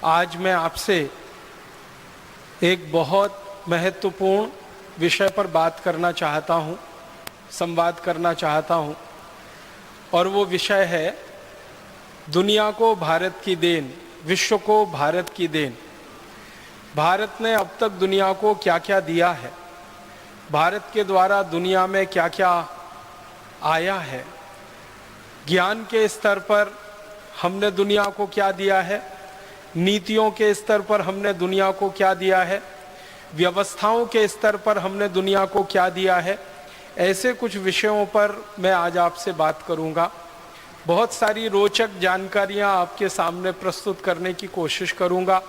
आज मैं आपसे एक बहुत महत्वपूर्ण विषय पर बात करना चाहता हूँ, संवाद करना चाहता हूँ, और वो विषय है दुनिया को भारत की देन, विश्व को भारत की देन। भारत ने अब तक दुनिया को क्या क्या दिया है, भारत के द्वारा दुनिया में क्या क्या आया है, ज्ञान के स्तर पर हमने दुनिया को क्या दिया है, नीतियों के स्तर पर हमने दुनिया को क्या दिया है, व्यवस्थाओं के स्तर पर हमने दुनिया को क्या दिया है। ऐसे कुछ विषयों पर मैं आज आपसे बात करूंगा। बहुत सारी रोचक जानकारियां आपके सामने प्रस्तुत करने की कोशिश करूंगा।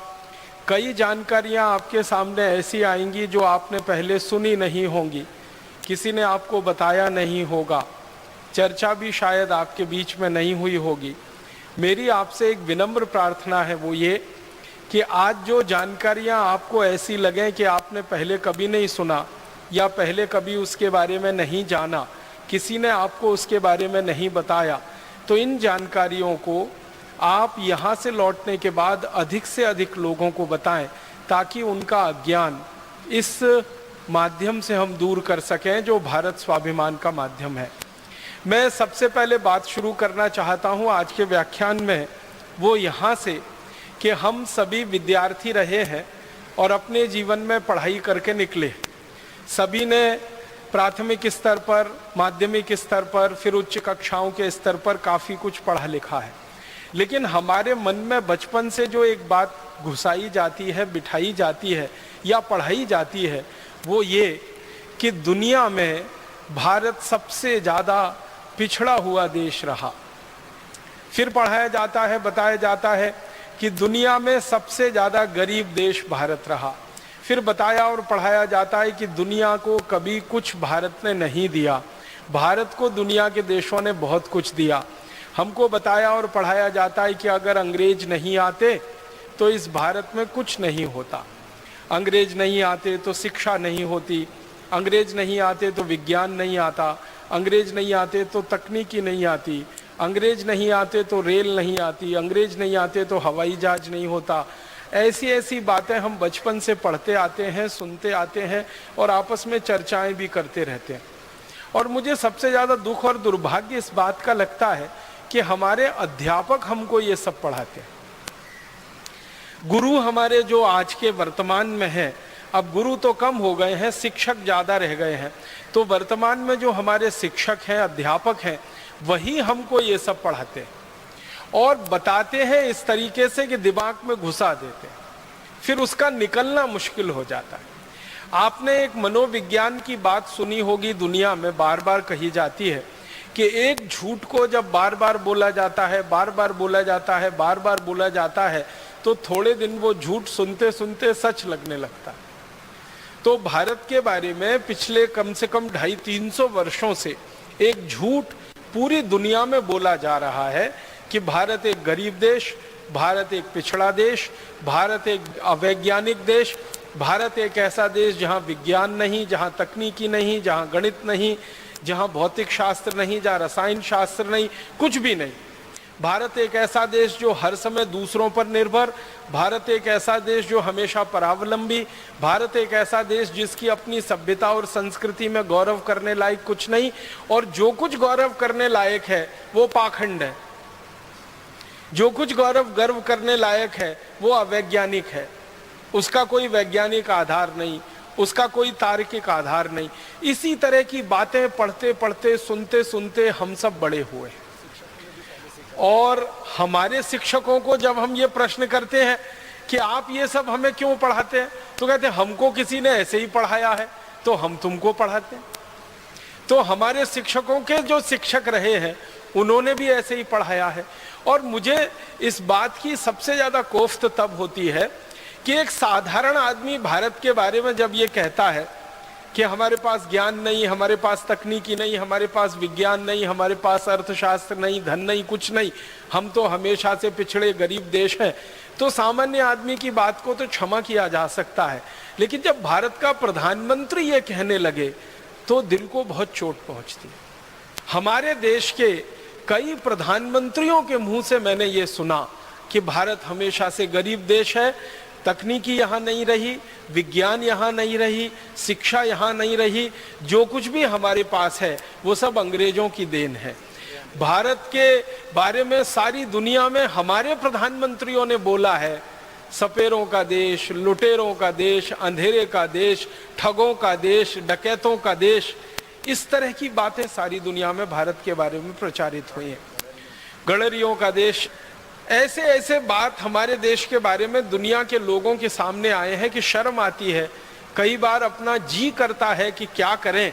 कई जानकारियां आपके सामने ऐसी आएंगी जो आपने पहले सुनी नहीं होंगी, किसी ने आपको बताया नहीं होगा, चर्चा भी शायद आपके बीच में नहीं हुई होगी। मेरी आपसे एक विनम्र प्रार्थना है, वो ये कि आज जो जानकारियां आपको ऐसी लगें कि आपने पहले कभी नहीं सुना या पहले कभी उसके बारे में नहीं जाना, किसी ने आपको उसके बारे में नहीं बताया, तो इन जानकारियों को आप यहाँ से लौटने के बाद अधिक से अधिक लोगों को बताएं, ताकि उनका अज्ञान इस माध्यम से हम दूर कर सकें जो भारत स्वाभिमान का माध्यम है। मैं सबसे पहले बात शुरू करना चाहता हूँ आज के व्याख्यान में, वो यहाँ से कि हम सभी विद्यार्थी रहे हैं और अपने जीवन में पढ़ाई करके निकले। सभी ने प्राथमिक स्तर पर, माध्यमिक स्तर पर, फिर उच्च कक्षाओं के स्तर पर काफ़ी कुछ पढ़ा लिखा है, लेकिन हमारे मन में बचपन से जो एक बात घुसाई जाती है, बिठाई जाती है या पढ़ाई जाती है, वो ये कि दुनिया में भारत सबसे ज़्यादा पिछड़ा हुआ देश रहा। फिर पढ़ाया जाता है, बताया जाता है कि दुनिया में सबसे ज़्यादा गरीब देश भारत रहा। फिर बताया और पढ़ाया जाता है कि दुनिया को कभी कुछ भारत ने नहीं दिया, भारत को दुनिया के देशों ने बहुत कुछ दिया। हमको बताया और पढ़ाया जाता है कि अगर अंग्रेज नहीं आते तो इस भारत में कुछ नहीं होता, अंग्रेज नहीं आते तो शिक्षा नहीं होती, अंग्रेज नहीं आते तो विज्ञान नहीं आता, अंग्रेज नहीं आते तो तकनीकी नहीं आती, अंग्रेज नहीं आते तो रेल नहीं आती, अंग्रेज नहीं आते तो हवाई जहाज नहीं होता। ऐसी ऐसी बातें हम बचपन से पढ़ते आते हैं, सुनते आते हैं और आपस में चर्चाएं भी करते रहते हैं। और मुझे सबसे ज़्यादा दुख और दुर्भाग्य इस बात का लगता है कि हमारे अध्यापक हमको ये सब पढ़ाते हैं। गुरु हमारे जो आज के वर्तमान में हैं, अब गुरु तो कम हो गए हैं, शिक्षक ज़्यादा रह गए हैं, तो वर्तमान में जो हमारे शिक्षक हैं, अध्यापक हैं, वही हमको ये सब पढ़ाते हैं और बताते हैं इस तरीके से कि दिमाग में घुसा देते हैं, फिर उसका निकलना मुश्किल हो जाता है। आपने एक मनोविज्ञान की बात सुनी होगी, दुनिया में बार बार कही जाती है कि एक झूठ को जब बार बार बोला जाता है, बार बार बोला जाता है, बार बार बोला जाता है, तो थोड़े दिन वो झूठ सुनते सुनते सच लगने लगता है। तो भारत के बारे में पिछले कम से कम 250-300 वर्षों से एक झूठ पूरी दुनिया में बोला जा रहा है कि भारत एक गरीब देश, भारत एक पिछड़ा देश, भारत एक अवैज्ञानिक देश, भारत एक ऐसा देश जहां विज्ञान नहीं, जहां तकनीकी नहीं, जहां गणित नहीं, जहां भौतिक शास्त्र नहीं, जहां रसायन शास्त्र नहीं, कुछ भी नहीं। भारत एक ऐसा देश जो हर समय दूसरों पर निर्भर, भारत एक ऐसा देश जो हमेशा परावलंबी, भारत एक ऐसा देश जिसकी अपनी सभ्यता और संस्कृति में गौरव करने लायक कुछ नहीं, और जो कुछ गौरव करने लायक है वो पाखंड है, जो कुछ गर्व करने लायक है वो अवैज्ञानिक है, उसका कोई वैज्ञानिक आधार नहीं, उसका कोई तार्किक आधार नहीं। इसी तरह की बातें पढ़ते पढ़ते, सुनते सुनते हम सब बड़े हुए। और हमारे शिक्षकों को जब हम ये प्रश्न करते हैं कि आप ये सब हमें क्यों पढ़ाते हैं, तो कहते हैं हमको किसी ने ऐसे ही पढ़ाया है तो हम तुमको पढ़ाते हैं। तो हमारे शिक्षकों के जो शिक्षक रहे हैं उन्होंने भी ऐसे ही पढ़ाया है। और मुझे इस बात की सबसे ज़्यादा कोफ्त तब होती है कि एक साधारण आदमी भारत के बारे में जब ये कहता है कि हमारे पास ज्ञान नहीं, हमारे पास तकनीकी नहीं, हमारे पास विज्ञान नहीं, हमारे पास अर्थशास्त्र नहीं, धन नहीं, कुछ नहीं, हम तो हमेशा से पिछड़े गरीब देश हैं, तो सामान्य आदमी की बात को तो क्षमा किया जा सकता है। लेकिन जब भारत का प्रधानमंत्री ये कहने लगे तो दिल को बहुत चोट पहुंचती है। हमारे देश के कई प्रधानमंत्रियों के मुंह से मैंने ये सुना कि भारत हमेशा से गरीब देश है, तकनीकी यहाँ नहीं रही, विज्ञान यहाँ नहीं रही, शिक्षा यहाँ नहीं रही, जो कुछ भी हमारे पास है वो सब अंग्रेजों की देन है। भारत के बारे में सारी दुनिया में हमारे प्रधानमंत्रियों ने बोला है, सपेरों का देश, लुटेरों का देश, अंधेरे का देश, ठगों का देश, डकैतों का देश, इस तरह की बातें सारी दुनिया में भारत के बारे में प्रचारित हुई हैं। गडरियों का देश, ऐसे ऐसे बात हमारे देश के बारे में दुनिया के लोगों के सामने आए हैं कि शर्म आती है। कई बार अपना जी करता है कि क्या करें।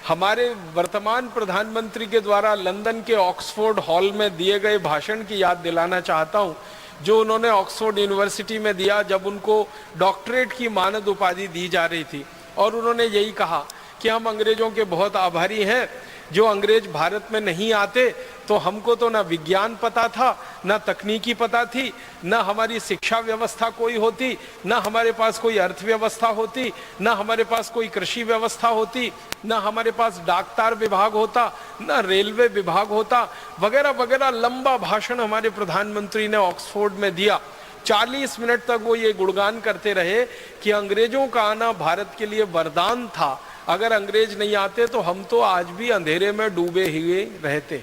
हमारे वर्तमान प्रधानमंत्री के द्वारा लंदन के ऑक्सफोर्ड हॉल में दिए गए भाषण की याद दिलाना चाहता हूं, जो उन्होंने ऑक्सफोर्ड यूनिवर्सिटी में दिया जब उनको डॉक्टरेट की मानद उपाधि दी जा रही थी। और उन्होंने यही कहा कि हम अंग्रेजों के बहुत आभारी हैं, जो अंग्रेज भारत में नहीं आते तो हमको तो ना विज्ञान पता था, ना तकनीकी पता थी, ना हमारी शिक्षा व्यवस्था कोई होती, ना हमारे पास कोई अर्थव्यवस्था होती, ना हमारे पास कोई कृषि व्यवस्था होती, ना हमारे पास डाकतार विभाग होता, ना रेलवे विभाग होता, वगैरह वगैरह। लंबा भाषण हमारे प्रधानमंत्री ने ऑक्सफोर्ड में दिया। 40 मिनट तक वो ये गुणगान करते रहे कि अंग्रेजों का आना भारत के लिए वरदान था, अगर अंग्रेज नहीं आते तो हम तो आज भी अंधेरे में डूबे हुए रहते।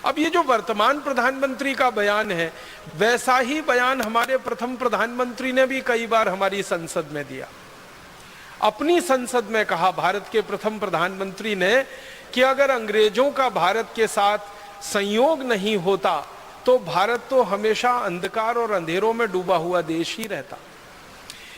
अब ये जो वर्तमान प्रधानमंत्री का बयान है, वैसा ही बयान हमारे प्रथम प्रधानमंत्री ने भी कई बार हमारी संसद में दिया। अपनी संसद में कहा भारत के प्रथम प्रधानमंत्री ने कि अगर अंग्रेजों का भारत के साथ संयोग नहीं होता तो भारत तो हमेशा अंधकार और अंधेरों में डूबा हुआ देश ही रहता।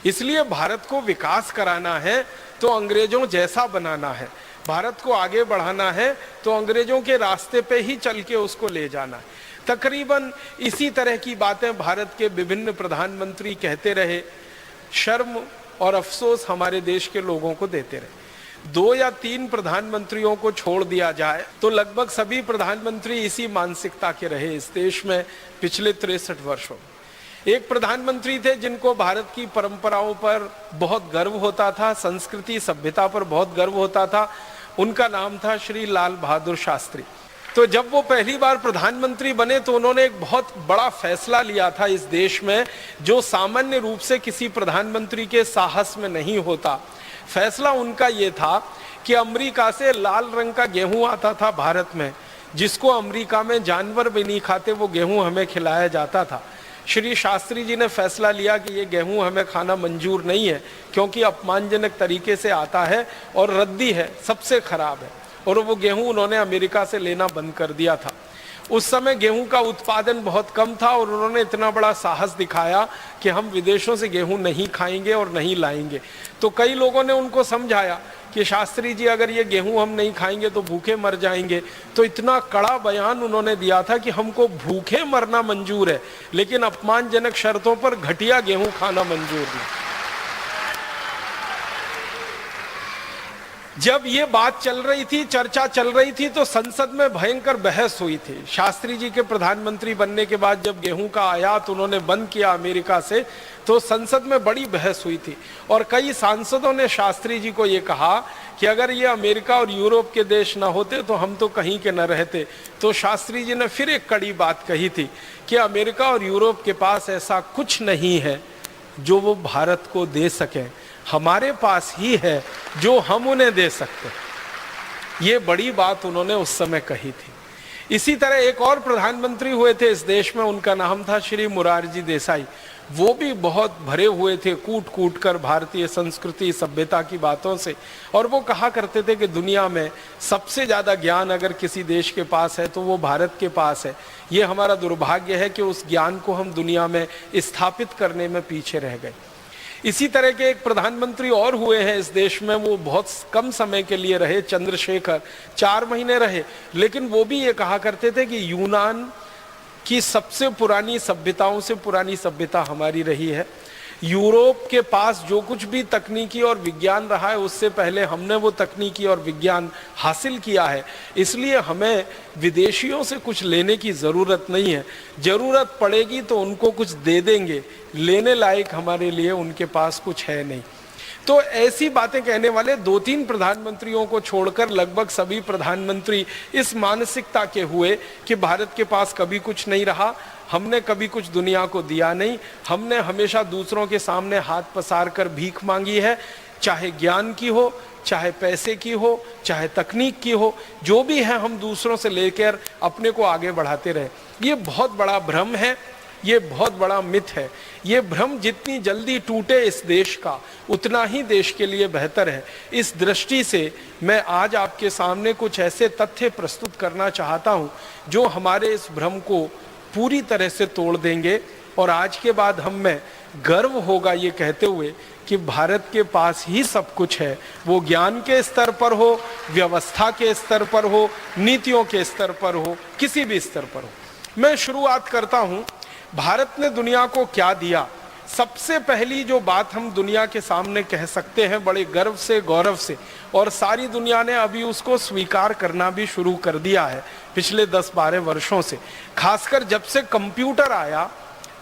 इसलिए भारत को विकास कराना है तो अंग्रेजों जैसा बनाना है, भारत को आगे बढ़ाना है तो अंग्रेजों के रास्ते पे ही चल के उसको ले जाना है। तकरीबन इसी तरह की बातें भारत के विभिन्न प्रधानमंत्री कहते रहे। शर्म और अफसोस हमारे देश के लोगों को देते रहे। 2 या 3 प्रधानमंत्रियों को छोड़ दिया जाए तो लगभग सभी प्रधानमंत्री इसी मानसिकता के रहे इस देश में पिछले 63 वर्षों में। एक प्रधानमंत्री थे जिनको भारत की परंपराओं पर बहुत गर्व होता था, संस्कृति सभ्यता पर बहुत गर्व होता था। उनका नाम था श्री लाल बहादुर शास्त्री। तो जब वो पहली बार प्रधानमंत्री बने तो उन्होंने एक बहुत बड़ा फैसला लिया था इस देश में, जो सामान्य रूप से किसी प्रधानमंत्री के साहस में नहीं होता। फैसला उनका ये था कि अमेरिका से लाल रंग का गेहूं आता था भारत में, जिसको अमेरिका में जानवर भी नहीं खाते, वो गेहूं हमें खिलाया जाता था। श्री शास्त्री जी ने फैसला लिया कि ये गेहूं हमें खाना मंजूर नहीं है, क्योंकि अपमानजनक तरीके से आता है और रद्दी है, सबसे खराब है। और वो गेहूं उन्होंने अमेरिका से लेना बंद कर दिया था। उस समय गेहूं का उत्पादन बहुत कम था और उन्होंने इतना बड़ा साहस दिखाया कि हम विदेशों से गेहूं नहीं खाएंगे और नहीं लाएंगे। तो कई लोगों ने उनको समझाया कि शास्त्री जी अगर ये गेहूं हम नहीं खाएंगे तो भूखे मर जाएंगे। तो इतना कड़ा बयान उन्होंने दिया था कि हमको भूखे मरना मंजूर है, लेकिन अपमानजनक शर्तों पर घटिया गेहूं खाना मंजूर नहीं। जब ये बात चल रही थी, चर्चा चल रही थी, तो संसद में भयंकर बहस हुई थी। शास्त्री जी के प्रधानमंत्री बनने के बाद जब गेहूं का आयात उन्होंने बंद किया अमेरिका से, तो संसद में बड़ी बहस हुई थी और कई सांसदों ने शास्त्री जी को ये कहा कि अगर ये अमेरिका और यूरोप के देश ना होते तो हम तो कहीं के न रहते। तो शास्त्री जी ने फिर एक कड़ी बात कही थी कि अमेरिका और यूरोप के पास ऐसा कुछ नहीं है जो वो भारत को दे सके, हमारे पास ही है जो हम उन्हें दे सकते हैं। ये बड़ी बात उन्होंने उस समय कही थी। इसी तरह एक और प्रधानमंत्री हुए थे इस देश में, उनका नाम था श्री मोरारजी देसाई। वो भी बहुत भरे हुए थे कूट कूट कर भारतीय संस्कृति सभ्यता की बातों से, और वो कहा करते थे कि दुनिया में सबसे ज्यादा ज्ञान अगर किसी देश के पास है तो वो भारत के पास है। ये हमारा दुर्भाग्य है कि उस ज्ञान को हम दुनिया में स्थापित करने में पीछे रह गए। इसी तरह के एक प्रधानमंत्री और हुए हैं इस देश में, वो बहुत कम समय के लिए रहे, चंद्रशेखर, 4 महीने रहे, लेकिन वो भी ये कहा करते थे कि यूनान की सबसे पुरानी सभ्यताओं से पुरानी सभ्यता हमारी रही है। यूरोप के पास जो कुछ भी तकनीकी और विज्ञान रहा है उससे पहले हमने वो तकनीकी और विज्ञान हासिल किया है, इसलिए हमें विदेशियों से कुछ लेने की ज़रूरत नहीं है। ज़रूरत पड़ेगी तो उनको कुछ दे देंगे, लेने लायक हमारे लिए उनके पास कुछ है नहीं। तो ऐसी बातें कहने वाले 2-3 प्रधानमंत्रियों को छोड़कर लगभग सभी प्रधानमंत्री इस मानसिकता के हुए कि भारत के पास कभी कुछ नहीं रहा, हमने कभी कुछ दुनिया को दिया नहीं, हमने हमेशा दूसरों के सामने हाथ पसार कर भीख मांगी है, चाहे ज्ञान की हो, चाहे पैसे की हो, चाहे तकनीक की हो, जो भी है हम दूसरों से लेकर अपने को आगे बढ़ाते रहे। ये बहुत बड़ा भ्रम है, ये बहुत बड़ा मिथ है। ये भ्रम जितनी जल्दी टूटे इस देश का, उतना ही देश के लिए बेहतर है। इस दृष्टि से मैं आज आपके सामने कुछ ऐसे तथ्य प्रस्तुत करना चाहता हूं जो हमारे इस भ्रम को पूरी तरह से तोड़ देंगे। और आज के बाद हम में गर्व होगा ये कहते हुए कि भारत के पास ही सब कुछ है, वो ज्ञान के स्तर पर हो, व्यवस्था के स्तर पर हो, नीतियों के स्तर पर हो, किसी भी स्तर पर हो। मैं शुरुआत करता हूं, भारत ने दुनिया को क्या दिया। सबसे पहली जो बात हम दुनिया के सामने कह सकते हैं बड़े गर्व से, गौरव से, और सारी दुनिया ने अभी उसको स्वीकार करना भी शुरू कर दिया है पिछले 10-12 वर्षों से। खासकर जब से कंप्यूटर आया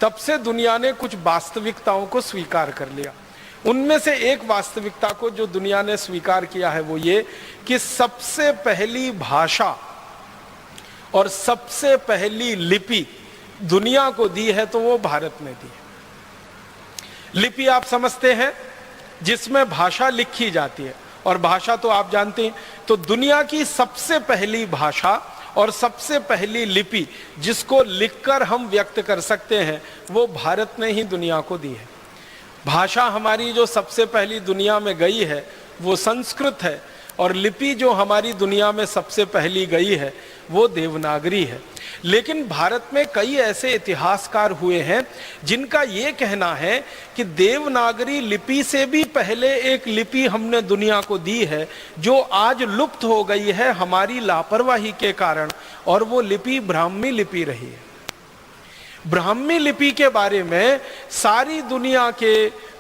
तब से दुनिया ने कुछ वास्तविकताओं को स्वीकार कर लिया। उनमें से एक वास्तविकता को जो दुनिया ने स्वीकार किया है वो ये कि सबसे पहली भाषा और सबसे पहली लिपि दुनिया को दी है तो वो भारत ने दी है। लिपि आप समझते हैं, जिसमें भाषा लिखी जाती है, और भाषा तो आप जानते हैं। तो दुनिया की सबसे पहली भाषा और सबसे पहली लिपि जिसको लिखकर हम व्यक्त कर सकते हैं वो भारत ने ही दुनिया को दी है। भाषा हमारी जो सबसे पहली दुनिया में गई है वो संस्कृत है, और लिपि जो हमारी दुनिया में सबसे पहली गई है वो देवनागरी है। लेकिन भारत में कई ऐसे इतिहासकार हुए हैं जिनका ये कहना है कि देवनागरी लिपि से भी पहले एक लिपि हमने दुनिया को दी है जो आज लुप्त हो गई है हमारी लापरवाही के कारण, और वो लिपि ब्राह्मी लिपि रही है। ब्राह्मी लिपि के बारे में सारी दुनिया के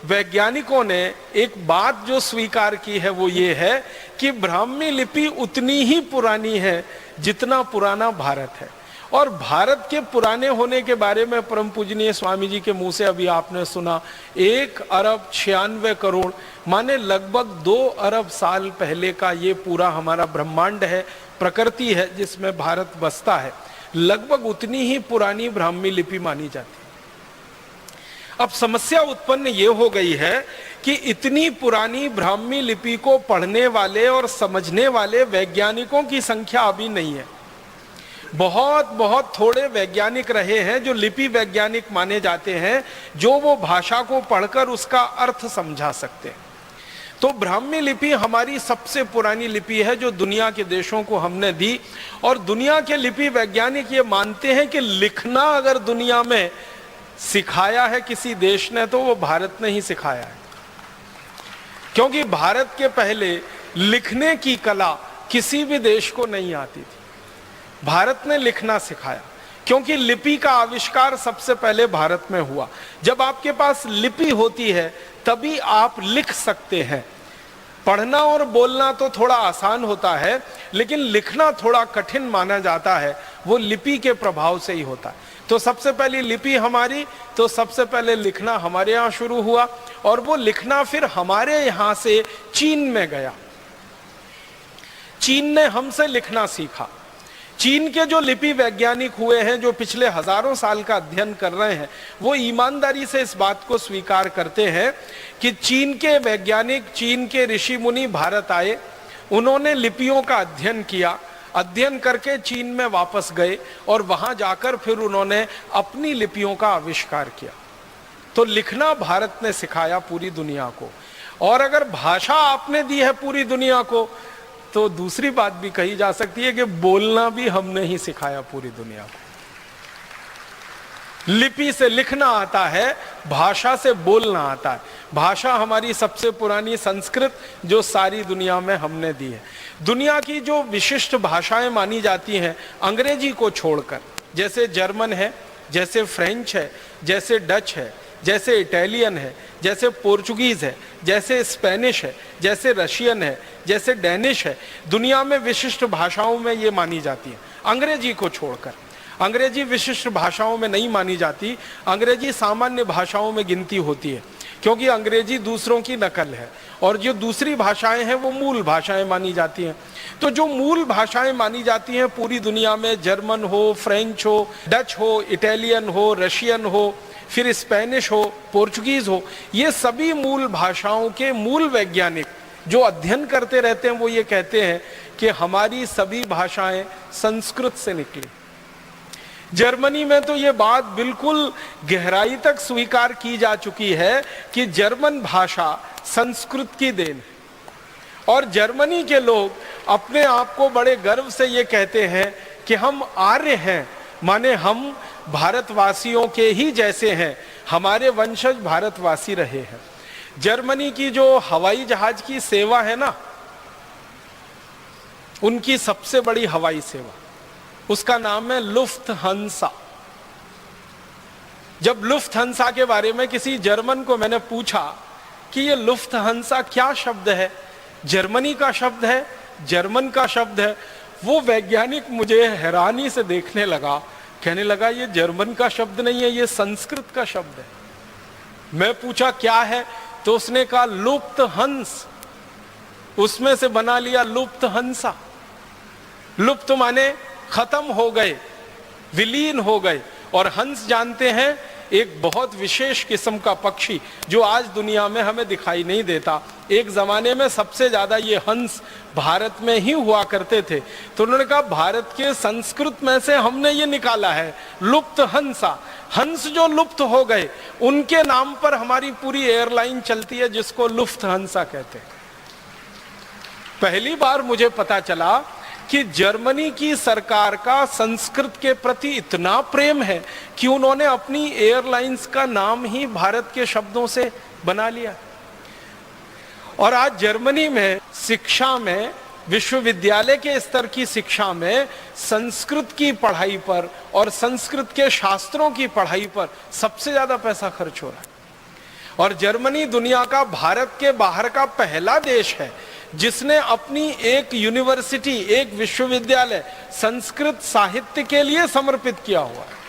वैज्ञानिकों ने एक बात जो स्वीकार की है वो ये है कि ब्राह्मी लिपि उतनी ही पुरानी है जितना पुराना भारत है। और भारत के पुराने होने के बारे में परम पूजनीय स्वामी जी के मुंह से अभी आपने सुना, 1 अरब 96 करोड़, माने लगभग 2 अरब साल पहले का ये पूरा हमारा ब्रह्मांड है, प्रकृति है जिसमें भारत बसता है। लगभग उतनी ही पुरानी ब्राह्मी लिपि मानी जाती है। अब समस्या उत्पन्न ये हो गई है कि इतनी पुरानी ब्राह्मी लिपि को पढ़ने वाले और समझने वाले वैज्ञानिकों की संख्या अभी नहीं है। बहुत थोड़े वैज्ञानिक रहे हैं जो लिपि वैज्ञानिक माने जाते हैं, जो वो भाषा को पढ़कर उसका अर्थ समझा सकते हैं। तो ब्राह्मी लिपि हमारी सबसे पुरानी लिपि है जो दुनिया के देशों को हमने दी। और दुनिया के लिपि वैज्ञानिक ये मानते हैं कि लिखना अगर दुनिया में सिखाया है किसी देश ने तो वो भारत ने ही सिखाया है, क्योंकि भारत के पहले लिखने की कला किसी भी देश को नहीं आती थी। भारत ने लिखना सिखाया, क्योंकि लिपि का आविष्कार सबसे पहले भारत में हुआ। जब आपके पास लिपि होती है तभी आप लिख सकते हैं। पढ़ना और बोलना तो थोड़ा आसान होता है, लेकिन लिखना थोड़ा कठिन माना जाता है, वो लिपि के प्रभाव से ही होता है। तो सबसे पहली लिपि हमारी, तो सबसे पहले लिखना हमारे यहाँ शुरू हुआ, और वो लिखना फिर हमारे यहाँ से चीन में गया। चीन ने हमसे लिखना सीखा। चीन के जो लिपि वैज्ञानिक हुए हैं, जो पिछले हजारों साल का अध्ययन कर रहे हैं, वो ईमानदारी से इस बात को स्वीकार करते हैं कि चीन के वैज्ञानिक, चीन के ऋषि मुनि भारत आए, उन्होंने लिपियों का अध्ययन किया, अध्ययन करके चीन में वापस गए, और वहां जाकर फिर उन्होंने अपनी लिपियों का आविष्कार किया। तो लिखना भारत ने सिखाया पूरी दुनिया को। और अगर भाषा आपने दी है पूरी दुनिया को, तो दूसरी बात भी कही जा सकती है कि बोलना भी हमने ही सिखाया पूरी दुनिया को। लिपि से लिखना आता है, भाषा से बोलना आता है। भाषा हमारी सबसे पुरानी संस्कृत जो सारी दुनिया में हमने दी है। दुनिया की जो विशिष्ट भाषाएं मानी जाती हैं अंग्रेजी को छोड़कर, जैसे जर्मन है, जैसे फ्रेंच है, जैसे डच है, जैसे इटालियन है, जैसे पोर्चुगीज है, जैसे स्पेनिश है, जैसे रशियन है, जैसे डेनिश है, दुनिया में विशिष्ट भाषाओं में ये मानी जाती है। अंग्रेजी को छोड़कर, अंग्रेजी विशिष्ट भाषाओं में नहीं मानी जाती, अंग्रेजी सामान्य भाषाओं में गिनती होती है। क्योंकि अंग्रेजी दूसरों की नकल है और जो दूसरी भाषाएं हैं वो मूल भाषाएं मानी जाती हैं। तो जो मूल भाषाएं मानी जाती हैं पूरी दुनिया में, जर्मन हो, फ्रेंच हो, डच हो, इटालियन हो, रशियन हो, फिर स्पेनिश हो, पोर्चुगीज हो, ये सभी मूल भाषाओं के मूल वैज्ञानिक जो अध्ययन करते रहते हैं वो ये कहते हैं कि हमारी सभी भाषाएं संस्कृत से निकली। जर्मनी में तो ये बात बिल्कुल गहराई तक स्वीकार की जा चुकी है कि जर्मन भाषा संस्कृत की देन है, और जर्मनी के लोग अपने आप को बड़े गर्व से ये कहते हैं कि हम आर्य हैं, माने हम भारतवासियों के ही जैसे हैं, हमारे वंशज भारतवासी रहे हैं। जर्मनी की जो हवाई जहाज की सेवा है ना, उनकी सबसे बड़ी हवाई सेवा, उसका नाम है लुफ्थहान्सा। जब लुफ्थहान्सा के बारे में किसी जर्मन को मैंने पूछा कि ये लुफ्थहान्सा क्या शब्द है, जर्मनी का शब्द है, जर्मन का शब्द है, वो वैज्ञानिक मुझे हैरानी से देखने लगा, कहने लगा ये जर्मन का शब्द नहीं है, ये संस्कृत का शब्द है। मैं पूछा क्या है, तो उसने कहा लुप्तहंस, उसमें से बना लिया लुप्तहंसा। लुप्त माने खत्म हो गए, विलीन हो गए, और हंस जानते हैं एक बहुत विशेष किस्म का पक्षी जो आज दुनिया में हमें दिखाई नहीं देता। एक जमाने में सबसे ज्यादा ये हंस भारत में ही हुआ करते थे, तो उन्होंने कहा भारत के संस्कृत में से हमने ये निकाला है लुप्त हंसा। हंस जो लुप्त हो गए उनके नाम पर हमारी पूरी एयरलाइन चलती है जिसको लुफ्थहान्सा कहते हैं। पहली बार मुझे पता चला कि जर्मनी की सरकार का संस्कृत के प्रति इतना प्रेम है कि उन्होंने अपनी एयरलाइंस का नाम ही भारत के शब्दों से बना लिया। और आज जर्मनी में शिक्षा में, विश्वविद्यालय के स्तर की शिक्षा में संस्कृत की पढ़ाई पर और संस्कृत के शास्त्रों की पढ़ाई पर सबसे ज्यादा पैसा खर्च हो रहा है। और जर्मनी दुनिया का भारत के बाहर का पहला देश है जिसने अपनी एक यूनिवर्सिटी, एक विश्वविद्यालय संस्कृत साहित्य के लिए समर्पित किया हुआ है।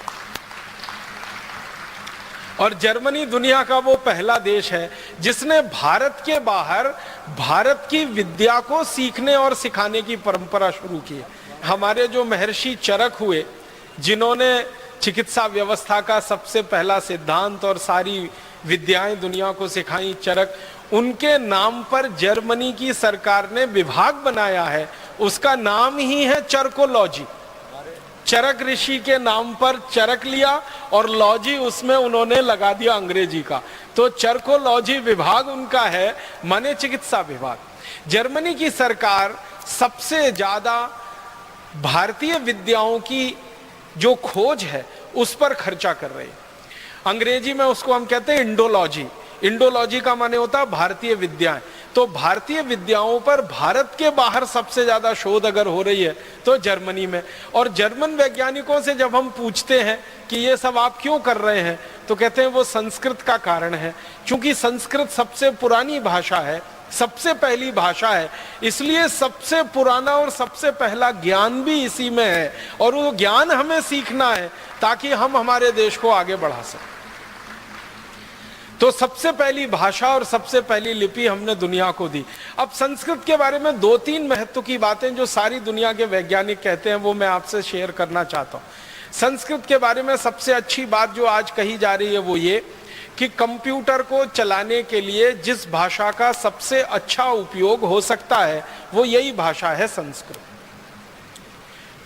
और जर्मनी दुनिया का वो पहला देश है जिसने भारत के बाहर भारत की विद्या को सीखने और सिखाने की परंपरा शुरू की है। हमारे जो महर्षि चरक हुए, जिन्होंने चिकित्सा व्यवस्था का सबसे पहला सिद्धांत और सारी विद्याएं दुनिया को सिखाई, चरक, उनके नाम पर जर्मनी की सरकार ने विभाग बनाया है, उसका नाम ही है चरकोलॉजी। चरक ऋषि के नाम पर चरक लिया और लॉजी उसमें उन्होंने लगा दिया अंग्रेजी का, तो चरकोलॉजी विभाग उनका है, माने चिकित्सा विभाग। जर्मनी की सरकार सबसे ज्यादा भारतीय विद्याओं की जो खोज है उस पर खर्चा कर रही है। अंग्रेजी में उसको हम कहते हैं इंडोलॉजी। इंडोलॉजी का माने होता है भारतीय विद्याएं। तो भारतीय विद्याओं पर भारत के बाहर सबसे ज्यादा शोध अगर हो रही है तो जर्मनी में। और जर्मन वैज्ञानिकों से जब हम पूछते हैं कि ये सब आप क्यों कर रहे हैं, तो कहते हैं वो संस्कृत का कारण है, क्योंकि संस्कृत सबसे पुरानी भाषा है, सबसे पहली भाषा है, इसलिए सबसे पुराना और सबसे पहला ज्ञान भी इसी में है, और वो ज्ञान हमें सीखना है ताकि हम हमारे देश को आगे बढ़ा सकें। तो सबसे पहली भाषा और सबसे पहली लिपि हमने दुनिया को दी। अब संस्कृत के बारे में दो तीन महत्व की बातें जो सारी दुनिया के वैज्ञानिक कहते हैं वो मैं आपसे शेयर करना चाहता हूं। संस्कृत के बारे में सबसे अच्छी बात जो आज कही जा रही है वो ये कि कंप्यूटर को चलाने के लिए जिस भाषा का सबसे अच्छा उपयोग हो सकता है वो यही भाषा है संस्कृत।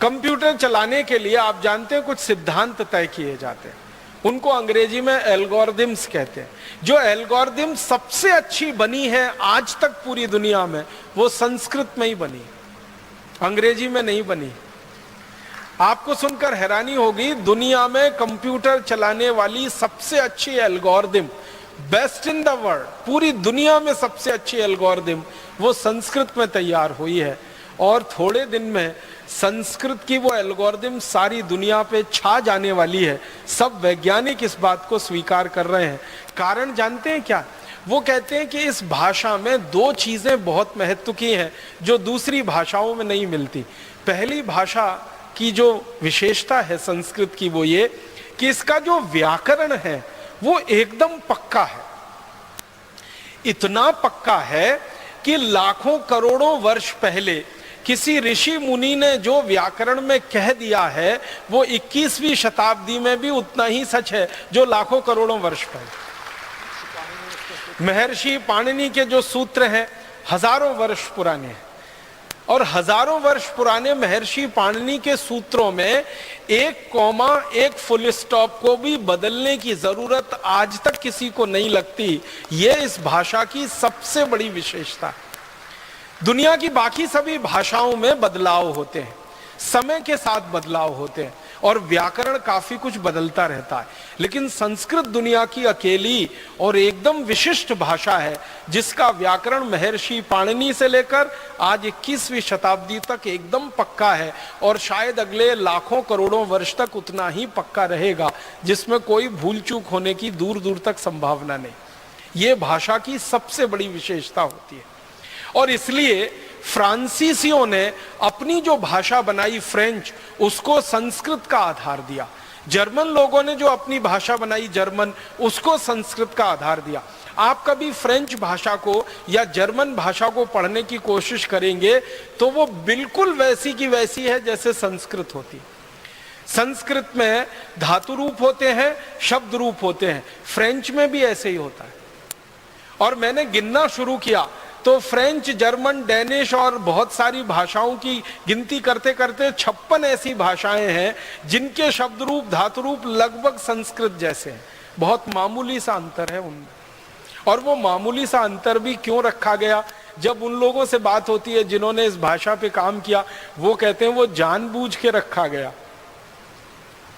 कंप्यूटर चलाने के लिए आप जानते हैं कुछ सिद्धांत तय किए जाते हैं, उनको अंग्रेजी में एल्गोरिथम्स कहते हैं। जो एल्गोरिथम सबसे अच्छी बनी है आज तक पूरी दुनिया में वो संस्कृत में ही बनी, अंग्रेजी में नहीं बनी। आपको सुनकर हैरानी होगी, दुनिया में कंप्यूटर चलाने वाली सबसे अच्छी algorithm, best in the world, पूरी दुनिया में सबसे अच्छी एल्गोरिथम वो संस्कृत में तैयार हुई है। और थोड़े दिन में संस्कृत की वो एल्गोरिथम सारी दुनिया पे छा जाने वाली है। सब वैज्ञानिक इस बात को स्वीकार कर रहे हैं। कारण जानते हैं क्या? वो कहते हैं कि इस भाषा में दो चीजें बहुत महत्व की हैं जो दूसरी भाषाओं में नहीं मिलती। पहली भाषा की जो विशेषता है संस्कृत की वो ये कि इसका जो व्याकरण है वो एकदम पक्का है। इतना पक्का है कि लाखों करोड़ों वर्ष पहले किसी ऋषि मुनि ने जो व्याकरण में कह दिया है वो 21वीं शताब्दी में भी उतना ही सच है जो लाखों करोड़ों वर्ष पहले। महर्षि पाणिनि के जो सूत्र हैं हजारों वर्ष पुराने हैं, और हजारों वर्ष पुराने महर्षि पाणिनि के सूत्रों में एक कॉमा एक फुल स्टॉप को भी बदलने की जरूरत आज तक किसी को नहीं लगती। ये इस भाषा की सबसे बड़ी विशेषता है। दुनिया की बाकी सभी भाषाओं में बदलाव होते हैं, समय के साथ बदलाव होते हैं और व्याकरण काफी कुछ बदलता रहता है, लेकिन संस्कृत दुनिया की अकेली और एकदम विशिष्ट भाषा है जिसका व्याकरण महर्षि पाणिनि से लेकर आज 21वीं शताब्दी तक एकदम पक्का है और शायद अगले लाखों करोड़ों वर्ष तक उतना ही पक्का रहेगा, जिसमें कोई भूल चूक होने की दूर दूर तक संभावना नहीं। ये भाषा की सबसे बड़ी विशेषता होती है। और इसलिए फ्रांसीसियों ने अपनी जो भाषा बनाई फ्रेंच, उसको संस्कृत का आधार दिया। जर्मन लोगों ने जो अपनी भाषा बनाई जर्मन, उसको संस्कृत का आधार दिया। आप कभी फ्रेंच भाषा को या जर्मन भाषा को पढ़ने की कोशिश करेंगे तो वो बिल्कुल वैसी की वैसी है जैसे संस्कृत होती है। संस्कृत में धातु रूप होते हैं, शब्द रूप होते हैं, फ्रेंच में भी ऐसे ही होता है। और मैंने गिनना शुरू किया तो फ्रेंच, जर्मन, डेनिश और बहुत सारी भाषाओं की गिनती करते करते 56 ऐसी भाषाएं हैं जिनके शब्द रूप, धातु रूप लगभग संस्कृत जैसे हैं। बहुत मामूली सा अंतर है उनमें। और वो मामूली सा अंतर भी क्यों रखा गया? जब उन लोगों से बात होती है जिन्होंने इस भाषा पे काम किया, वो कहते हैं वो जानबूझ के रखा गया।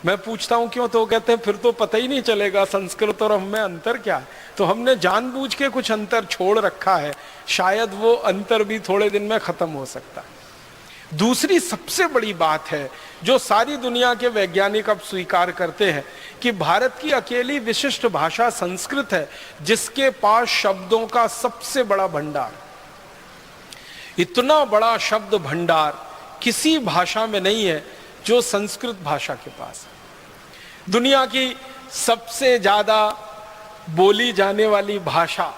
मैं पूछता हूं क्यों, तो कहते हैं फिर तो पता ही नहीं चलेगा संस्कृत और हमें अंतर क्या है। तो हमने जानबूझ के कुछ अंतर छोड़ रखा है, शायद वो अंतर भी थोड़े दिन में खत्म हो सकता है। दूसरी सबसे बड़ी बात है जो सारी दुनिया के वैज्ञानिक अब स्वीकार करते हैं कि भारत की अकेली विशिष्ट भाषा संस्कृत है जिसके पास शब्दों का सबसे बड़ा भंडार। इतना बड़ा शब्द भंडार किसी भाषा में नहीं है जो संस्कृत भाषा के पास है। दुनिया की सबसे ज्यादा बोली जाने वाली भाषा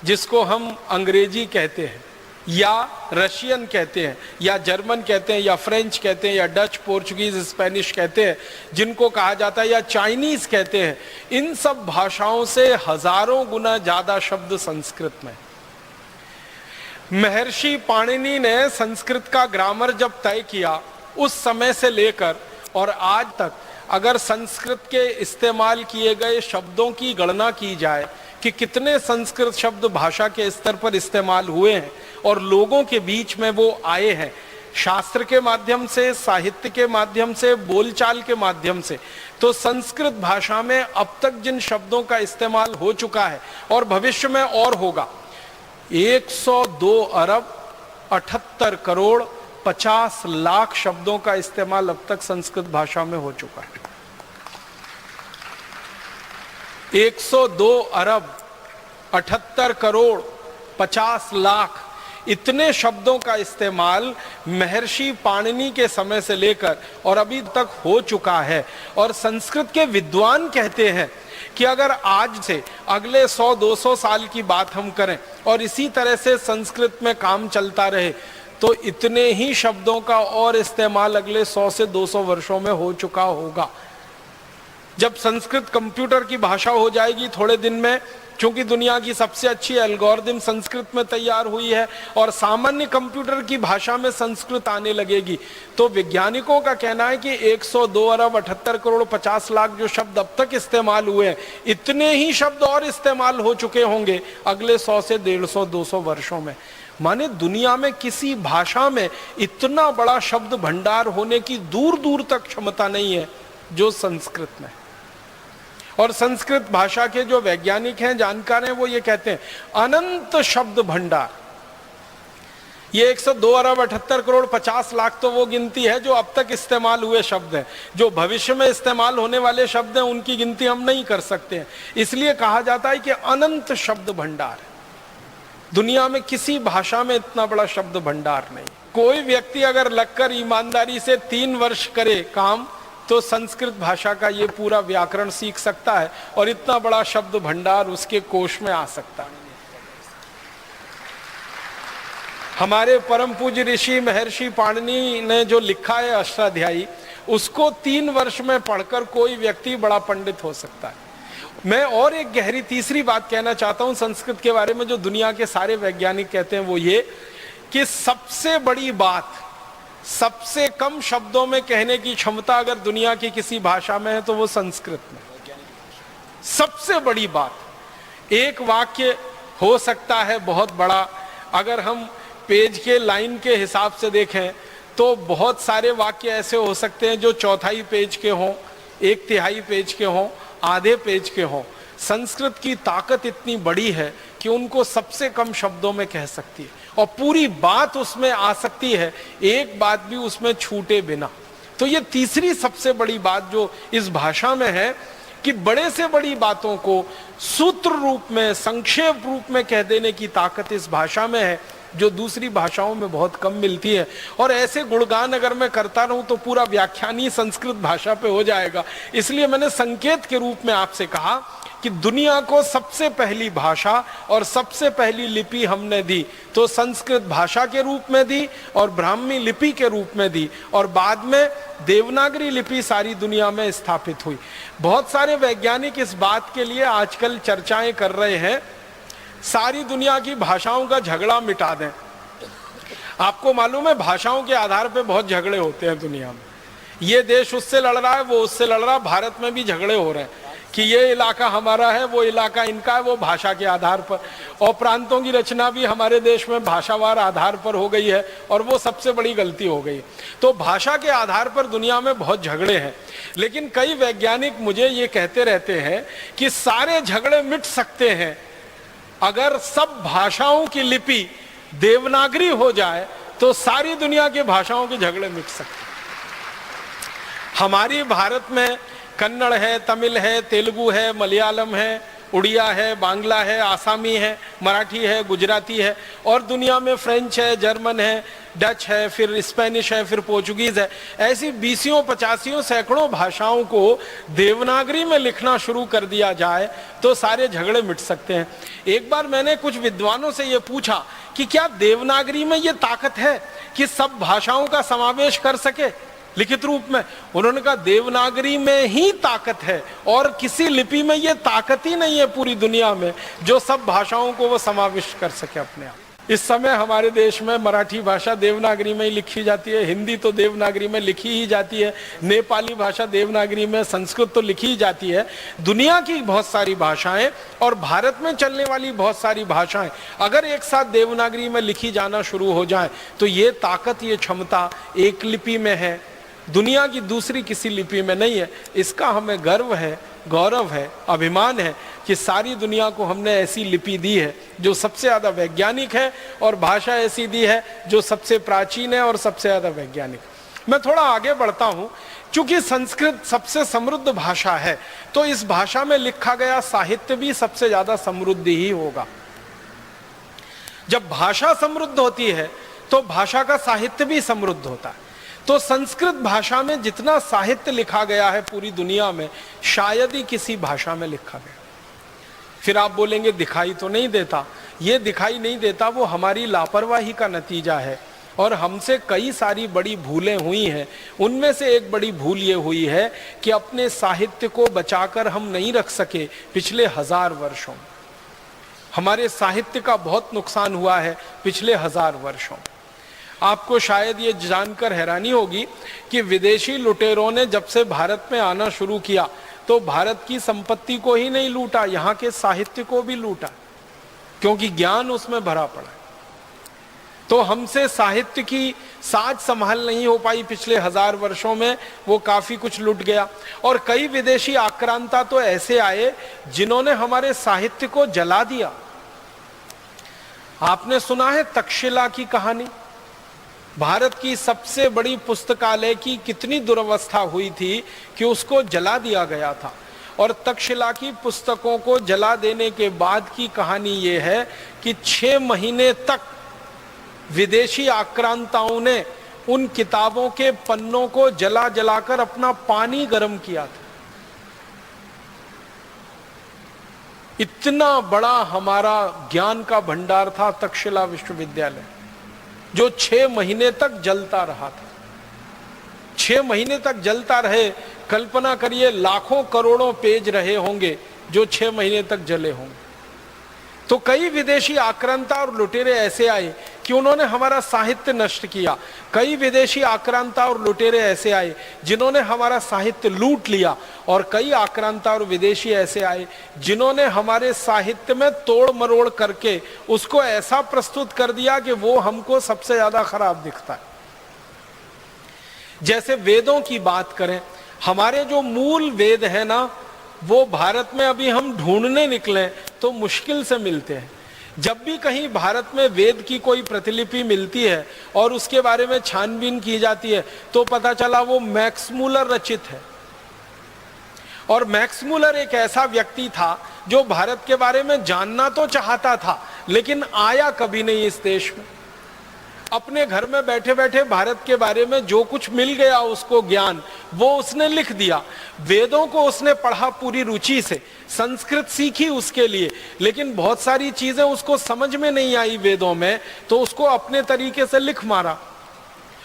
जिसको हम अंग्रेजी कहते हैं या रशियन कहते हैं या जर्मन कहते हैं या फ्रेंच कहते हैं या डच, पोर्चुगीज, स्पेनिश कहते हैं, जिनको कहा जाता है या चाइनीज कहते हैं, इन सब भाषाओं से हजारों गुना ज्यादा शब्द संस्कृत में। महर्षि पाणिनि ने संस्कृत का ग्रामर जब तय किया, उस समय से लेकर और आज तक अगर संस्कृत के इस्तेमाल किए गए शब्दों की गणना की जाए कि कितने संस्कृत शब्द भाषा के स्तर पर इस्तेमाल हुए हैं और लोगों के बीच में वो आए हैं, शास्त्र के माध्यम से, साहित्य के माध्यम से, बोलचाल के माध्यम से, तो संस्कृत भाषा में अब तक जिन शब्दों का इस्तेमाल हो चुका है और भविष्य में और होगा, 102,78,50,00,000 शब्दों का इस्तेमाल अब तक संस्कृत भाषा में हो चुका है। 102,78,50,00,000 इतने शब्दों का इस्तेमाल महर्षि पाणिनि के समय से लेकर और अभी तक हो चुका है। और संस्कृत के विद्वान कहते हैं कि अगर आज से अगले 100-200 साल की बात हम करें और इसी तरह से संस्कृत में काम चलता रहे तो इतने ही शब्दों का और इस्तेमाल अगले 100 से 200 वर्षों में हो चुका होगा। जब संस्कृत कंप्यूटर की भाषा हो जाएगी थोड़े दिन में, क्योंकि दुनिया की सबसे अच्छी एल्गोरिथम संस्कृत में तैयार हुई है और सामान्य कंप्यूटर की भाषा में संस्कृत आने लगेगी, तो वैज्ञानिकों का कहना है कि 102,78,50,00,000 जो शब्द अब तक इस्तेमाल हुए हैं, इतने ही शब्द और इस्तेमाल हो चुके होंगे अगले 100 से 150-200 वर्षों में। माने दुनिया में किसी भाषा में इतना बड़ा शब्द भंडार होने की दूर दूर तक क्षमता नहीं है जो संस्कृत में। और संस्कृत भाषा के जो वैज्ञानिक हैं, जानकार हैं, वो ये कहते हैं अनंत शब्द भंडार। ये 102,78,50,00,000 तो वो गिनती है जो अब तक इस्तेमाल हुए शब्द हैं। जो भविष्य में इस्तेमाल होने वाले शब्द हैं उनकी गिनती हम नहीं कर सकते हैं, इसलिए कहा जाता है कि अनंत शब्द भंडार है। दुनिया में किसी भाषा में इतना बड़ा शब्द भंडार नहीं। कोई व्यक्ति अगर लगकर ईमानदारी से 3 वर्ष करे काम तो संस्कृत भाषा का ये पूरा व्याकरण सीख सकता है और इतना बड़ा शब्द भंडार उसके कोश में आ सकता है। हमारे परम पूज्य ऋषि महर्षि पाणिनि ने जो लिखा है अष्टाध्यायी, उसको 3 वर्ष में पढ़कर कोई व्यक्ति बड़ा पंडित हो सकता है। मैं और एक गहरी तीसरी बात कहना चाहता हूं संस्कृत के बारे में, जो दुनिया के सारे वैज्ञानिक कहते हैं, वो ये कि सबसे बड़ी बात, सबसे कम शब्दों में कहने की क्षमता अगर दुनिया की किसी भाषा में है तो वो संस्कृत में। सबसे बड़ी बात, एक वाक्य हो सकता है बहुत बड़ा, अगर हम पेज के लाइन के हिसाब से देखें तो बहुत सारे वाक्य ऐसे हो सकते हैं जो 1/4 पेज के हों, 1/3 पेज के हों, आधे पेज के हों। संस्कृत की ताकत इतनी बड़ी है कि उनको सबसे कम शब्दों में कह सकती है और पूरी बात उसमें आ सकती है, एक बात भी उसमें छूटे बिना। तो ये तीसरी सबसे बड़ी बात जो इस भाषा में है कि बड़े से बड़ी बातों को सूत्र रूप में, संक्षेप रूप में कह देने की ताकत इस भाषा में है, जो दूसरी भाषाओं में बहुत कम मिलती है। और ऐसे गुणगान अगर मैं करता रहूं तो पूरा व्याख्यान ही संस्कृत भाषा पे हो जाएगा। इसलिए मैंने संकेत के रूप में आपसे कहा कि दुनिया को सबसे पहली भाषा और सबसे पहली लिपि हमने दी तो संस्कृत भाषा के रूप में दी और ब्राह्मी लिपि के रूप में दी, और बाद में देवनागरी लिपि सारी दुनिया में स्थापित हुई। बहुत सारे वैज्ञानिक इस बात के लिए आजकल चर्चाएं कर रहे हैं सारी दुनिया की भाषाओं का झगड़ा मिटा दें। आपको मालूम है भाषाओं के आधार पर बहुत झगड़े होते हैं दुनिया में। ये देश उससे लड़ रहा है, वो उससे लड़ रहा है, भारत में भी झगड़े हो रहे हैं कि ये इलाका हमारा है, वो इलाका इनका है, वो भाषा के आधार पर। और प्रांतों की रचना भी हमारे देश में भाषावार आधार पर हो गई है और वो सबसे बड़ी गलती हो गई। तो भाषा के आधार पर दुनिया में बहुत झगड़े हैं, लेकिन कई वैज्ञानिक मुझे ये कहते रहते हैं कि सारे झगड़े मिट सकते हैं अगर सब भाषाओं की लिपि देवनागरी हो जाए तो सारी दुनिया की भाषाओं के झगड़े मिट सकते हैं। हमारी भारत में कन्नड़ है, तमिल है, तेलुगु है, मलयालम है, उड़िया है, बांग्ला है, आसामी है, मराठी है, गुजराती है, और दुनिया में फ्रेंच है, जर्मन है, डच है, फिर स्पेनिश है, फिर पोर्चुगीज है। ऐसी 20 50 सैकड़ों भाषाओं को देवनागरी में लिखना शुरू कर दिया जाए तो सारे झगड़े मिट सकते हैं। एक बार मैंने कुछ विद्वानों से ये पूछा कि क्या देवनागरी में ये ताकत है कि सब भाषाओं का समावेश कर सके लिखित रूप में? उन्होंने कहा देवनागरी में ही ताकत है और किसी लिपि में ये ताकत ही नहीं है पूरी दुनिया में जो सब भाषाओं को वो समाविष्ट कर सके अपने आप। इस समय हमारे देश में मराठी भाषा देवनागरी में ही लिखी जाती है, हिंदी तो देवनागरी में लिखी ही जाती है, नेपाली भाषा देवनागरी में, संस्कृत तो लिखी ही जाती है। दुनिया की बहुत सारी भाषाएं और भारत में चलने वाली बहुत सारी भाषाएं अगर एक साथ देवनागरी में लिखी जाना शुरू हो जाए तो ये ताकत, ये क्षमता एक लिपि में है, दुनिया की दूसरी किसी लिपि में नहीं है। इसका हमें गर्व है, गौरव है, अभिमान है कि सारी दुनिया को हमने ऐसी लिपि दी है जो सबसे ज्यादा वैज्ञानिक है और भाषा ऐसी दी है जो सबसे प्राचीन है और सबसे ज्यादा वैज्ञानिक। मैं थोड़ा आगे बढ़ता हूं। चूंकि संस्कृत सबसे समृद्ध भाषा है तो इस भाषा में लिखा गया साहित्य भी सबसे ज्यादा समृद्ध ही होगा। जब भाषा समृद्ध होती है तो भाषा का साहित्य भी समृद्ध होता है। तो संस्कृत भाषा में जितना साहित्य लिखा गया है पूरी दुनिया में शायद ही किसी भाषा में लिखा गया। फिर आप बोलेंगे दिखाई तो नहीं देता। ये दिखाई नहीं देता वो हमारी लापरवाही का नतीजा है और हमसे कई सारी बड़ी भूलें हुई हैं। उनमें से एक बड़ी भूल ये हुई है कि अपने साहित्य को बचाकर हम नहीं रख सके। पिछले 1000 वर्षों हमारे साहित्य का बहुत नुकसान हुआ है पिछले 1000 वर्षों। आपको शायद ये जानकर हैरानी होगी कि विदेशी लुटेरों ने जब से भारत में आना शुरू किया तो भारत की संपत्ति को ही नहीं लूटा, यहाँ के साहित्य को भी लूटा, क्योंकि ज्ञान उसमें भरा पड़ा है। तो हमसे साहित्य की साज संभाल नहीं हो पाई पिछले 1000 वर्षों में, वो काफी कुछ लूट गया। और कई विदेशी आक्रांता तो ऐसे आए जिन्होंने हमारे साहित्य को जला दिया। आपने सुना है तक्षशिला की कहानी? भारत की सबसे बड़ी पुस्तकालय की कितनी दुर्अवस्था हुई थी कि उसको जला दिया गया था। और तक्षशिला की पुस्तकों को जला देने के बाद की कहानी ये है कि 6 महीने तक विदेशी आक्रांताओं ने उन किताबों के पन्नों को जला जलाकर अपना पानी गर्म किया था। इतना बड़ा हमारा ज्ञान का भंडार था तक्षशिला विश्वविद्यालय। जो 6 महीने तक जलता रहा था। 6 महीने तक जलता रहे, कल्पना करिए लाखों करोड़ों पेज रहे होंगे जो 6 महीने तक जले होंगे। तो कई विदेशी आक्रांता और लुटेरे ऐसे आए कि उन्होंने हमारा साहित्य नष्ट किया। कई विदेशी आक्रांता और लुटेरे ऐसे आए जिन्होंने हमारा साहित्य लूट लिया, और कई आक्रांता और विदेशी ऐसे आए जिन्होंने हमारे साहित्य में तोड़ मरोड़ करके उसको ऐसा प्रस्तुत कर दिया कि वो हमको सबसे ज्यादा खराब दिखता है। जैसे वेदों की बात करें, हमारे जो मूल वेद है ना, वो भारत में अभी हम ढूंढने निकले तो मुश्किल से मिलते हैं। जब भी कहीं भारत में वेद की कोई प्रतिलिपि मिलती है और उसके बारे में छानबीन की जाती है तो पता चला वो मैक्स मूलर रचित है। और मैक्स मूलर एक ऐसा व्यक्ति था जो भारत के बारे में जानना तो चाहता था लेकिन आया कभी नहीं इस देश में। अपने घर में बैठे बैठे भारत के बारे में जो कुछ मिल गया उसको ज्ञान, वो उसने लिख दिया। वेदों को उसने पढ़ा पूरी रुचि से, संस्कृत सीखी उसके लिए, लेकिन बहुत सारी चीजें उसको समझ में नहीं आई वेदों में, तो उसको अपने तरीके से लिख मारा।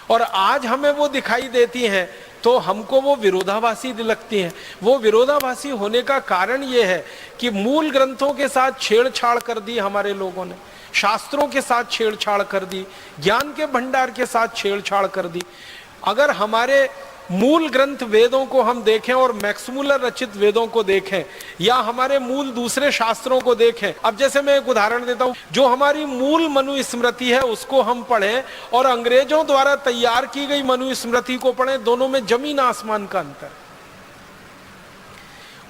और आज हमें वो दिखाई देती हैं तो हमको वो विरोधाभासी लगती हैं। वो विरोधाभासी होने का कारण ये है कि मूल ग्रंथों के साथ छेड़छाड़ कर दी हमारे लोगों ने, शास्त्रों के साथ छेड़छाड़ कर दी, ज्ञान के भंडार के साथ छेड़छाड़ कर दी। अगर हमारे मूल ग्रंथ वेदों को हम देखें और मैक्स मूलर रचित वेदों को देखें, या हमारे मूल दूसरे शास्त्रों को देखें, अब जैसे मैं एक उदाहरण देता हूं, जो हमारी मूल मनुस्मृति है उसको हम पढ़ें और अंग्रेजों द्वारा तैयार की गई मनुस्मृति को पढ़ें, दोनों में जमीन आसमान का अंतर।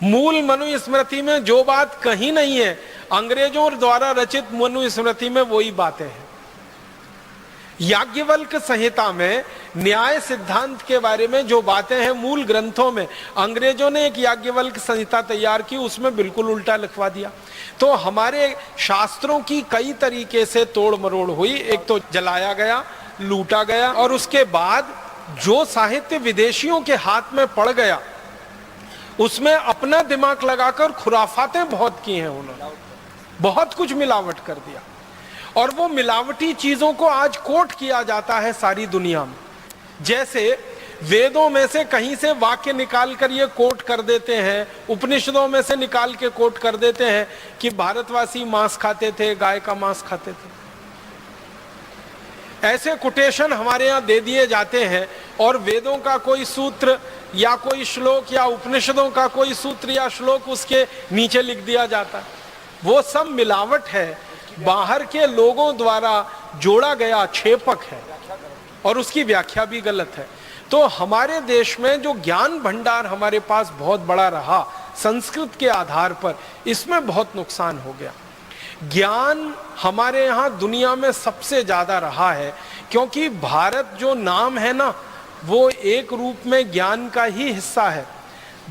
मूल मनुस्मृति में जो बात कहीं नहीं है, अंग्रेजों द्वारा रचित मनुस्मृति में वही बातें हैं। याज्ञवल्क संहिता में न्याय सिद्धांत के बारे में जो बातें हैं मूल ग्रंथों में, अंग्रेजों ने एक याज्ञवल्क संहिता तैयार की, उसमें बिल्कुल उल्टा लिखवा दिया। तो हमारे शास्त्रों की कई तरीके से तोड़ मरोड़ हुई। एक तो जलाया गया, लूटा गया, और उसके बाद जो साहित्य विदेशियों के हाथ में पड़ गया उसमें अपना दिमाग लगाकर खुराफातें बहुत की हैं उन्होंने, बहुत कुछ मिलावट कर दिया। और वो मिलावटी चीजों को आज कोट किया जाता है सारी दुनिया में। जैसे वेदों में से कहीं से वाक्य निकाल कर ये कोट कर देते हैं, उपनिषदों में से निकाल के कोट कर देते हैं कि भारतवासी मांस खाते थे, गाय का मांस खाते थे। ऐसे कोटेशन हमारे यहाँ दे दिए जाते हैं और वेदों का कोई सूत्र या कोई श्लोक या उपनिषदों का कोई सूत्र या श्लोक उसके नीचे लिख दिया जाता है। वो सब मिलावट है, बाहर के लोगों द्वारा जोड़ा गया छेपक है और उसकी व्याख्या भी गलत है। तो हमारे देश में जो ज्ञान भंडार हमारे पास बहुत बड़ा रहा संस्कृत के आधार पर, इसमें बहुत नुकसान हो गया। ज्ञान हमारे यहाँ दुनिया में सबसे ज्यादा रहा है क्योंकि भारत जो नाम है ना, वो एक रूप में ज्ञान का ही हिस्सा है।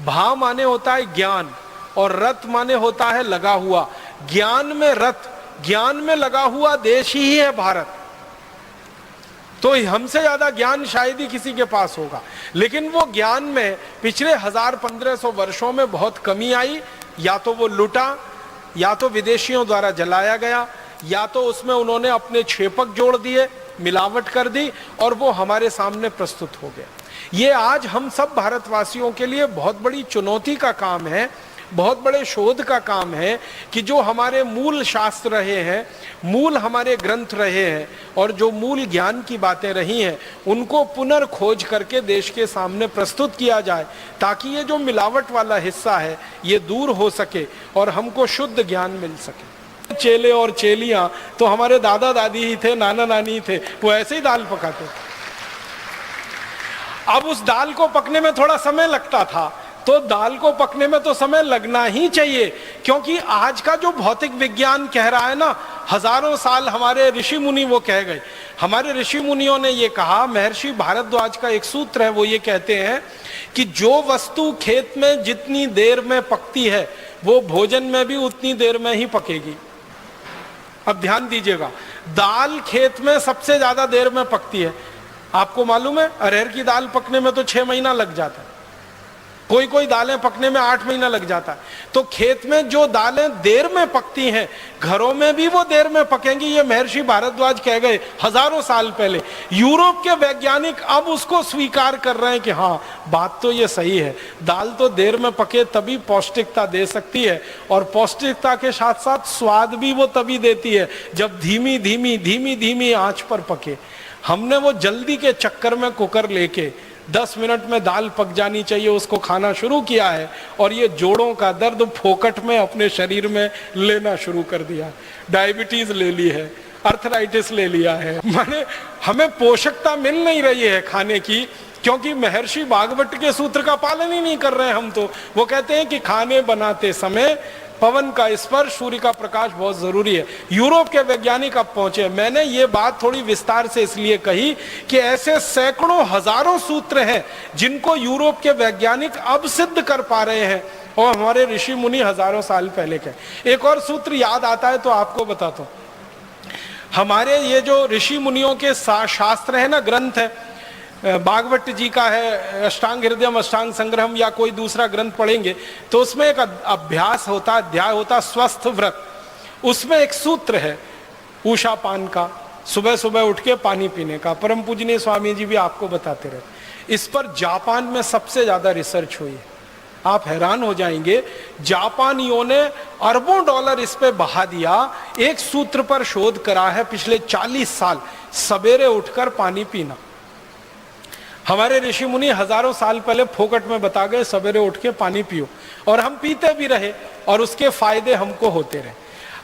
भा माने होता है ज्ञान और रथ माने होता है लगा हुआ। ज्ञान में रथ, ज्ञान में लगा हुआ देश ही है भारत। तो हमसे ज्यादा ज्ञान शायद ही किसी के पास होगा, लेकिन वो ज्ञान में पिछले 1000-1500 वर्षों में बहुत कमी आई। या तो वो लुटा, या तो विदेशियों द्वारा जलाया गया, या तो उसमें उन्होंने अपने छेपक जोड़ दिए, मिलावट कर दी और वो हमारे सामने प्रस्तुत हो गया। ये आज हम सब भारतवासियों के लिए बहुत बड़ी चुनौती का काम है, बहुत बड़े शोध का काम है कि जो हमारे मूल शास्त्र रहे हैं, मूल हमारे ग्रंथ रहे हैं और जो मूल ज्ञान की बातें रही हैं, उनको पुनर्खोज करके देश के सामने प्रस्तुत किया जाए ताकि ये जो मिलावट वाला हिस्सा है ये दूर हो सके और हमको शुद्ध ज्ञान मिल सके। चेले और चेलियां तो हमारे दादा दादी ही थे, नाना नानी थे, वो ऐसे ही दाल पकाते थे। अब उस दाल को पकने में थोड़ा समय लगता था, तो दाल को पकने में तो समय लगना ही चाहिए, क्योंकि आज का जो भौतिक विज्ञान कह रहा है ना, हजारों साल हमारे ऋषि मुनि वो कह गए। हमारे ऋषि मुनियों ने ये कहा, महर्षि भारद्वाज का एक सूत्र है, वो ये कहते हैं कि जो वस्तु खेत में जितनी देर में पकती है वो भोजन में भी उतनी देर में ही पकेगी। अब ध्यान दीजिएगा, दाल खेत में सबसे ज्यादा देर में पकती है। आपको मालूम है अरहर की दाल पकने में तो 6 महीना लग जाता है, कोई कोई दालें पकने में 8 महीना लग जाता है। तो खेत में जो दालें देर में पकती हैं, घरों में भी वो देर में पकेंगी, ये महर्षि भारद्वाज कह गए हजारों साल पहले। यूरोप के वैज्ञानिक अब उसको स्वीकार कर रहे हैं कि हाँ, बात तो ये सही है, दाल तो देर में पके तभी पौष्टिकता दे सकती है, और पौष्टिकता के साथ साथ स्वाद भी वो तभी देती है जब धीमी धीमी धीमी धीमी आंच पर पके। हमने वो जल्दी के चक्कर में कुकर लेके 10 मिनट में दाल पक जानी चाहिए उसको खाना शुरू किया है, और ये जोड़ों का दर्द फोकट में अपने शरीर में लेना शुरू कर दिया। डायबिटीज ले ली है, अर्थराइटिस ले लिया है, माने हमें पोषकता मिल नहीं रही है खाने की, क्योंकि महर्षि भागवत के सूत्र का पालन ही नहीं कर रहे हैं हम। तो वो कहते हैं कि खाने बनाते समय पवन का स्पर्श, सूर्य का प्रकाश बहुत जरूरी है। यूरोप के वैज्ञानिक अब पहुंचे। मैंने ये बात थोड़ी विस्तार से इसलिए कही कि ऐसे सैकड़ों हजारों सूत्र हैं जिनको यूरोप के वैज्ञानिक अब सिद्ध कर पा रहे हैं, और हमारे ऋषि मुनि हजारों साल पहले के। एक और सूत्र याद आता है तो आपको बताता हूं। हमारे ये जो ऋषि मुनियों के शास्त्र है ना, ग्रंथ है, भागवत जी का है अष्टांग हृदयम, अष्टांग संग्रहम, या कोई दूसरा ग्रंथ पढ़ेंगे तो उसमें एक अभ्यास होता, अध्याय होता स्वस्थ व्रत। उसमें एक सूत्र है उषा पान का, सुबह सुबह उठ के पानी पीने का। परम पूजनीय स्वामी जी भी आपको बताते रहे। इस पर जापान में सबसे ज्यादा रिसर्च हुई है, आप हैरान हो जाएंगे। जापानियों ने अरबों डॉलर इस पे बहा दिया। एक सूत्र पर शोध करा है पिछले 40 साल, सवेरे उठकर पानी पीना। हमारे ऋषि मुनि हजारों साल पहले फोकट में बता गए सवेरे उठ के पानी पियो, और हम पीते भी रहे और उसके फायदे हमको होते रहे।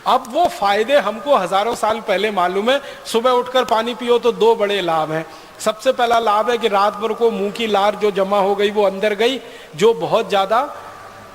अब वो फायदे हमको हजारों साल पहले मालूम है। सुबह उठकर पानी पियो तो 2 बड़े लाभ हैं। सबसे पहला लाभ है कि रात भर को मुंह की लार जो जमा हो गई वो अंदर गई, जो बहुत ज्यादा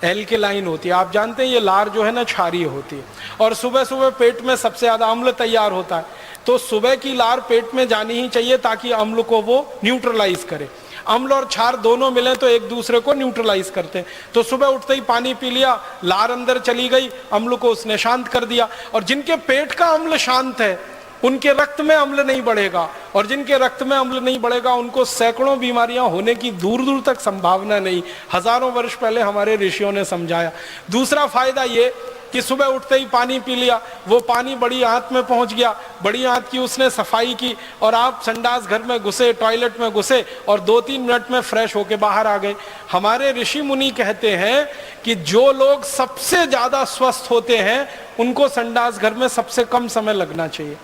एल्केलाइन होती है। आप जानते हैं ये लार जो है ना क्षारीय होती है, और सुबह सुबह पेट में सबसे ज्यादा अम्ल तैयार होता है। तो सुबह की लार पेट में जानी ही चाहिए ताकि अम्ल को वो न्यूट्रलाइज करे। अम्ल और क्षार दोनों मिले तो एक दूसरे को न्यूट्रलाइज करते हैं। तो सुबह उठते ही पानी पी लिया, लार अंदर चली गई, अम्ल को उसने शांत कर दिया। और जिनके पेट का अम्ल शांत है उनके रक्त में अम्ल नहीं बढ़ेगा, और जिनके रक्त में अम्ल नहीं बढ़ेगा उनको सैकड़ों बीमारियां होने की दूर दूर तक संभावना नहीं। हजारों वर्ष पहले हमारे ऋषियों ने समझाया। दूसरा फायदा ये कि सुबह उठते ही पानी पी लिया, वो पानी बड़ी आंत में पहुंच गया, बड़ी आंत की उसने सफाई की, और आप संडास घर में घुसे, टॉयलेट में घुसे, और 2-3 मिनट में फ्रेश होके बाहर आ गए। हमारे ऋषि मुनि कहते हैं कि जो लोग सबसे ज्यादा स्वस्थ होते हैं उनको संडास घर में सबसे कम समय लगना चाहिए।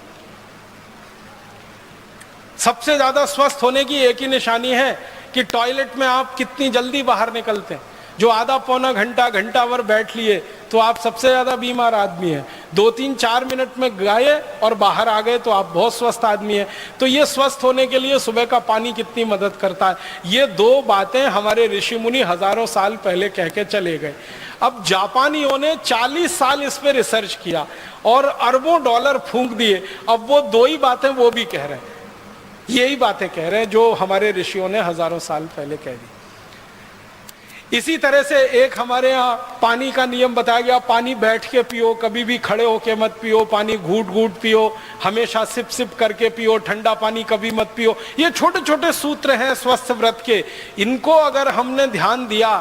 सबसे ज्यादा स्वस्थ होने की एक ही निशानी है कि टॉयलेट में आप कितनी जल्दी बाहर निकलते हैं। जो आधा पौना घंटा, घंटा भर बैठ लिए तो आप सबसे ज्यादा बीमार आदमी हैं। 2-3-4 मिनट में गए और बाहर आ गए तो आप बहुत स्वस्थ आदमी हैं। तो ये स्वस्थ होने के लिए सुबह का पानी कितनी मदद करता है, ये 2 बातें हमारे ऋषि मुनि हजारों साल पहले कह के चले गए। अब जापानियों ने 40 साल इस पे रिसर्च किया और अरबों डॉलर फूंक दिए। अब वो 2 ही बातें वो भी कह रहे हैं, यही बातें कह रहे हैं जो हमारे ऋषियों ने हजारों साल पहले कह दी। इसी तरह से एक हमारे यहाँ पानी का नियम बताया गया, पानी बैठ के पियो, कभी भी खड़े होके मत पियो, पानी घूट घूट पियो, हमेशा सिप सिप करके पियो, ठंडा पानी कभी मत पियो। ये छोटे छोटे सूत्र हैं स्वस्थ व्रत के। इनको अगर हमने ध्यान दिया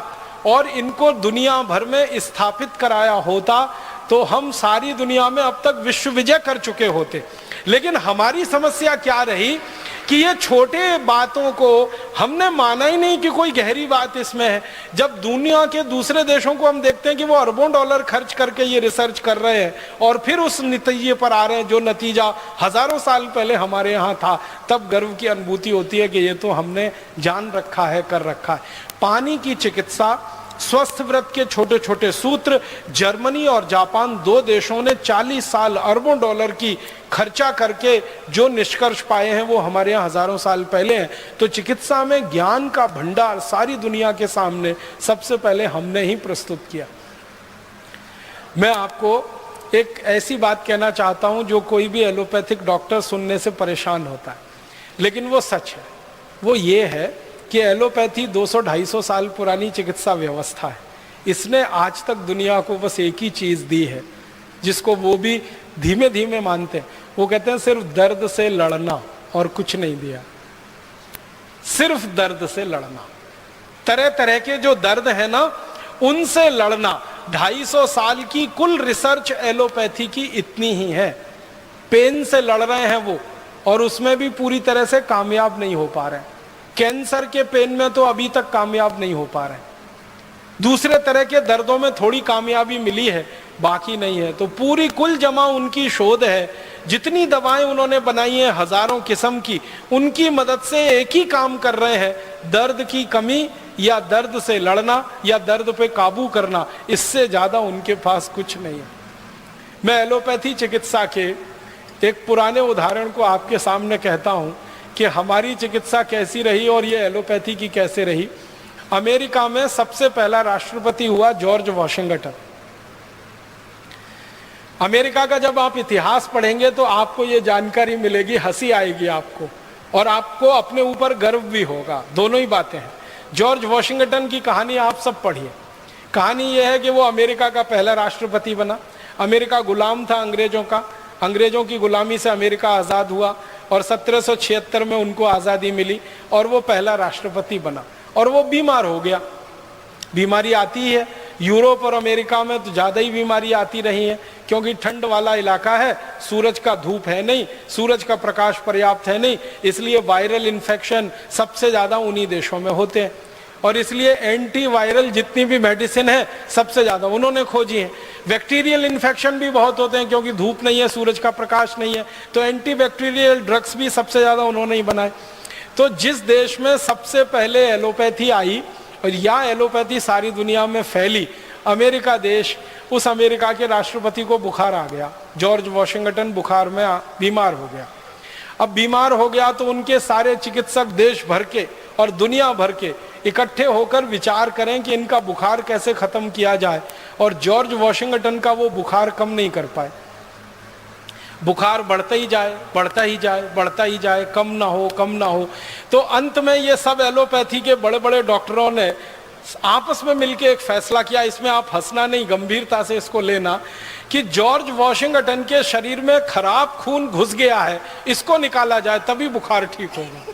और इनको दुनिया भर में स्थापित कराया होता तो हम सारी दुनिया में अब तक विश्व विजय कर चुके होते। लेकिन हमारी समस्या क्या रही कि ये छोटे बातों को हमने माना ही नहीं कि कोई गहरी बात इसमें है। जब दुनिया के दूसरे देशों को हम देखते हैं कि वो अरबों डॉलर खर्च करके ये रिसर्च कर रहे हैं और फिर उस नतीजे पर आ रहे हैं जो नतीजा हजारों साल पहले हमारे यहाँ था, तब गर्व की अनुभूति होती है कि ये तो हमने जान रखा है, कर रखा है। पानी की चिकित्सा, स्वस्थ व्रत के छोटे छोटे सूत्र, जर्मनी और जापान 2 देशों ने 40 साल अरबों डॉलर की खर्चा करके जो निष्कर्ष पाए हैं वो हमारे यहाँ हजारों साल पहले हैं। तो चिकित्सा में ज्ञान का भंडार सारी दुनिया के सामने सबसे पहले हमने ही प्रस्तुत किया। मैं आपको एक ऐसी बात कहना चाहता हूं जो कोई भी एलोपैथिक डॉक्टर सुनने से परेशान होता है, लेकिन वो सच है। वो ये है कि एलोपैथी 200-250 साल पुरानी चिकित्सा व्यवस्था है। इसने आज तक दुनिया को बस एक ही चीज दी है जिसको वो भी धीमे धीमे मानते हैं। वो कहते हैं सिर्फ दर्द से लड़ना, और कुछ नहीं दिया, सिर्फ दर्द से लड़ना। तरह तरह के जो दर्द है ना, उनसे लड़ना। 250 साल की कुल रिसर्च एलोपैथी की इतनी ही है। पेन से लड़ रहे हैं वो, और उसमें भी पूरी तरह से कामयाब नहीं हो पा रहे हैं। कैंसर के पेन में तो अभी तक कामयाब नहीं हो पा रहे हैं। दूसरे तरह के दर्दों में थोड़ी कामयाबी मिली है, बाकी नहीं है। तो पूरी कुल जमा उनकी शोध है। जितनी दवाएं उन्होंने बनाई हैं, हजारों किस्म की, उनकी मदद से एक ही काम कर रहे हैं, दर्द की कमी या दर्द से लड़ना या दर्द पे काबू करना। इससे ज्यादा उनके पास कुछ नहीं है। मैं एलोपैथी चिकित्सा के एक पुराने उदाहरण को आपके सामने कहता हूं कि हमारी चिकित्सा कैसी रही और ये एलोपैथी की कैसे रही। अमेरिका में सबसे पहला राष्ट्रपति हुआ जॉर्ज वॉशिंगटन। अमेरिका का जब आप इतिहास पढ़ेंगे तो आपको ये जानकारी मिलेगी, हंसी आएगी आपको, और आपको अपने ऊपर गर्व भी होगा। दोनों ही बातें हैं। जॉर्ज वॉशिंगटन की कहानी आप सब पढ़िए। कहानी यह है कि वो अमेरिका का पहला राष्ट्रपति बना। अमेरिका गुलाम था अंग्रेजों का, अंग्रेजों की गुलामी से अमेरिका आज़ाद हुआ और 1776 में उनको आज़ादी मिली और वो पहला राष्ट्रपति बना। और वो बीमार हो गया। बीमारी आती है, यूरोप और अमेरिका में तो ज़्यादा ही बीमारी आती रही है, क्योंकि ठंड वाला इलाका है, सूरज का धूप है नहीं, सूरज का प्रकाश पर्याप्त है नहीं, इसलिए वायरल इन्फेक्शन सबसे ज़्यादा उन्हीं देशों में होते हैं। और इसलिए एंटी वायरल जितनी भी मेडिसिन है सबसे ज़्यादा उन्होंने खोजी है। बैक्टीरियल इन्फेक्शन भी बहुत होते हैं, क्योंकि धूप नहीं है, सूरज का प्रकाश नहीं है, तो एंटी बैक्टीरियल ड्रग्स भी सबसे ज़्यादा उन्होंने ही बनाए। तो जिस देश में सबसे पहले एलोपैथी आई और या एलोपैथी सारी दुनिया में फैली, अमेरिका देश, उस अमेरिका के राष्ट्रपति को बुखार आ गया। जॉर्ज वॉशिंगटन बुखार में बीमार हो गया। अब बीमार हो गया तो उनके सारे चिकित्सक देश भर के और दुनिया भर के इकट्ठे होकर विचार करें कि इनका बुखार कैसे खत्म किया जाए, और जॉर्ज वॉशिंगटन का वो बुखार कम नहीं कर पाए। बुखार बढ़ता ही जाए, बढ़ता ही जाए, बढ़ता ही जाए, कम ना हो, कम ना हो। तो अंत में ये सब एलोपैथी के बड़े बड़े डॉक्टरों ने आपस में मिलकर एक फैसला किया, इसमें आप हंसना नहीं, गंभीरता से इसको लेना, कि जॉर्ज वॉशिंगटन के शरीर में खराब खून घुस गया है, इसको निकाला जाए, तभी बुखार ठीक होगा।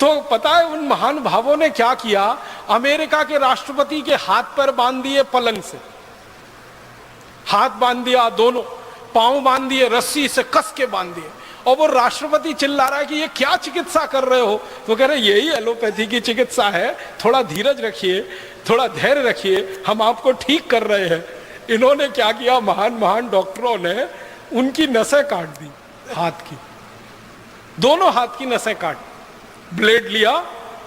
तो पता है उन महान भावों ने क्या किया? अमेरिका के राष्ट्रपति के हाथ पर बांध दिए पलंग से, हाथ बांध दिया, दोनों पांव बांध दिए, रस्सी से कस के बांध दिए, और वो राष्ट्रपति चिल्ला रहा है कि ये क्या चिकित्सा कर रहे हो? तो कह रहे यही एलोपैथी की चिकित्सा है, थोड़ा धीरज रखिए, थोड़ा धैर्य रखिए, हम आपको ठीक कर रहे हैं। इन्होंने क्या किया? महान महान डॉक्टरों ने उनकी नसें काट दी, हाथ की, दोनों हाथ की नसें काट, ब्लेड लिया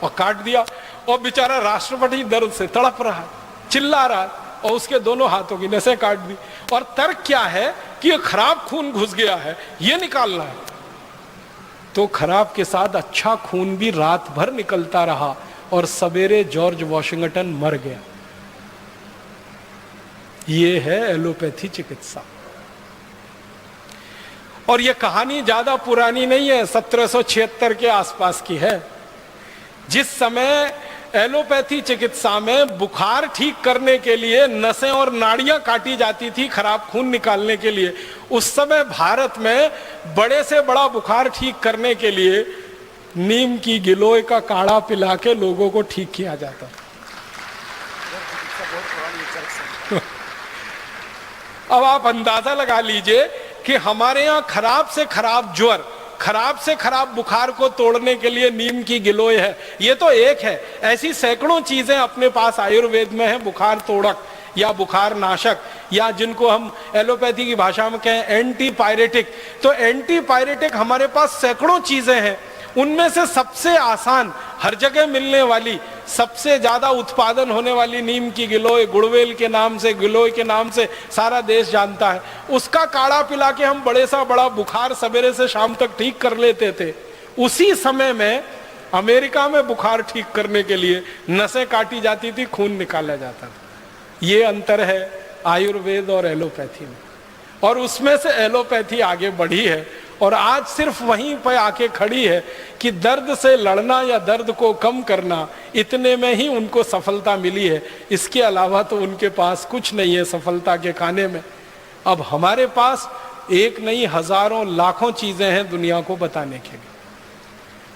और काट दिया, और बेचारा राष्ट्रपति दर्द से तड़प रहा है, चिल्ला रहा है, और उसके दोनों हाथों की नसें काट दी। और तर्क क्या है कि ये खराब खून घुस गया है, ये निकालना है। तो खराब के साथ अच्छा खून भी रात भर निकलता रहा और सवेरे जॉर्ज वॉशिंगटन मर गया। ये है एलोपैथी चिकित्सा। और ये कहानी ज्यादा पुरानी नहीं है, 1776 के आसपास की है। जिस समय एलोपैथी चिकित्सा में बुखार ठीक करने के लिए नसें और नाड़ियां काटी जाती थी खराब खून निकालने के लिए, उस समय भारत में बड़े से बड़ा बुखार ठीक करने के लिए नीम की गिलोय का काढ़ा पिला के लोगों को ठीक किया जाता। अब आप अंदाजा लगा लीजिए कि हमारे यहाँ खराब से खराब ज्वर, खराब से खराब बुखार को तोड़ने के लिए नीम की गिलोय है। ये तो एक है, ऐसी सैकड़ों चीजें अपने पास आयुर्वेद में है, बुखार तोड़क या बुखार नाशक, या जिनको हम एलोपैथी की भाषा में कहें एंटी पायरेटिक। तो एंटी पायरेटिक हमारे पास सैकड़ों चीजें हैं। उनमें से सबसे आसान, हर जगह मिलने वाली, सबसे ज्यादा उत्पादन होने वाली नीम की गिलोय, गुड़वेल के नाम से, गिलोय के नाम से सारा देश जानता है। उसका काढ़ा पिला के हम बड़े सा बड़ा बुखार सवेरे से शाम तक ठीक कर लेते थे। उसी समय में अमेरिका में बुखार ठीक करने के लिए नसें काटी जाती थी, खून निकाला जाता था। ये अंतर है आयुर्वेद और एलोपैथी में, और उसमें से एलोपैथी आगे बढ़ी है और आज सिर्फ वहीं पर आके खड़ी है कि दर्द से लड़ना या दर्द को कम करना, इतने में ही उनको सफलता मिली है। इसके अलावा तो उनके पास कुछ नहीं है सफलता के खाने में। अब हमारे पास एक नहीं हजारों लाखों चीजें हैं दुनिया को बताने के लिए।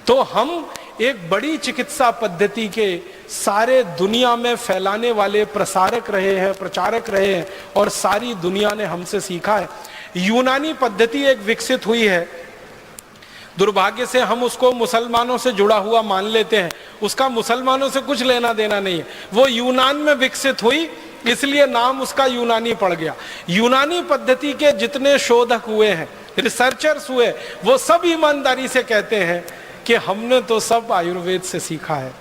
तो हम एक बड़ी चिकित्सा पद्धति के सारे दुनिया में फैलाने वाले प्रसारक रहे हैं, प्रचारक रहे हैं, और सारी दुनिया ने हमसे सीखा है। यूनानी पद्धति एक विकसित हुई है, दुर्भाग्य से हम उसको मुसलमानों से जुड़ा हुआ मान लेते हैं, उसका मुसलमानों से कुछ लेना देना नहीं है। वो यूनान में विकसित हुई, इसलिए नाम उसका यूनानी पड़ गया। यूनानी पद्धति के जितने शोधक हुए हैं, रिसर्चर्स हुए, वो सब ईमानदारी से कहते हैं कि हमने तो सब आयुर्वेद से सीखा है,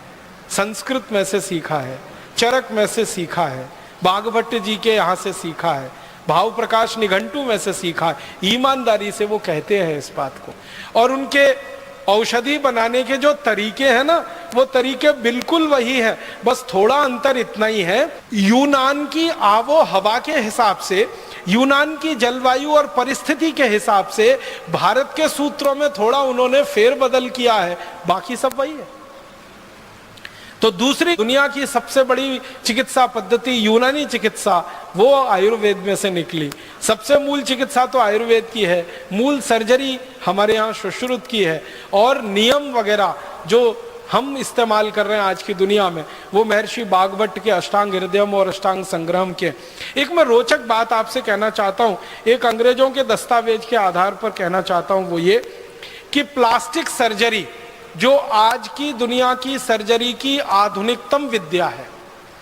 संस्कृत में से सीखा है, चरक में से सीखा है, बागभट्ट जी के यहाँ से सीखा है, भाव प्रकाश निघंटू में से सीखा है। ईमानदारी से वो कहते हैं इस बात को। और उनके औषधि बनाने के जो तरीके हैं ना, वो तरीके बिल्कुल वही है, बस थोड़ा अंतर इतना ही है, यूनान की आबो हवा के हिसाब से, यूनान की जलवायु और परिस्थिति के हिसाब से भारत के सूत्रों में थोड़ा उन्होंने फेरबदल किया है, बाकी सब वही है। तो दूसरी दुनिया की सबसे बड़ी चिकित्सा पद्धति यूनानी चिकित्सा, वो आयुर्वेद में से निकली। सबसे मूल चिकित्सा तो आयुर्वेद की है, मूल सर्जरी हमारे यहाँ सुश्रुत की है, और नियम वगैरह जो हम इस्तेमाल कर रहे हैं आज की दुनिया में, वो महर्षि बागभट्ट के अष्टांग हृदयम और अष्टांग संग्रहम के। एक मैं रोचक बात आपसे कहना चाहता हूँ, एक अंग्रेजों के दस्तावेज के आधार पर कहना चाहता हूँ, वो ये कि प्लास्टिक सर्जरी जो आज की दुनिया की सर्जरी की आधुनिकतम विद्या है,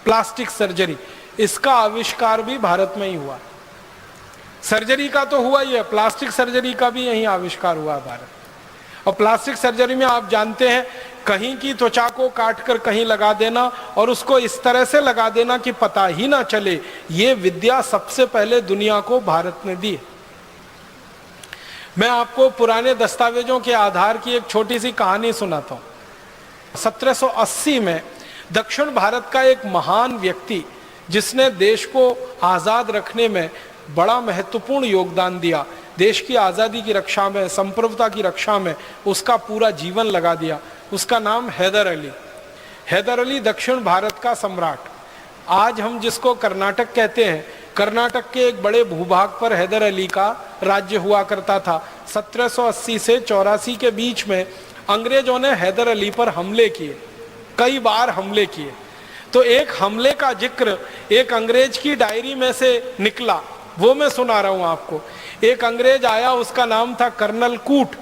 प्लास्टिक सर्जरी, इसका आविष्कार भी भारत में ही हुआ। सर्जरी का तो हुआ ही है, प्लास्टिक सर्जरी का भी यही आविष्कार हुआ है भारत। और प्लास्टिक सर्जरी में आप जानते हैं, कहीं की त्वचा को काटकर कहीं लगा देना और उसको इस तरह से लगा देना कि पता ही ना चले, ये विद्या सबसे पहले दुनिया को भारत ने दी। मैं आपको पुराने दस्तावेजों के आधार की एक छोटी सी कहानी सुनाता हूँ। 1780 में दक्षिण भारत का एक महान व्यक्ति, जिसने देश को आज़ाद रखने में बड़ा महत्वपूर्ण योगदान दिया, देश की आज़ादी की रक्षा में, संप्रभुता की रक्षा में उसका पूरा जीवन लगा दिया, उसका नाम हैदर अली। हैदर अली दक्षिण भारत का सम्राट। आज हम जिसको कर्नाटक कहते हैं, कर्नाटक के एक बड़े भूभाग पर हैदर अली का राज्य हुआ करता था। 1780 से 84 के बीच में अंग्रेजों ने हैदर अली पर हमले किए, कई बार हमले किए। तो एक हमले का जिक्र एक अंग्रेज की डायरी में से निकला, वो मैं सुना रहा हूं आपको। एक अंग्रेज आया, उसका नाम था कर्नल कूट,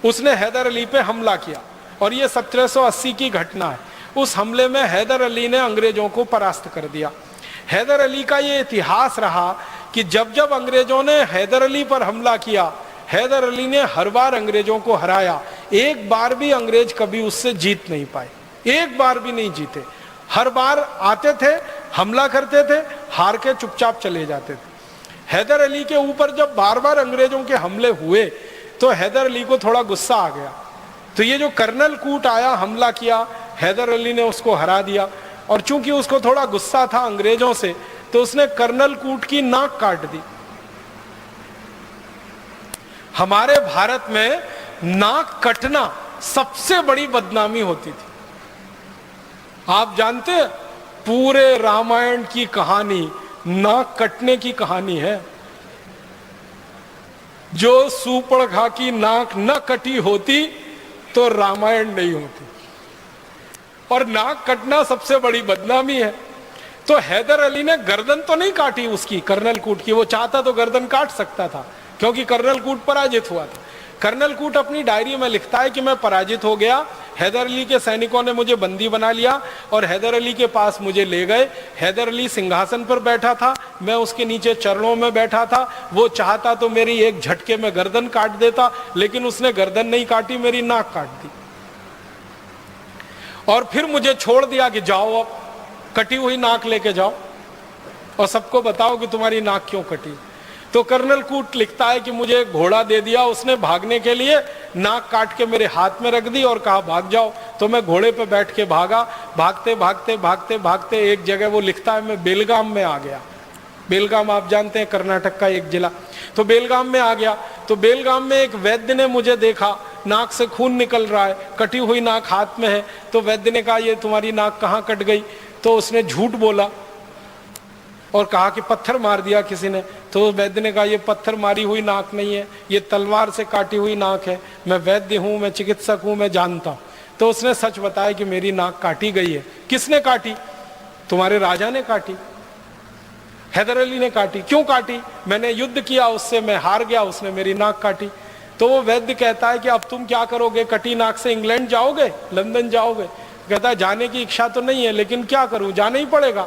उसने हैदर अली पे हमला किया, और ये 1780 की घटना है। उस हमले में हैदर अली ने अंग्रेजों को परास्त कर दिया। हैदर अली का ये इतिहास रहा कि जब जब अंग्रेजों ने हैदर अली पर हमला किया, हैदर अली ने हर बार अंग्रेजों को हराया। एक बार भी अंग्रेज कभी उससे जीत नहीं पाए, एक बार भी नहीं जीते। हर बार आते थे, हमला करते थे, हार के चुपचाप चले जाते थे। हैदर अली के ऊपर जब बार बार अंग्रेजों के हमले हुए तो हैदर अली को थोड़ा गुस्सा आ गया। तो ये जो कर्नल कूट आया, हमला किया, हैदर अली ने उसको हरा दिया। और चूंकि उसको थोड़ा गुस्सा था अंग्रेजों से, तो उसने कर्नल कूट की नाक काट दी। हमारे भारत में नाक कटना सबसे बड़ी बदनामी होती थी। आप जानते हैं, पूरे रामायण की कहानी नाक कटने की कहानी है। जो सूपड़खा की नाक न कटी होती तो रामायण नहीं होती। और नाक कटना सबसे बड़ी बदनामी है। तो हैदर अली ने गर्दन तो नहीं काटी उसकी, कर्नल कूट की। वो चाहता तो गर्दन काट सकता था, क्योंकि कर्नल कूट पराजित हुआ था। कर्नल कूट अपनी डायरी में लिखता है कि मैं पराजित हो गया, हैदर अली के सैनिकों ने मुझे बंदी बना लिया और हैदर अली के पास मुझे ले गए। हैदर अली सिंहासन पर बैठा था, मैं उसके नीचे चरणों में बैठा था। वो चाहता तो मेरी एक झटके में गर्दन काट देता, लेकिन उसने गर्दन नहीं काटी, मेरी नाक काट दी। और फिर मुझे छोड़ दिया कि जाओ, अब कटी हुई नाक लेके जाओ और सबको बताओ कि तुम्हारी नाक क्यों कटी। तो कर्नल कूट लिखता है कि मुझे एक घोड़ा दे दिया उसने भागने के लिए, नाक काट के मेरे हाथ में रख दी और कहा भाग जाओ। तो मैं घोड़े पे बैठ के भागा। भागते भागते भागते भागते एक जगह वो लिखता है मैं बेलगाम में आ गया। बेलगाम आप जानते हैं, कर्नाटक का एक जिला। तो बेलगाम में आ गया। तो बेलगाम में एक वैद्य ने मुझे देखा, नाक से खून निकल रहा है, कटी हुई नाक हाथ में है। तो वैद्य ने कहा ये तुम्हारी नाक कहाँ कट गई? तो उसने झूठ बोला और कहा कि पत्थर मार दिया किसी ने। तो वैद्य ने कहा ये पत्थर मारी हुई नाक नहीं है, ये तलवार से काटी हुई नाक है। मैं वैद्य हूँ, मैं चिकित्सक हूँ, मैं जानता हूँ। तो उसने सच बताया कि मेरी नाक काटी गई है। किसने काटी? तुम्हारे राजा ने काटी, हैदर अली ने काटी। क्यों काटी? मैंने युद्ध किया उससे, मैं हार गया, उसने मेरी नाक काटी। तो वो वैद्य कहता है कि अब तुम क्या करोगे? कटी नाक से इंग्लैंड जाओगे, लंदन जाओगे? कहता है जाने की इच्छा तो नहीं है, लेकिन क्या करूं, जाना ही पड़ेगा।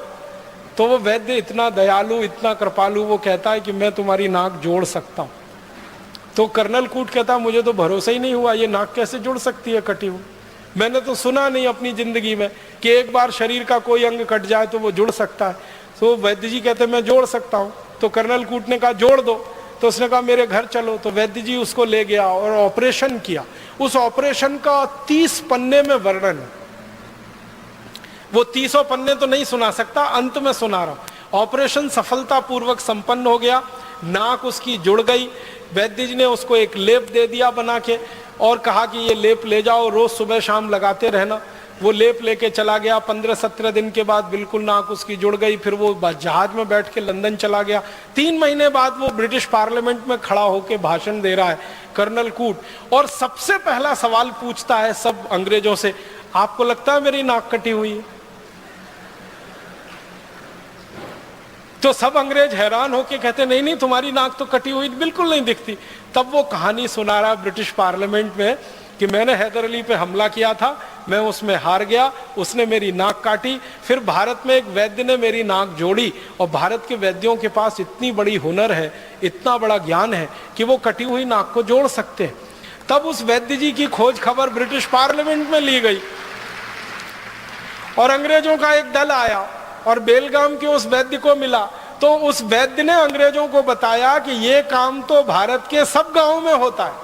तो वो वैद्य इतना दयालु, इतना कृपालु, वो कहता है कि मैं तुम्हारी नाक जोड़ सकता हूं। तो कर्नल कूट कहता है मुझे तो भरोसा ही नहीं हुआ, ये नाक कैसे जुड़ सकती है कटी हुई? मैंने तो सुना नहीं अपनी जिंदगी में कि एक बार शरीर का कोई अंग कट जाए तो वो जुड़ सकता है। तो वैद्य जी कहते मैं जोड़ सकता हूं। तो कर्नल कूट ने कहा जोड़ दो। तो उसने कहा मेरे घर चलो। तो वैद्य जी उसको ले गया और ऑपरेशन किया। उस ऑपरेशन का 30 पन्ने में वर्णन है। वो 30 पन्ने तो नहीं सुना सकता, अंत में सुना रहा हूं। ऑपरेशन सफलतापूर्वक संपन्न हो गया, नाक उसकी जुड़ गई। वैद्य जी ने उसको एक लेप दे दिया बना के और कहा कि ये लेप ले जाओ, रोज सुबह शाम लगाते रहना। वो लेप लेके चला गया। 15-17 दिन के बाद बिल्कुल नाक उसकी जुड़ गई। फिर वो जहाज में बैठ के लंदन चला गया। 3 महीने बाद वो ब्रिटिश पार्लियामेंट में खड़ा होकर भाषण दे रहा है कर्नल कूट, और सबसे पहला सवाल पूछता है सब अंग्रेजों से, आपको लगता है मेरी नाक कटी हुई है? तो सब अंग्रेज हैरान होके कहते नहीं नहीं, तुम्हारी नाक तो कटी हुई बिल्कुल नहीं दिखती। तब वो कहानी सुना रहा ब्रिटिश पार्लियामेंट में कि मैंने हैदर अली पे हमला किया था, मैं उसमें हार गया, उसने मेरी नाक काटी। फिर भारत में एक वैद्य ने मेरी नाक जोड़ी, और भारत के वैद्यों के पास इतनी बड़ी हुनर है, इतना बड़ा ज्ञान है कि वो कटी हुई नाक को जोड़ सकते हैं। तब उस वैद्य जी की खोज खबर ब्रिटिश पार्लियामेंट में ली गई और अंग्रेजों का एक दल आया और बेलगाम के उस वैद्य को मिला। तो उस वैद्य ने अंग्रेजों को बताया कि ये काम तो भारत के सब गांवों में होता है,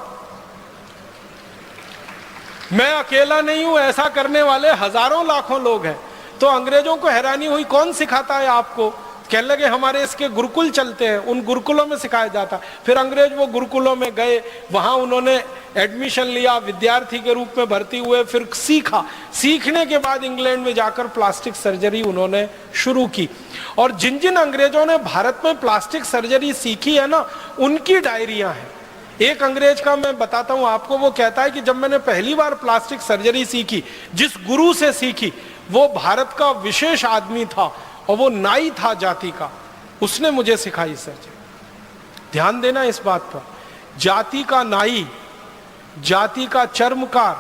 मैं अकेला नहीं हूं, ऐसा करने वाले हजारों लाखों लोग हैं। तो अंग्रेजों को हैरानी हुई, कौन सिखाता है आपको? कहने लगे हमारे इसके गुरुकुल चलते हैं, उन गुरुकुलों में सिखाया जाता। फिर अंग्रेज वो गुरुकुलों में गए, वहां उन्होंने एडमिशन लिया, विद्यार्थी के रूप में भर्ती हुए, फिर सीखा। सीखने के बाद इंग्लैंड में जाकर प्लास्टिक सर्जरी उन्होंने शुरू की। और जिन जिन अंग्रेजों ने भारत में प्लास्टिक सर्जरी सीखी है ना, उनकी डायरियां हैं। एक अंग्रेज का मैं बताता हूं आपको, वो कहता है कि जब मैंने पहली बार प्लास्टिक सर्जरी सीखी, जिस गुरु से सीखी वो भारत का विशेष आदमी था और वो नाई था जाति का, उसने मुझे सिखाई सर्जरी। ध्यान देना इस बात पर, जाति का नाई, जाति का चर्मकार,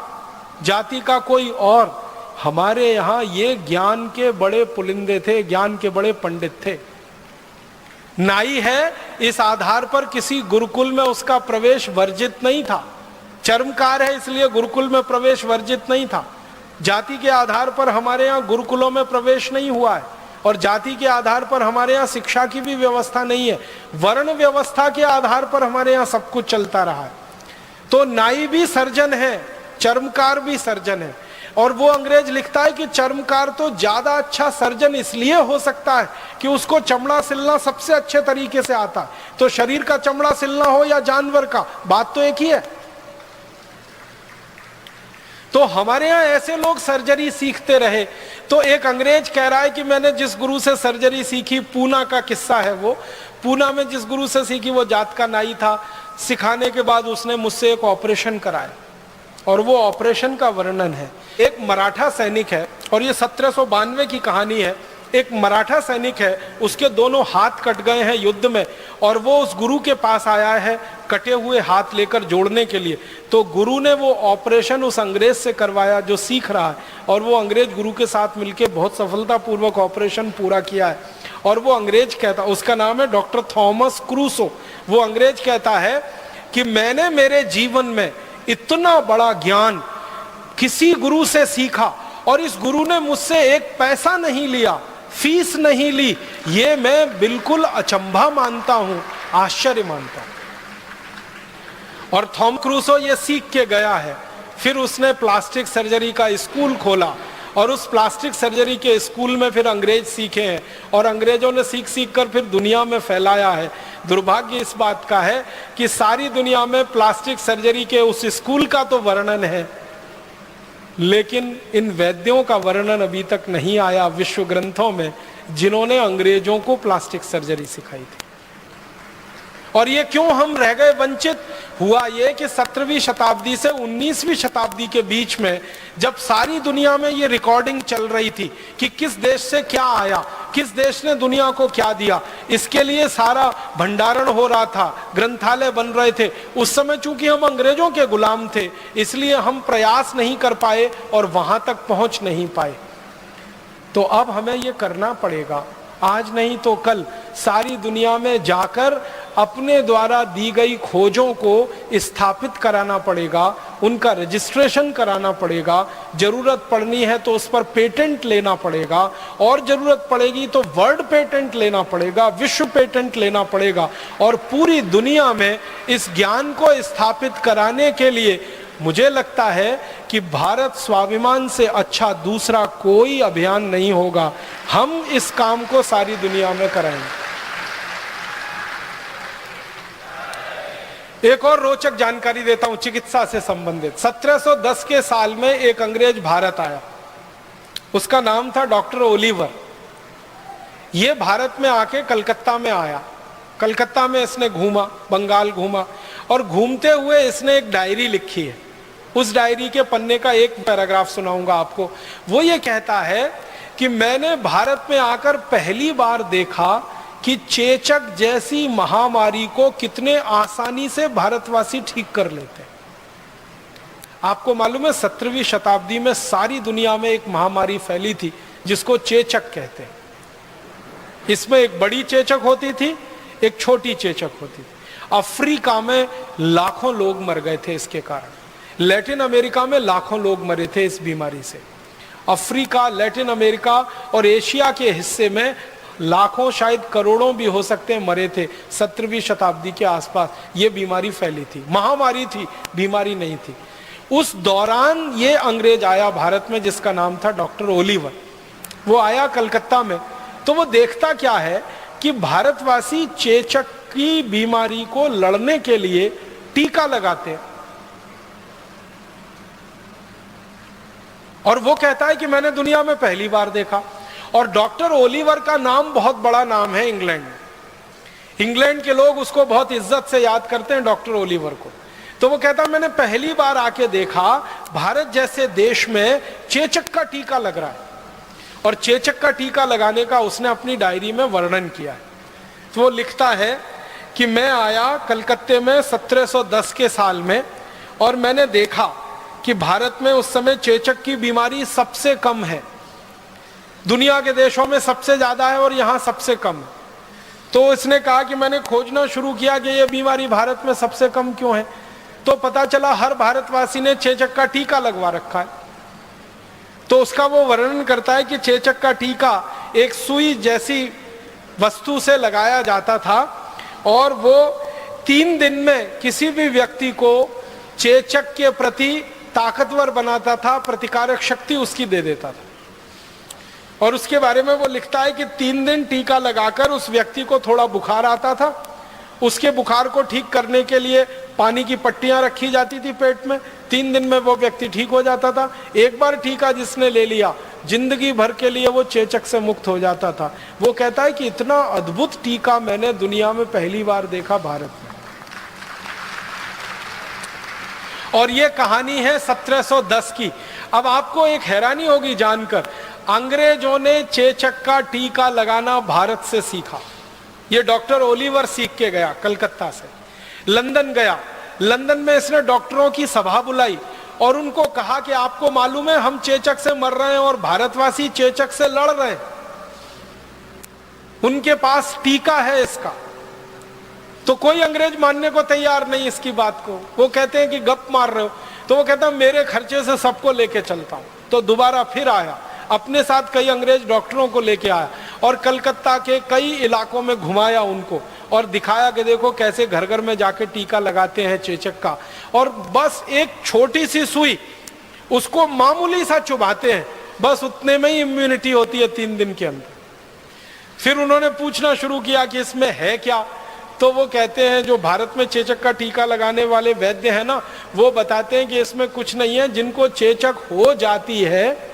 जाति का कोई और, हमारे यहां ये ज्ञान के बड़े पुलिंदे थे, ज्ञान के बड़े पंडित थे। नाई है इस आधार पर किसी गुरुकुल में उसका प्रवेश वर्जित नहीं था, चर्मकार है इसलिए गुरुकुल में प्रवेश वर्जित नहीं था। जाति के आधार पर हमारे यहाँ गुरुकुलों में प्रवेश नहीं हुआ है, और जाति के आधार पर हमारे यहाँ शिक्षा की भी व्यवस्था नहीं है। वर्ण व्यवस्था के आधार पर हमारे यहाँ सब कुछ चलता रहा है। तो नाई भी सर्जन है, चर्मकार भी सर्जन है। और वो अंग्रेज लिखता है कि चर्मकार तो ज्यादा अच्छा सर्जन इसलिए हो सकता है कि उसको चमड़ा सिलना सबसे अच्छे तरीके से आता है। तो शरीर का चमड़ा सिलना हो या जानवर का, बात तो एक ही है। तो हमारे यहाँ ऐसे लोग सर्जरी सीखते रहे। तो एक अंग्रेज कह रहा है कि मैंने जिस गुरु से सर्जरी सीखी, पूना का किस्सा है वो, पूना में जिस गुरु से सीखी वो जात का नाई था। सिखाने के बाद उसने मुझसे एक ऑपरेशन कराया, और वो ऑपरेशन का वर्णन है। एक मराठा सैनिक है, और ये 1792 की कहानी है। एक मराठा सैनिक है, उसके दोनों हाथ कट गए हैं युद्ध में, और वो उस गुरु के पास आया है कटे हुए हाथ लेकर जोड़ने के लिए। तो गुरु ने वो ऑपरेशन उस अंग्रेज से करवाया जो सीख रहा है, और वो अंग्रेज गुरु के साथ मिलकर बहुत सफलतापूर्वक ऑपरेशन पूरा किया है। और वो अंग्रेज कहता, उसका नाम है डॉक्टर थॉमस क्रूसो। वो अंग्रेज कहता है कि मैंने मेरे जीवन में इतना बड़ा ज्ञान किसी गुरु से सीखा, और इस गुरु ने मुझसे एक पैसा नहीं लिया, फीस नहीं ली। ये मैं बिल्कुल अचंभा मानता हूं, आश्चर्य मानता हूं। और थॉम क्रूसो ये सीख के गया है। फिर उसने प्लास्टिक सर्जरी का स्कूल खोला, और उस प्लास्टिक सर्जरी के स्कूल में फिर अंग्रेज सीखे हैं, और अंग्रेजों ने सीख सीख कर फिर दुनिया में फैलाया है। दुर्भाग्य इस बात का है कि सारी दुनिया में प्लास्टिक सर्जरी के उस स्कूल का तो वर्णन है, लेकिन इन वैद्यों का वर्णन अभी तक नहीं आया विश्व ग्रंथों में, जिन्होंने अंग्रेजों को प्लास्टिक सर्जरी सिखाई थी। और ये क्यों हम रह गए वंचित? हुआ ये कि 17वीं शताब्दी से 19वीं शताब्दी के बीच में जब सारी दुनिया में ये रिकॉर्डिंग चल रही थी कि किस देश से क्या आया, किस देश ने दुनिया को क्या दिया, इसके लिए सारा भंडारण हो रहा था, ग्रंथालय बन रहे थे। उस समय चूंकि हम अंग्रेजों के गुलाम थे, इसलिए हम प्रयास नहीं कर पाए और वहां तक पहुंच नहीं पाए। तो अब हमें ये करना पड़ेगा, आज नहीं तो कल सारी दुनिया में जाकर अपने द्वारा दी गई खोजों को स्थापित कराना पड़ेगा, उनका रजिस्ट्रेशन कराना पड़ेगा, जरूरत पड़नी है तो उस पर पेटेंट लेना पड़ेगा, और जरूरत पड़ेगी तो वर्ल्ड पेटेंट लेना पड़ेगा, विश्व पेटेंट लेना पड़ेगा। और पूरी दुनिया में इस ज्ञान को स्थापित कराने के लिए मुझे लगता है कि भारत स्वाभिमान से अच्छा दूसरा कोई अभियान नहीं होगा। हम इस काम को सारी दुनिया में कराएंगे। एक और रोचक जानकारी देता हूं चिकित्सा से संबंधित। 1710 के साल में एक अंग्रेज भारत आया, उसका नाम था डॉक्टर ओलिवर। ये भारत में आके कलकत्ता में आया, कलकत्ता में इसने घूमा, बंगाल घूमा, और घूमते हुए इसने एक डायरी लिखी है। उस डायरी के पन्ने का एक पैराग्राफ सुनाऊंगा आपको। वो ये कहता है कि मैंने भारत में आकर पहली बार देखा कि चेचक जैसी महामारी को कितने आसानी से भारतवासी ठीक कर लेते हैं। आपको मालूम है 17वीं शताब्दी में सारी दुनिया में एक महामारी फैली थी जिसको चेचक कहते हैं। इसमें एक बड़ी चेचक होती थी, एक छोटी चेचक होती थी। अफ्रीका में लाखों लोग मर गए थे इसके कारण। लैटिन अमेरिका में लाखों लोग मरे थे इस बीमारी से। अफ्रीका, लैटिन अमेरिका और एशिया के हिस्से में लाखों, शायद करोड़ों भी हो सकते हैं, मरे थे 17वीं शताब्दी के आसपास। ये बीमारी फैली थी, महामारी थी, बीमारी नहीं थी। उस दौरान ये अंग्रेज आया भारत में जिसका नाम था डॉक्टर ओलिवर। वो आया कलकत्ता में, तो वो देखता क्या है कि भारतवासी चेचक की बीमारी को लड़ने के लिए टीका लगाते हैं। और वो कहता है कि मैंने दुनिया में पहली बार देखा। और डॉक्टर ओलिवर का नाम बहुत बड़ा नाम है इंग्लैंड में। इंग्लैंड के लोग उसको बहुत इज्जत से याद करते हैं, डॉक्टर ओलिवर को। तो वो कहता है मैंने पहली बार आके देखा भारत जैसे देश में चेचक का टीका लग रहा है। और चेचक का टीका लगाने का उसने अपनी डायरी में वर्णन किया है। तो वो लिखता है कि मैं आया कलकत्ते में 1710 के साल में, और मैंने देखा कि भारत में उस समय चेचक की बीमारी सबसे कम है। दुनिया के देशों में सबसे ज्यादा है और यहां सबसे कम है। तो इसने कहा कि मैंने खोजना शुरू किया कि यह बीमारी भारत में सबसे कम क्यों है। तो पता चला हर भारतवासी ने चेचक का टीका लगवा रखा है। तो उसका वो वर्णन करता है कि चेचक का टीका एक सुई जैसी वस्तु से लगाया जाता था, और वो 3 दिन में किसी भी व्यक्ति को चेचक के प्रति ताकतवर बनाता था, प्रतिकारक शक्ति उसकी दे देता था। और उसके बारे में वो लिखता है कि 3 दिन टीका लगाकर उस व्यक्ति को थोड़ा बुखार आता था। उसके बुखार को ठीक करने के लिए पानी की पट्टियां रखी जाती थी पेट में। 3 दिन में वो व्यक्ति ठीक हो जाता था। एक बार टीका जिसने ले लिया, जिंदगी भर के लिए वो चेचक से मुक्त हो जाता था। वो कहता है कि इतना अद्भुत टीका मैंने दुनिया में पहली बार देखा भारत में। और ये कहानी है 1710 की। अब आपको एक हैरानी होगी जानकर, अंग्रेजों ने चेचक का टीका लगाना भारत से सीखा। ये डॉक्टर ओलिवर सीख के गया कलकत्ता से, लंदन गया। लंदन में इसने डॉक्टरों की सभा बुलाई और उनको कहा कि आपको मालूम है हम चेचक से मर रहे हैं और भारतवासी चेचक से लड़ रहे हैं, उनके पास टीका है इसका। तो कोई अंग्रेज मानने को तैयार नहीं इसकी बात को। वो कहते हैं कि गप मार रहे हो। तो वो कहता है मेरे खर्चे से सबको लेके चलता हूं। तो दोबारा फिर आया, अपने साथ कई अंग्रेज डॉक्टरों को लेके आया और कलकत्ता के कई इलाकों में घुमाया उनको और दिखाया कि देखो कैसे घर घर में जाके टीका लगाते हैं चेचक का। और बस एक छोटी सी सुई, उसको मामूली सा चुभाते हैं, बस उतने में ही इम्यूनिटी होती है 3 दिन के अंदर। फिर उन्होंने पूछना शुरू किया कि इसमें है क्या। तो वो कहते हैं, जो भारत में चेचक का टीका लगाने वाले वैद्य हैं ना, वो बताते हैं कि इसमें कुछ नहीं है। जिनको चेचक हो जाती है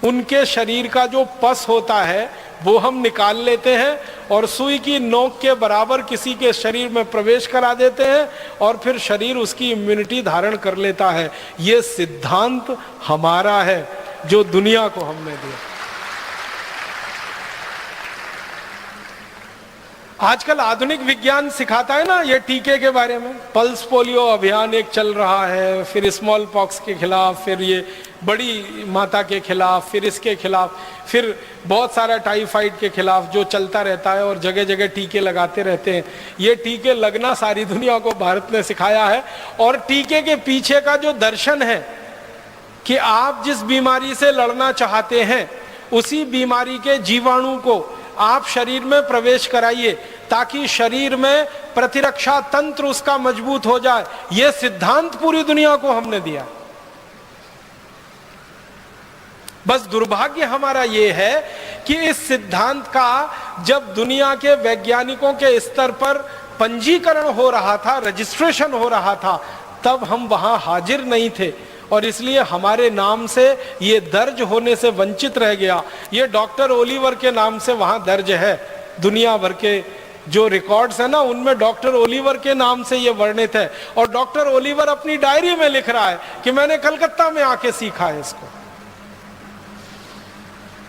उनके शरीर का जो पस होता है वो हम निकाल लेते हैं और सुई की नोक के बराबर किसी के शरीर में प्रवेश करा देते हैं और फिर शरीर उसकी इम्यूनिटी धारण कर लेता है। ये सिद्धांत हमारा है जो दुनिया को हमने दिया। आजकल आधुनिक विज्ञान सिखाता है ना ये टीके के बारे में। पल्स पोलियो अभियान एक चल रहा है, फिर स्मॉल पॉक्स के खिलाफ, फिर ये बड़ी माता के खिलाफ, फिर इसके खिलाफ, फिर बहुत सारा टाइफाइड के खिलाफ जो चलता रहता है और जगह जगह टीके लगाते रहते हैं। ये टीके लगना सारी दुनिया को भारत ने सिखाया है। और टीके के पीछे का जो दर्शन है कि आप जिस बीमारी से लड़ना चाहते हैं उसी बीमारी के जीवाणु को आप शरीर में प्रवेश कराइए ताकि शरीर में प्रतिरक्षा तंत्र उसका मजबूत हो जाए। यह सिद्धांत पूरी दुनिया को हमने दिया। बस दुर्भाग्य हमारा यह है कि इस सिद्धांत का जब दुनिया के वैज्ञानिकों के स्तर पर पंजीकरण हो रहा था, रजिस्ट्रेशन हो रहा था, तब हम वहां हाजिर नहीं थे और इसलिए हमारे नाम से ये दर्ज होने से वंचित रह गया। ये डॉक्टर ओलिवर के नाम से वहां दर्ज है। दुनिया भर के जो रिकॉर्ड्स है ना उनमें डॉक्टर ओलिवर के नाम से ये वर्णित है। और डॉक्टर ओलिवर अपनी डायरी में लिख रहा है कि मैंने कलकत्ता में आके सीखा है इसको।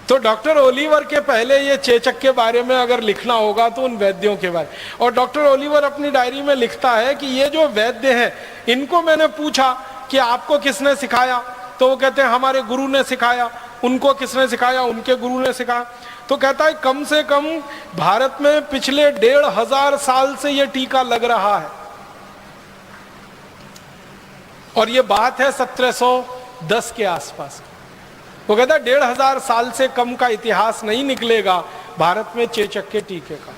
तो डॉक्टर ओलिवर के पहले ये चेचक के बारे में अगर लिखना होगा तो उन वैद्यों के बारे। और डॉक्टर ओलिवर अपनी डायरी में लिखता है कि ये जो वैद्य हैं इनको मैंने पूछा कि आपको किसने सिखाया, तो वो कहते हैं हमारे गुरु ने सिखाया। उनको किसने सिखाया, उनके गुरु ने सिखाया। तो कहता है कम से कम भारत में पिछले 1500 साल से ये टीका लग रहा है। और ये बात है 1710 के आसपास। वो कहता है 1500 साल से कम का इतिहास नहीं निकलेगा भारत में चेचक के टीके का।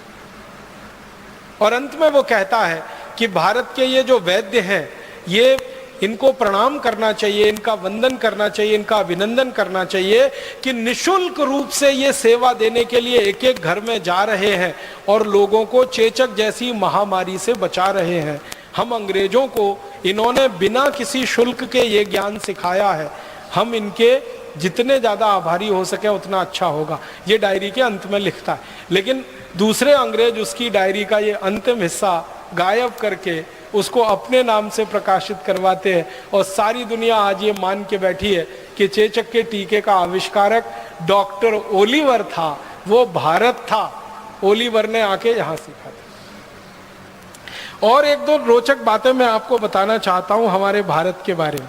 और अंत में वो कहता है कि भारत के ये जो वैद्य हैं ये इनको प्रणाम करना चाहिए, इनका वंदन करना चाहिए, इनका अभिनंदन करना चाहिए कि निशुल्क रूप से ये सेवा देने के लिए एक एक घर में जा रहे हैं और लोगों को चेचक जैसी महामारी से बचा रहे हैं। हम अंग्रेजों को इन्होंने बिना किसी शुल्क के ये ज्ञान सिखाया है। हम इनके जितने ज्यादा आभारी हो सके उतना अच्छा होगा। ये डायरी के अंत में लिखता है। लेकिन दूसरे अंग्रेज उसकी डायरी का ये अंतिम हिस्सा गायब करके उसको अपने नाम से प्रकाशित करवाते हैं। और सारी दुनिया आज ये मान के बैठी है कि चेचक के टीके का आविष्कारक डॉक्टर ओलिवर था, वो भारत था। ओलिवर ने आके यहां सीखा था। और एक दो रोचक बातें मैं आपको बताना चाहता हूं हमारे भारत के बारे में,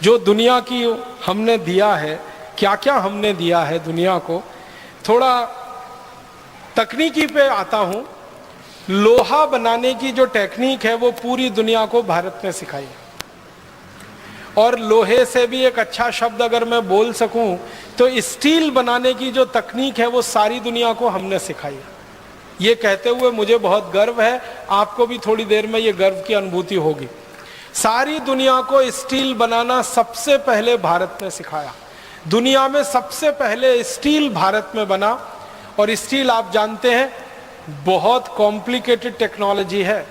जो दुनिया की हमने दिया है। क्या क्या हमने दिया है दुनिया को। थोड़ा तकनीकी पे आता हूं। लोहा बनाने की जो टेक्निक है वो पूरी दुनिया को भारत ने सिखाई। और लोहे से भी एक अच्छा शब्द अगर मैं बोल सकूं तो स्टील बनाने की जो तकनीक है वो सारी दुनिया को हमने सिखाई। ये कहते हुए मुझे बहुत गर्व है, आपको भी थोड़ी देर में ये गर्व की अनुभूति होगी। सारी दुनिया को स्टील बनाना सबसे पहले भारत ने सिखाया। दुनिया में सबसे पहले स्टील भारत में बना। और स्टील आप जानते हैं बहुत कॉम्प्लिकेटेड टेक्नोलॉजी है।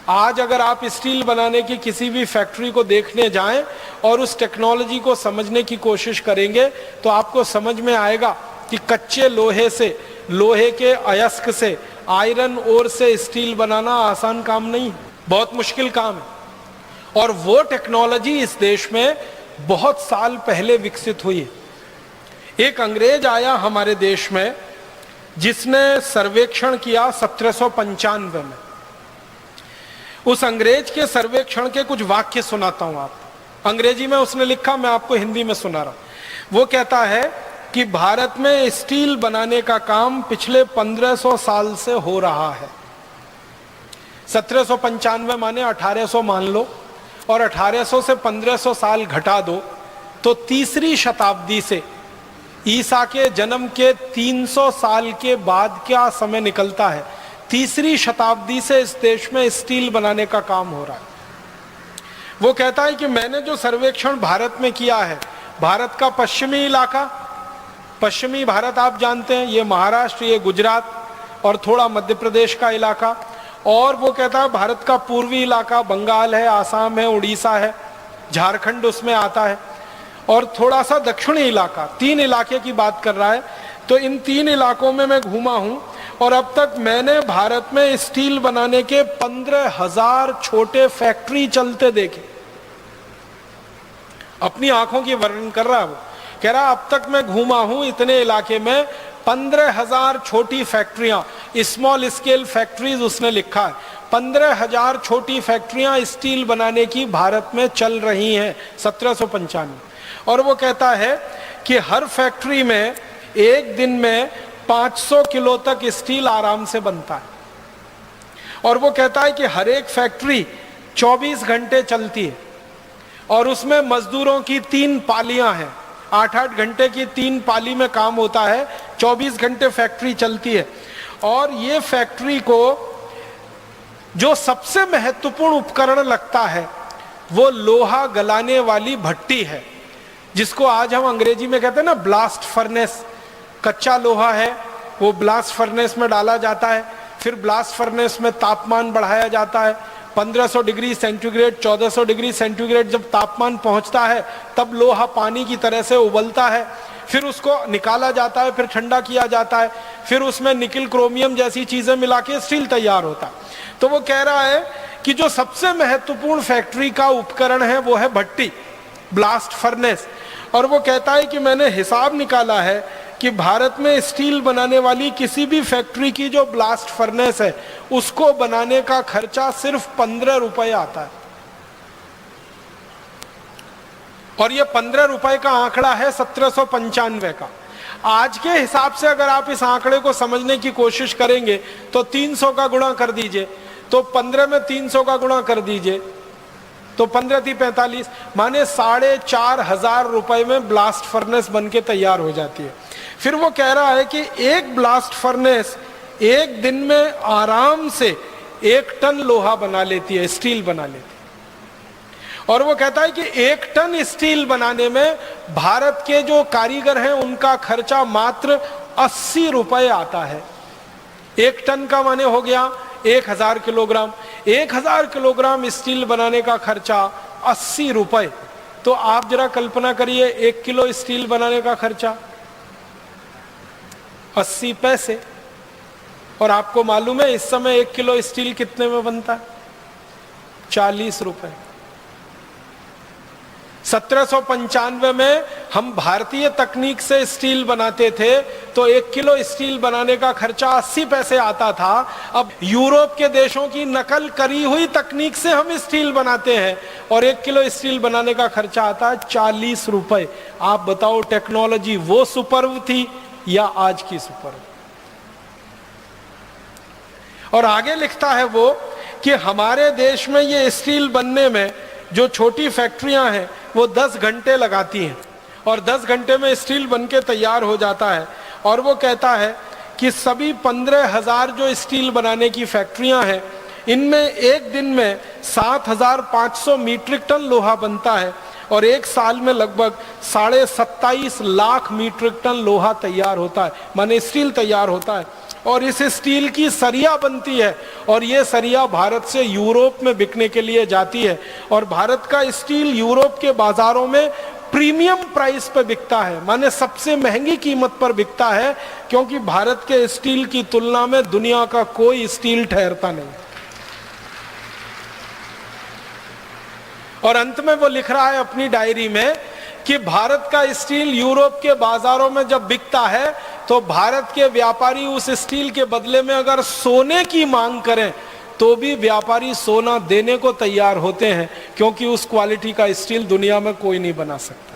आज अगर आप स्टील बनाने की किसी भी फैक्ट्री को देखने जाएं और उस टेक्नोलॉजी को समझने की कोशिश करेंगे तो आपको समझ में आएगा कि कच्चे लोहे से, लोहे के अयस्क से, आयरन ओर से स्टील बनाना आसान काम नहीं, बहुत मुश्किल काम है। और वो टेक्नोलॉजी इस देश में बहुत साल पहले विकसित हुई है। एक अंग्रेज आया हमारे देश में जिसने सर्वेक्षण किया 1795 में। उस अंग्रेज के सर्वेक्षण के कुछ वाक्य सुनाता हूं आपको। अंग्रेजी में उसने लिखा, मैं आपको हिंदी में सुना रहा हूं। वो कहता है कि भारत में स्टील बनाने का काम पिछले 1500 साल से हो रहा है। 1795 माने 1800 मान लो, और 1800 से 1500 साल घटा दो तो तीसरी शताब्दी से, ईसा के जन्म के 300 साल के बाद क्या समय निकलता है। तीसरी शताब्दी से इस देश में स्टील बनाने का काम हो रहा है। वो कहता है कि मैंने जो सर्वेक्षण भारत में किया है, भारत का पश्चिमी इलाका, पश्चिमी भारत आप जानते हैं, ये महाराष्ट्र, ये गुजरात और थोड़ा मध्य प्रदेश का इलाका, और वो कहता है भारत का पूर्वी इलाका, बंगाल है, आसाम है, उड़ीसा है, झारखंड उसमें आता है, और थोड़ा सा दक्षिणी इलाका, 3 इलाके की बात कर रहा है। तो इन 3 इलाकों में मैं घूमा हूं और अब तक मैंने भारत में स्टील बनाने के 15,000 छोटे फैक्ट्री चलते देखे। अपनी आंखों की वर्णन कर रहा है वो, कह रहा अब तक मैं घूमा हूं इतने इलाके में 15,000 छोटी फैक्ट्रियां, स्मॉल स्केल फैक्ट्रीज उसने लिखा है। 15,000 छोटी फैक्ट्रियां स्टील बनाने की भारत में चल रही हैं 1795। और वो कहता है कि हर फैक्ट्री में एक दिन में 500 किलो तक स्टील आराम से बनता है। और वो कहता है कि हर एक फैक्ट्री 24 घंटे चलती है और उसमें मजदूरों की 3 पालियां हैं, 8-8 घंटे की 3 पाली में काम होता है, 24 घंटे फैक्ट्री चलती है। और ये फैक्ट्री को जो सबसे महत्वपूर्ण उपकरण लगता है वो लोहा गलाने वाली भट्टी है, जिसको आज हम अंग्रेजी में कहते हैं ना ब्लास्ट फर्नेस। कच्चा लोहा है, वो ब्लास्ट फर्नेस में डाला जाता है, फिर ब्लास्ट फर्नेस में तापमान बढ़ाया जाता है। 1500 डिग्री सेंटीग्रेड, 1400 डिग्री सेंटीग्रेड जब तापमान पहुंचता है तब लोहा पानी की तरह से उबलता है, फिर उसको निकाला जाता है, फिर ठंडा किया जाता है, फिर उसमें निकिल क्रोमियम जैसी चीजें मिला के स्टील तैयार होता है। तो वो कह रहा है कि जो सबसे महत्वपूर्ण फैक्ट्री का उपकरण है वो है भट्टी, ब्लास्ट फर्नेस। और वो कहता है कि मैंने हिसाब निकाला है कि भारत में स्टील बनाने वाली किसी भी फैक्ट्री की जो ब्लास्ट फर्नेस है उसको बनाने का खर्चा सिर्फ 15 रुपए आता है। और ये 15 रुपए का आंकड़ा है 1795 का। आज के हिसाब से अगर आप इस आंकड़े को समझने की कोशिश करेंगे तो 300 का गुणा कर दीजिए, तो 15 में 300 का गुणा कर दीजिए तो 15 × 45, माने 4,500 रुपए में ब्लास्ट फर्नेस बन के तैयार हो जाती है। फिर वो कह रहा है कि एक ब्लास्ट फर्नेस एक दिन में आराम से 1 टन लोहा बना लेती है, स्टील बना लेती है। और वो कहता है कि 1 टन स्टील बनाने में भारत के जो कारीगर हैं उनका खर्चा मात्र 80 रुपए आता है। 1 टन का माने हो गया 1000 किलोग्राम। 1000 किलोग्राम स्टील बनाने का खर्चा 80 रुपए। तो आप जरा कल्पना करिए 1 किलो स्टील बनाने का खर्चा 80 पैसे। और आपको मालूम है इस समय 1 किलो स्टील कितने में बनता है? 40 रुपए। 1795 में हम भारतीय तकनीक से स्टील बनाते थे तो 1 किलो स्टील बनाने का खर्चा 80 पैसे आता था। अब यूरोप के देशों की नकल करी हुई तकनीक से हम स्टील बनाते हैं और 1 किलो स्टील बनाने का खर्चा आता है 40 रुपए। आप बताओ टेक्नोलॉजी वो सुपर्ब थी या आज की सुपर्ब? और आगे लिखता है वो कि हमारे देश में ये स्टील बनने में जो छोटी फैक्ट्रियां हैं वो 10 घंटे लगाती हैं और 10 घंटे में स्टील बनके तैयार हो जाता है। और वो कहता है कि सभी 15,000 जो स्टील बनाने की फैक्ट्रियां हैं इनमें एक दिन में 7,500 मीट्रिक टन लोहा बनता है और एक साल में लगभग 27.5 लाख मीट्रिक टन लोहा तैयार होता है, माने स्टील तैयार होता है। और इस स्टील की सरिया बनती है और ये सरिया भारत से यूरोप में बिकने के लिए जाती है और भारत का स्टील यूरोप के बाजारों में प्रीमियम प्राइस पे बिकता है, माने सबसे महंगी कीमत पर बिकता है, क्योंकि भारत के स्टील की तुलना में दुनिया का कोई स्टील ठहरता नहीं। और अंत में वो लिख रहा है अपनी डायरी में कि भारत का स्टील यूरोप के बाजारों में जब बिकता है तो भारत के व्यापारी उस स्टील के बदले में अगर सोने की मांग करें तो भी व्यापारी सोना देने को तैयार होते हैं, क्योंकि उस क्वालिटी का स्टील दुनिया में कोई नहीं बना सकता।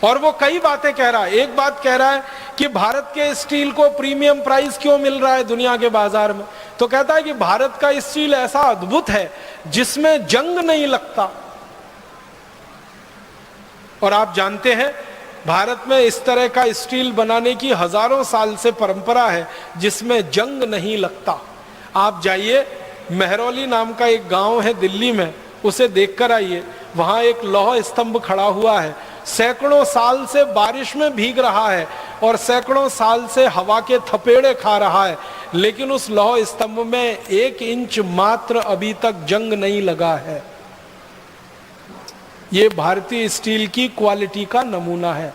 और वो कई बातें कह रहा है। एक बात कह रहा है कि भारत के स्टील को प्रीमियम प्राइस क्यों मिल रहा है दुनिया के बाजार में, तो कहता है कि भारत का स्टील ऐसा अद्भुत है जिसमें जंग नहीं लगता। और आप जानते हैं भारत में इस तरह का स्टील बनाने की हजारों साल से परंपरा है जिसमें जंग नहीं लगता। आप जाइए, मेहरौली नाम का एक गांव है दिल्ली में, उसे देखकर आइए। वहां एक लौह स्तंभ खड़ा हुआ है, सैकड़ों साल से बारिश में भीग रहा है और सैकड़ों साल से हवा के थपेड़े खा रहा है, लेकिन उस लौह स्तंभ में 1 इंच मात्र अभी तक जंग नहीं लगा है। ये भारतीय स्टील की क्वालिटी का नमूना है।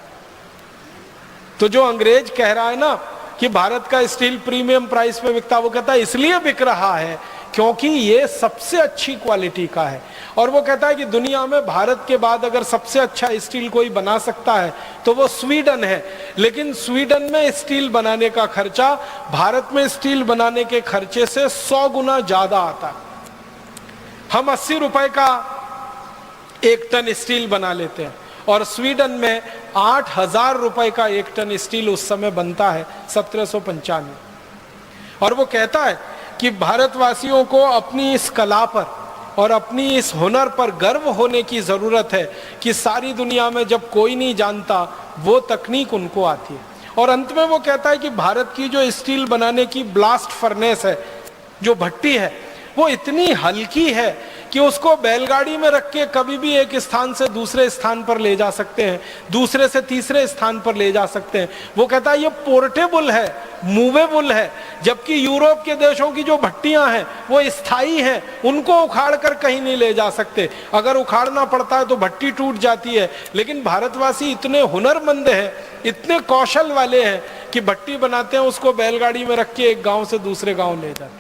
तो जो अंग्रेज कह रहा है ना कि भारत का स्टील प्रीमियम प्राइस पे बिकता, वो कहता है इसलिए बिक रहा है क्योंकि ये सबसे अच्छी क्वालिटी का है। और वो कहता है कि दुनिया में भारत के बाद अगर सबसे अच्छा स्टील कोई बना सकता है तो वो स्वीडन है, लेकिन स्वीडन में स्टील बनाने का खर्चा भारत में स्टील बनाने के खर्चे से 100 गुना ज्यादा आता है। हम 80 रुपए का 1 टन स्टील बना लेते हैं और स्वीडन में 8,000 रुपए का 1 टन स्टील उस समय बनता है 1795। और वो कहता है कि भारतवासियों को अपनी इस कला पर और अपनी इस हुनर पर गर्व होने की जरूरत है कि सारी दुनिया में जब कोई नहीं जानता वो तकनीक उनको आती है। और अंत में वो कहता है कि भारत की जो स्टील बनाने की ब्लास्ट फर्नेस है, जो भट्टी है, वो इतनी हल्की है कि उसको बैलगाड़ी में रख के कभी भी एक स्थान से दूसरे स्थान पर ले जा सकते हैं, दूसरे से तीसरे स्थान पर ले जा सकते हैं। वो कहता है ये पोर्टेबल है, मूवेबल है, जबकि यूरोप के देशों की जो भट्टियां हैं वो स्थायी हैं, उनको उखाड़ कर कहीं नहीं ले जा सकते। अगर उखाड़ना पड़ता है तो भट्टी टूट जाती है, लेकिन भारतवासी इतने हुनरमंद हैं, इतने कौशल वाले हैं कि भट्टी बनाते हैं, उसको बैलगाड़ी में रख के एक गांव से दूसरे गांव ले जाते हैं।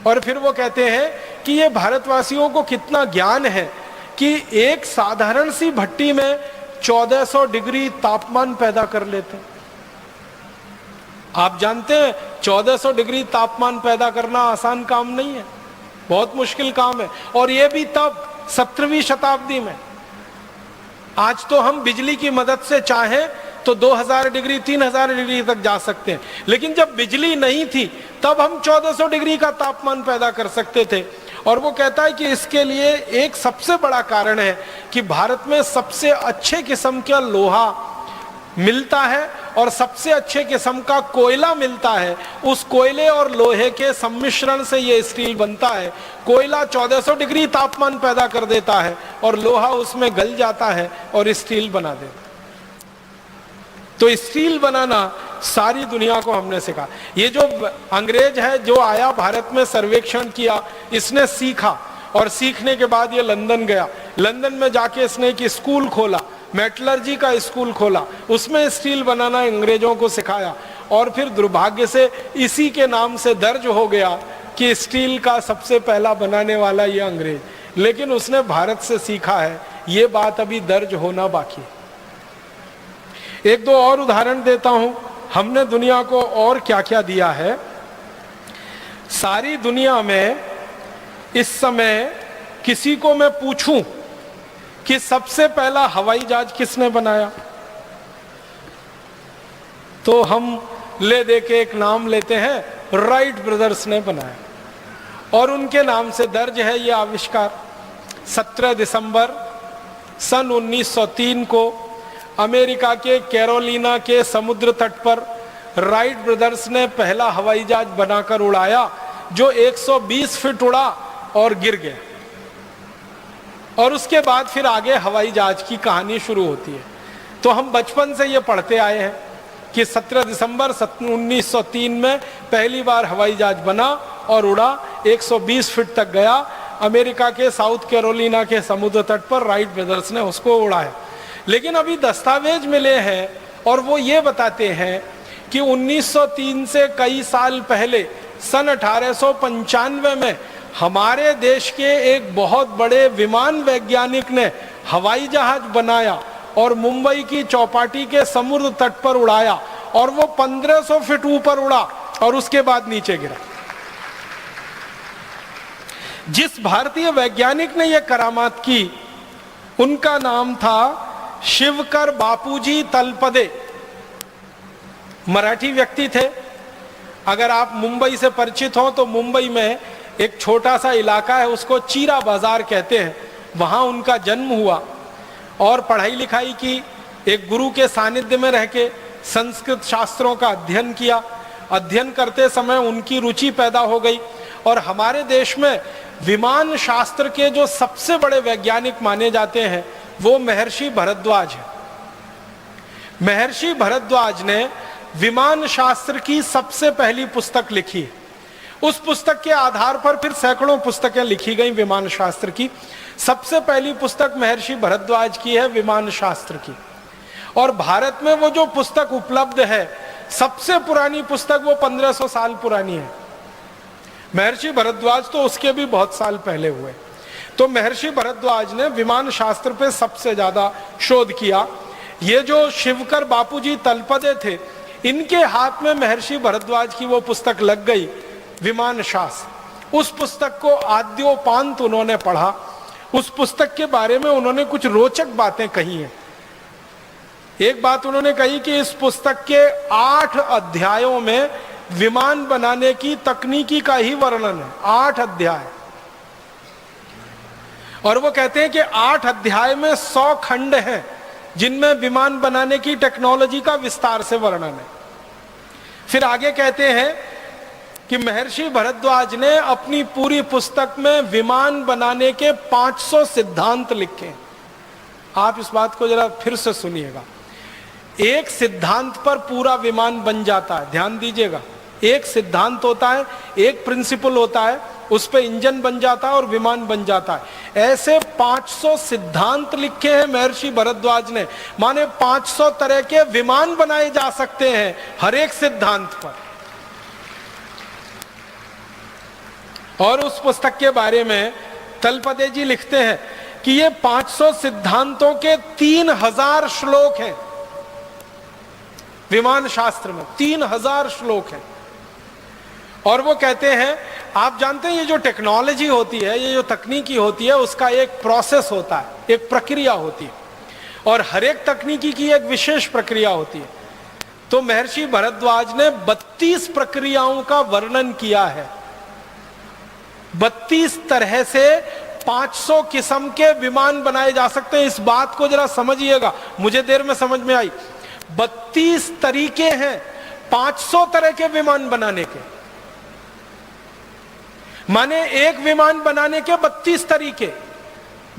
और फिर वो कहते हैं कि ये भारतवासियों को कितना ज्ञान है कि एक साधारण सी भट्टी में 1400 डिग्री तापमान पैदा कर लेते हैं। आप जानते हैं 1400 डिग्री तापमान पैदा करना आसान काम नहीं है, बहुत मुश्किल काम है। और ये भी तब 17वीं शताब्दी में। आज तो हम बिजली की मदद से चाहें तो 2000 डिग्री 3000 डिग्री तक जा सकते हैं, लेकिन जब बिजली नहीं थी तब हम 1400 डिग्री का तापमान पैदा कर सकते थे। और वो कहता है कि इसके लिए एक सबसे बड़ा कारण है कि भारत में सबसे अच्छे किस्म का लोहा मिलता है और सबसे अच्छे किस्म का कोयला मिलता है। उस कोयले और लोहे के सम्मिश्रण से ये स्टील बनता है। कोयला 1400 डिग्री तापमान पैदा कर देता है और लोहा उसमें गल जाता है और स्टील बना देता है। तो स्टील बनाना सारी दुनिया को हमने सिखा। ये जो अंग्रेज है जो आया भारत में सर्वेक्षण किया, इसने सीखा और सीखने के बाद ये लंदन गया। लंदन में जाके इसने एक स्कूल खोला, मेटलर्जी का स्कूल खोला, उसमें स्टील बनाना अंग्रेजों को सिखाया। और फिर दुर्भाग्य से इसी के नाम से दर्ज हो गया कि स्टील का सबसे पहला बनाने वाला ये अंग्रेज, लेकिन उसने भारत से सीखा है। ये बात अभी दर्ज होना बाकी है। एक दो और उदाहरण देता हूं, हमने दुनिया को और क्या क्या दिया है। सारी दुनिया में इस समय किसी को मैं पूछूं कि सबसे पहला हवाई जहाज किसने बनाया, तो हम ले दे के एक नाम लेते हैं, राइट ब्रदर्स ने बनाया। और उनके नाम से दर्ज है ये आविष्कार। 17 दिसंबर सन 1903 को अमेरिका के कैरोलिना के समुद्र तट पर राइट ब्रदर्स ने पहला हवाई जहाज बनाकर उड़ाया, जो 120 फीट उड़ा और गिर गया। और उसके बाद फिर आगे हवाई जहाज की कहानी शुरू होती है। तो हम बचपन से ये पढ़ते आए हैं कि 17 दिसंबर 1903 में पहली बार हवाई जहाज बना और उड़ा, 120 फीट तक गया। अमेरिका के साउथ कैरोलिना के समुद्र तट पर राइट ब्रदर्स ने उसको उड़ाया। लेकिन अभी दस्तावेज मिले हैं और वो ये बताते हैं कि 1903 से कई साल पहले सन 1895 में हमारे देश के एक बहुत बड़े विमान वैज्ञानिक ने हवाई जहाज बनाया और मुंबई की चौपाटी के समुद्र तट पर उड़ाया, और वो 1500 फीट ऊपर उड़ा और उसके बाद नीचे गिरा। जिस भारतीय वैज्ञानिक ने यह करामात की, उनका नाम था शिवकर बापूजी तलपदे। मराठी व्यक्ति थे। अगर आप मुंबई से परिचित हो तो मुंबई में एक छोटा सा इलाका है, उसको चीरा बाजार कहते हैं। वहां उनका जन्म हुआ और पढ़ाई लिखाई की। एक गुरु के सानिध्य में रह के संस्कृत शास्त्रों का अध्ययन किया। अध्ययन करते समय उनकी रुचि पैदा हो गई और हमारे देश में विमान शास्त्र के जो सबसे बड़े वैज्ञानिक माने जाते हैं वो महर्षि भरद्वाज है। महर्षि भरद्वाज ने विमान शास्त्र की सबसे पहली पुस्तक लिखी है। उस पुस्तक के आधार पर फिर सैकड़ों पुस्तकें लिखी गई विमान शास्त्र की। सबसे पहली पुस्तक महर्षि भरद्वाज की है विमान शास्त्र की। और भारत में वो जो पुस्तक उपलब्ध है, सबसे पुरानी पुस्तक वो 1500 साल पुरानी है। महर्षि भरद्वाज तो उसके भी बहुत साल पहले हुए। तो महर्षि भरद्वाज ने विमान शास्त्र पे सबसे ज्यादा शोध किया। ये जो शिवकर बापूजी तलपदे थे, इनके हाथ में महर्षि भरद्वाज की वो पुस्तक लग गई, विमान शास्त्र। उस पुस्तक को आद्योपांत उन्होंने पढ़ा। उस पुस्तक के बारे में उन्होंने कुछ रोचक बातें कही हैं। एक बात उन्होंने कही कि इस पुस्तक के 8 अध्यायों में विमान बनाने की तकनीकी का ही वर्णन है। 8 अध्याय। और वो कहते हैं कि 8 अध्याय में 100 खंड हैं जिनमें विमान बनाने की टेक्नोलॉजी का विस्तार से वर्णन है। फिर आगे कहते हैं कि महर्षि भरद्वाज ने अपनी पूरी पुस्तक में विमान बनाने के 500 सिद्धांत लिखे। आप इस बात को जरा फिर से सुनिएगा। एक सिद्धांत पर पूरा विमान बन जाता है, ध्यान दीजिएगा। एक सिद्धांत होता है, एक प्रिंसिपल होता है, उस पे इंजन बन जाता है और विमान बन जाता है। ऐसे 500 सिद्धांत लिखे हैं महर्षि भरद्वाज ने, माने 500 तरह के विमान बनाए जा सकते हैं हर एक सिद्धांत पर। और उस पुस्तक के बारे में तलपदे जी लिखते हैं कि ये 500 सिद्धांतों के 3000 श्लोक हैं। विमान शास्त्र में 3000 श्लोक हैं। और वो कहते हैं, आप जानते हैं ये जो टेक्नोलॉजी होती है, ये जो तकनीकी होती है, उसका एक प्रोसेस होता है, एक प्रक्रिया होती है, और हर एक तकनीकी की एक विशेष प्रक्रिया होती है। तो महर्षि भरद्वाज ने 32 प्रक्रियाओं का वर्णन किया है। 32 तरह से 500 किस्म के विमान बनाए जा सकते हैं। इस बात को जरा समझिएगा, मुझे देर में समझ में आई। 32 तरीके हैं 500 तरह के विमान बनाने के, माने एक विमान बनाने के 32 तरीके,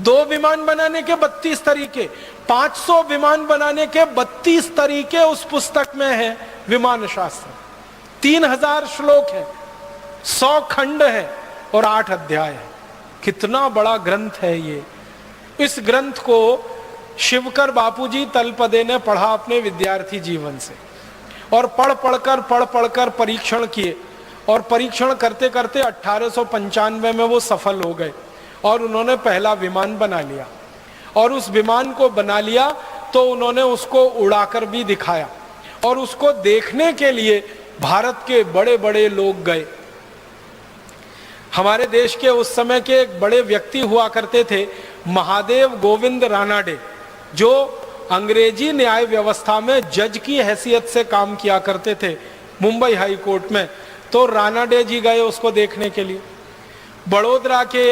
2 विमान बनाने के 32 तरीके, 500 विमान बनाने के 32 तरीके उस पुस्तक में है विमान शास्त्र। 3000 श्लोक है, 100 खंड है और 8 अध्याय है। कितना बड़ा ग्रंथ है ये। इस ग्रंथ को शिवकर बापूजी तलपदे ने पढ़ा अपने विद्यार्थी जीवन से, और पढ़ पढ़कर परीक्षण किए, और परीक्षण करते करते 1895 में वो सफल हो गए और उन्होंने पहला विमान बना लिया। और उस विमान को बना लिया तो उन्होंने उसको उड़ाकर भी दिखाया, और उसको देखने के लिए भारत के बड़े बड़े लोग गए। हमारे देश के उस समय के एक बड़े व्यक्ति हुआ करते थे, महादेव गोविंद रानाडे, जो अंग्रेजी न्याय व्यवस्था में जज की हैसियत से काम किया करते थे मुंबई हाई कोर्ट में। तो रानाडे जी गए उसको देखने के लिए। बड़ोदरा के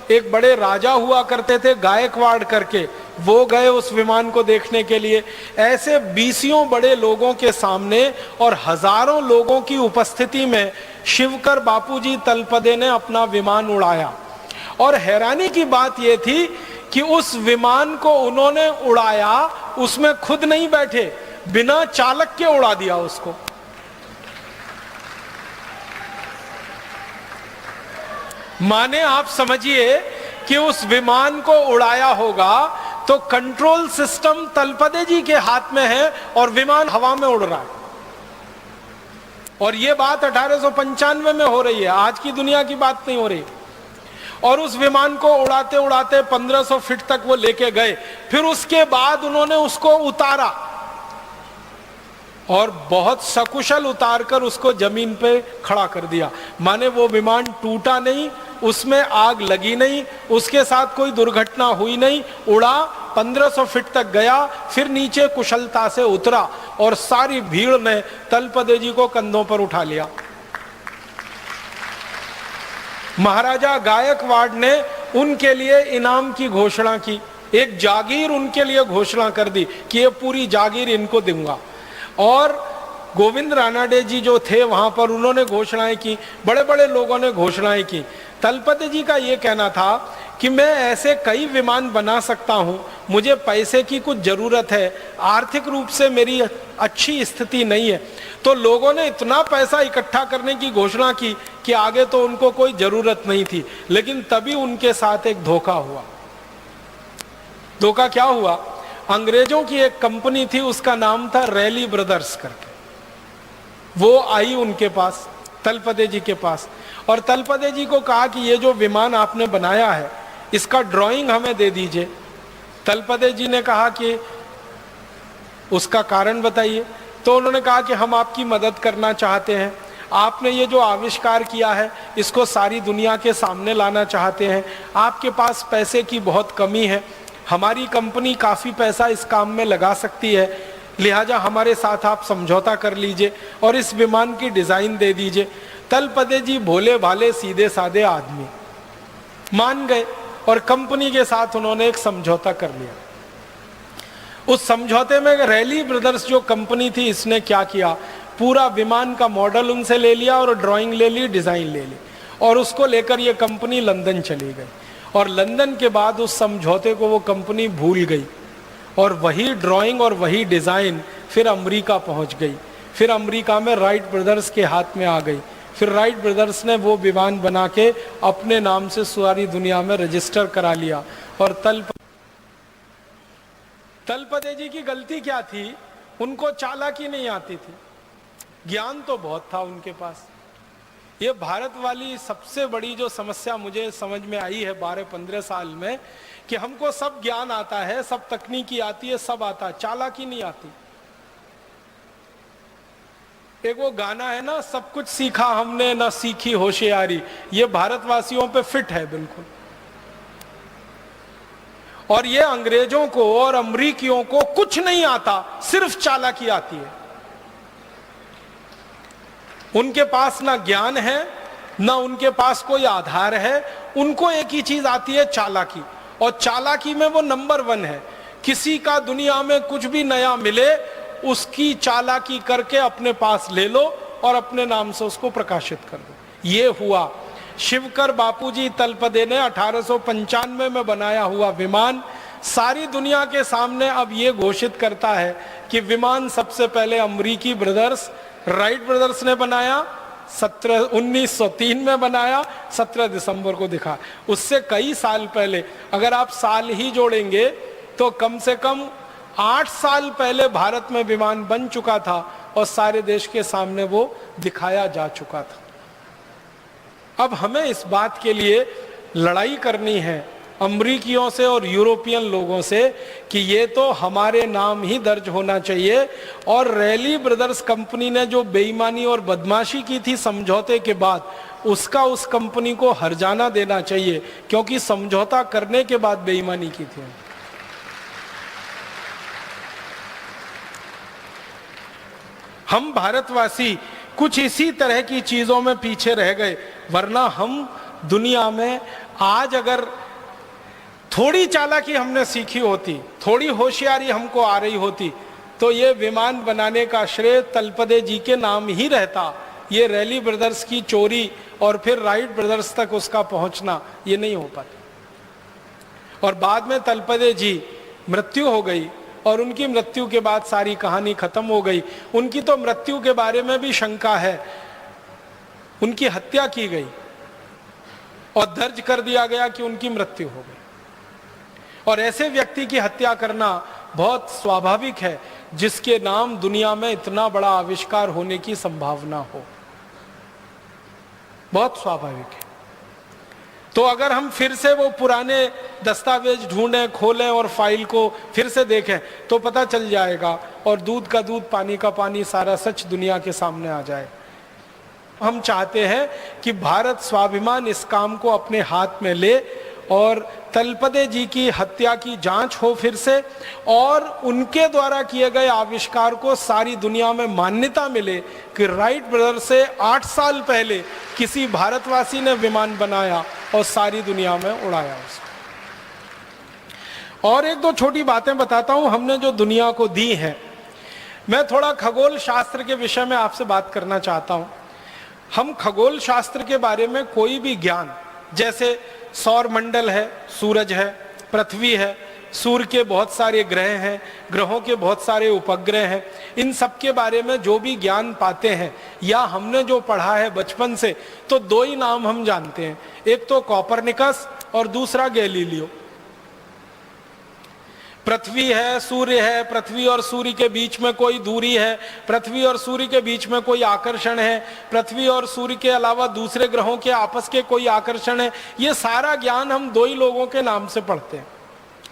एक बड़े राजा हुआ करते थे गायकवाड़ करके, वो गए उस विमान को देखने के लिए। ऐसे 20 बड़े लोगों के सामने और हजारों लोगों की उपस्थिति में शिवकर बापूजी तलपदे ने अपना विमान उड़ाया। और हैरानी की बात यह थी कि उस विमान को उन्होंने उड़ाया, उसमें खुद नहीं बैठे, बिना चालक के उड़ा दिया उसको। माने आप समझिए कि उस विमान को उड़ाया होगा तो कंट्रोल सिस्टम तलपदे जी के हाथ में है और विमान हवा में उड़ रहा है। और यह बात 1895 में हो रही है, आज की दुनिया की बात नहीं हो रही। और उस विमान को उड़ाते उड़ाते 1500 फीट तक वो लेके गए। फिर उसके बाद उन्होंने उसको उतारा और बहुत सकुशल उतारकर उसको जमीन पे खड़ा कर दिया। माने वो विमान टूटा नहीं, उसमें आग लगी नहीं, उसके साथ कोई दुर्घटना हुई नहीं, उड़ा 1500 फीट तक गया, फिर नीचे कुशलता से उतरा और सारी भीड़ ने तलपदे जी को कंधों पर उठा लिया। महाराजा गायकवाड़ ने उनके लिए इनाम की घोषणा की, एक जागीर उनके लिए घोषणा कर दी कि ये पूरी जागीर इनको दूंगा। और गोविंद रानाडे जी जो थे वहां पर, उन्होंने घोषणाएं की, बड़े बड़े लोगों ने घोषणाएं की। तलपदे जी का ये कहना था कि मैं ऐसे कई विमान बना सकता हूं, मुझे पैसे की कुछ जरूरत है, आर्थिक रूप से मेरी अच्छी स्थिति नहीं है। तो लोगों ने इतना पैसा इकट्ठा करने की घोषणा की कि आगे तो उनको कोई जरूरत नहीं थी। लेकिन तभी उनके साथ एक धोखा हुआ। धोखा क्या हुआ? अंग्रेजों की एक कंपनी थी, उसका नाम था रैली ब्रदर्स करके। वो आई उनके पास, तलपदे जी के पास, और तलपदे जी को कहा कि ये जो विमान आपने बनाया है इसका ड्राइंग हमें दे दीजिए। तलपदे जी ने कहा कि उसका कारण बताइए। तो उन्होंने कहा कि हम आपकी मदद करना चाहते हैं, आपने ये जो आविष्कार किया है इसको सारी दुनिया के सामने लाना चाहते हैं, आपके पास पैसे की बहुत कमी है, हमारी कंपनी काफ़ी पैसा इस काम में लगा सकती है, लिहाजा हमारे साथ आप समझौता कर लीजिए और इस विमान की डिज़ाइन दे दीजिए। तलपदे जी भोले भाले सीधे साधे आदमी मान गए और कंपनी के साथ उन्होंने एक समझौता कर लिया। उस समझौते में रैली ब्रदर्स जो कंपनी थी, इसने क्या किया, पूरा विमान का मॉडल उनसे ले लिया और ड्राइंग ले ली, डिज़ाइन ले ली, और उसको लेकर ये कंपनी लंदन चली गई। और लंदन के बाद उस समझौते को वो कंपनी भूल गई और वही ड्राइंग और वही डिज़ाइन फिर अमेरिका पहुंच गई। फिर अमेरिका में राइट ब्रदर्स के हाथ में आ गई। फिर राइट ब्रदर्स ने वो विमान बना के अपने नाम से सारी दुनिया में रजिस्टर करा लिया। और तलपदे जी की गलती क्या थी, उनको चालाकी नहीं आती थी, ज्ञान तो बहुत था उनके पास। ये भारत वाली सबसे बड़ी जो समस्या मुझे समझ में आई है 12-15 साल में, कि हमको सब ज्ञान आता है, सब तकनीकी आती है, सब आता है, चालाकी नहीं आती। एक वो गाना है ना, सब कुछ सीखा हमने ना सीखी होशियारी, ये भारतवासियों पे फिट है बिल्कुल। और ये अंग्रेजों को और अमरीकियों को कुछ नहीं आता, सिर्फ चालाकी आती है। उनके पास ना ज्ञान है, ना उनके पास कोई आधार है, उनको एक ही चीज आती है, चालाकी। और चालाकी में वो नंबर 1 है। किसी का दुनिया में कुछ भी नया मिले, उसकी चालाकी करके अपने पास ले लो और अपने नाम से उसको प्रकाशित कर दो। ये हुआ। शिवकर बापूजी तलपदे ने 1895 में बनाया हुआ विमान सारी दुनिया के सामने अब ये घोषित करता है कि विमान सबसे पहले अमरीकी ब्रदर्स राइट ब्रदर्स ने बनाया, 1903 में बनाया, 17 दिसंबर को दिखा। उससे कई साल पहले, अगर आप साल ही जोड़ेंगे तो कम से कम 8 साल पहले भारत में विमान बन चुका था और सारे देश के सामने वो दिखाया जा चुका था। अब हमें इस बात के लिए लड़ाई करनी है अमरीकियों से और यूरोपियन लोगों से कि ये तो हमारे नाम ही दर्ज होना चाहिए। और रैली ब्रदर्स कंपनी ने जो बेईमानी और बदमाशी की थी समझौते के बाद, उसका उस कंपनी को हर्जाना देना चाहिए, क्योंकि समझौता करने के बाद बेईमानी की थी। हम भारतवासी कुछ इसी तरह की चीजों में पीछे रह गए, वरना हम दुनिया में आज अगर थोड़ी चालाकी हमने सीखी होती, थोड़ी होशियारी हमको आ रही होती, तो ये विमान बनाने का श्रेय तलपदे जी के नाम ही रहता। ये रैली ब्रदर्स की चोरी और फिर राइट ब्रदर्स तक उसका पहुंचना ये नहीं हो पाता। और बाद में तलपदे जी मृत्यु हो गई और उनकी मृत्यु के बाद सारी कहानी खत्म हो गई। उनकी तो मृत्यु के बारे में भी शंका है, उनकी हत्या की गई और दर्ज कर दिया गया कि उनकी मृत्यु हो गई। और ऐसे व्यक्ति की हत्या करना बहुत स्वाभाविक है जिसके नाम दुनिया में इतना बड़ा आविष्कार होने की संभावना हो, बहुत स्वाभाविक है। तो अगर हम फिर से वो पुराने दस्तावेज ढूंढें, खोलें और फाइल को फिर से देखें तो पता चल जाएगा और दूध का दूध पानी का पानी सारा सच दुनिया के सामने आ जाए। हम चाहते हैं कि भारत स्वाभिमान इस काम को अपने हाथ में ले और तलपदे जी की हत्या की जांच हो फिर से, और उनके द्वारा किए गए आविष्कार को सारी दुनिया में मान्यता मिले कि राइट ब्रदर से 8 साल पहले किसी भारतवासी ने विमान बनाया और सारी दुनिया में उड़ाया उसको। और एक दो छोटी बातें बताता हूं हमने जो दुनिया को दी हैं। मैं थोड़ा खगोल शास्त्र के विषय में आपसे बात करना चाहता हूं। हम खगोल शास्त्र के बारे में कोई भी ज्ञान, जैसे सौर मंडल है, सूरज है, पृथ्वी है, सूर्य के बहुत सारे ग्रह हैं, ग्रहों के बहुत सारे उपग्रह हैं, इन सब के बारे में जो भी ज्ञान पाते हैं या हमने जो पढ़ा है बचपन से, तो 2 ही नाम हम जानते हैं, एक तो कोपरनिकस और दूसरा गैलीलियो। पृथ्वी है, सूर्य है, पृथ्वी और सूर्य के बीच में कोई दूरी है, पृथ्वी और सूर्य के बीच में कोई आकर्षण है, पृथ्वी और सूर्य के अलावा दूसरे ग्रहों के आपस के कोई आकर्षण है, ये सारा ज्ञान हम दो ही लोगों के नाम से पढ़ते हैं।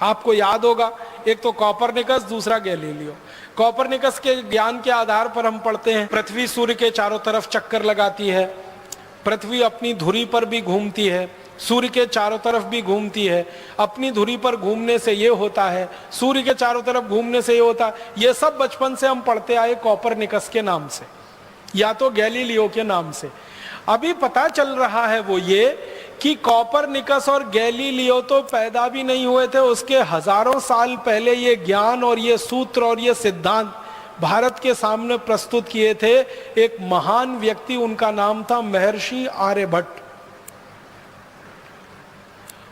आपको याद होगा, एक तो कॉपरनिकस, दूसरा गैलीलियो। कॉपरनिकस के ज्ञान के आधार पर हम पढ़ते हैं पृथ्वी सूर्य के चारों तरफ चक्कर लगाती है, पृथ्वी अपनी धुरी पर भी घूमती है, सूर्य के चारों तरफ भी घूमती है, अपनी धुरी पर घूमने से ये होता है, सूर्य के चारों तरफ घूमने से ये होता है। ये सब बचपन से हम पढ़ते आए कॉपरनिकस के नाम से या तो गैलीलियो के नाम से। अभी पता चल रहा है वो ये कि कॉपरनिकस और गैलीलियो तो पैदा भी नहीं हुए थे, उसके हजारों साल पहले ये ज्ञान और ये सूत्र और ये सिद्धांत भारत के सामने प्रस्तुत किए थे एक महान व्यक्ति, उनका नाम था महर्षि आर्यभट्ट।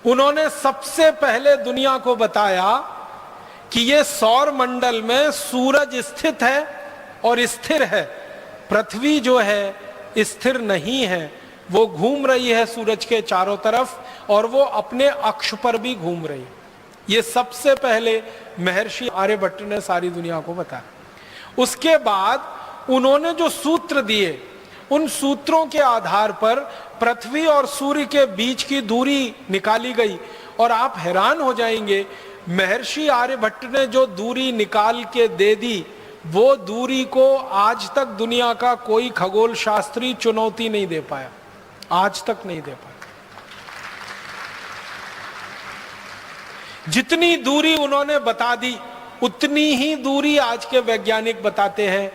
उन्होंने सबसे पहले दुनिया को बताया कि ये सौर मंडल में सूरज स्थित है और स्थिर है, पृथ्वी जो है स्थिर नहीं है, वो घूम रही है सूरज के चारों तरफ और वो अपने अक्ष पर भी घूम रही है। ये सबसे पहले महर्षि आर्यभट्ट ने सारी दुनिया को बताया। उसके बाद उन्होंने जो सूत्र दिए, उन सूत्रों के आधार पर पृथ्वी और सूर्य के बीच की दूरी निकाली गई और आप हैरान हो जाएंगे, महर्षि आर्यभट्ट ने जो दूरी निकाल के दे दी, वो दूरी को आज तक दुनिया का कोई खगोल शास्त्री चुनौती नहीं दे पाया, आज तक नहीं दे पाया। जितनी दूरी उन्होंने बता दी, उतनी ही दूरी आज के वैज्ञानिक बताते हैं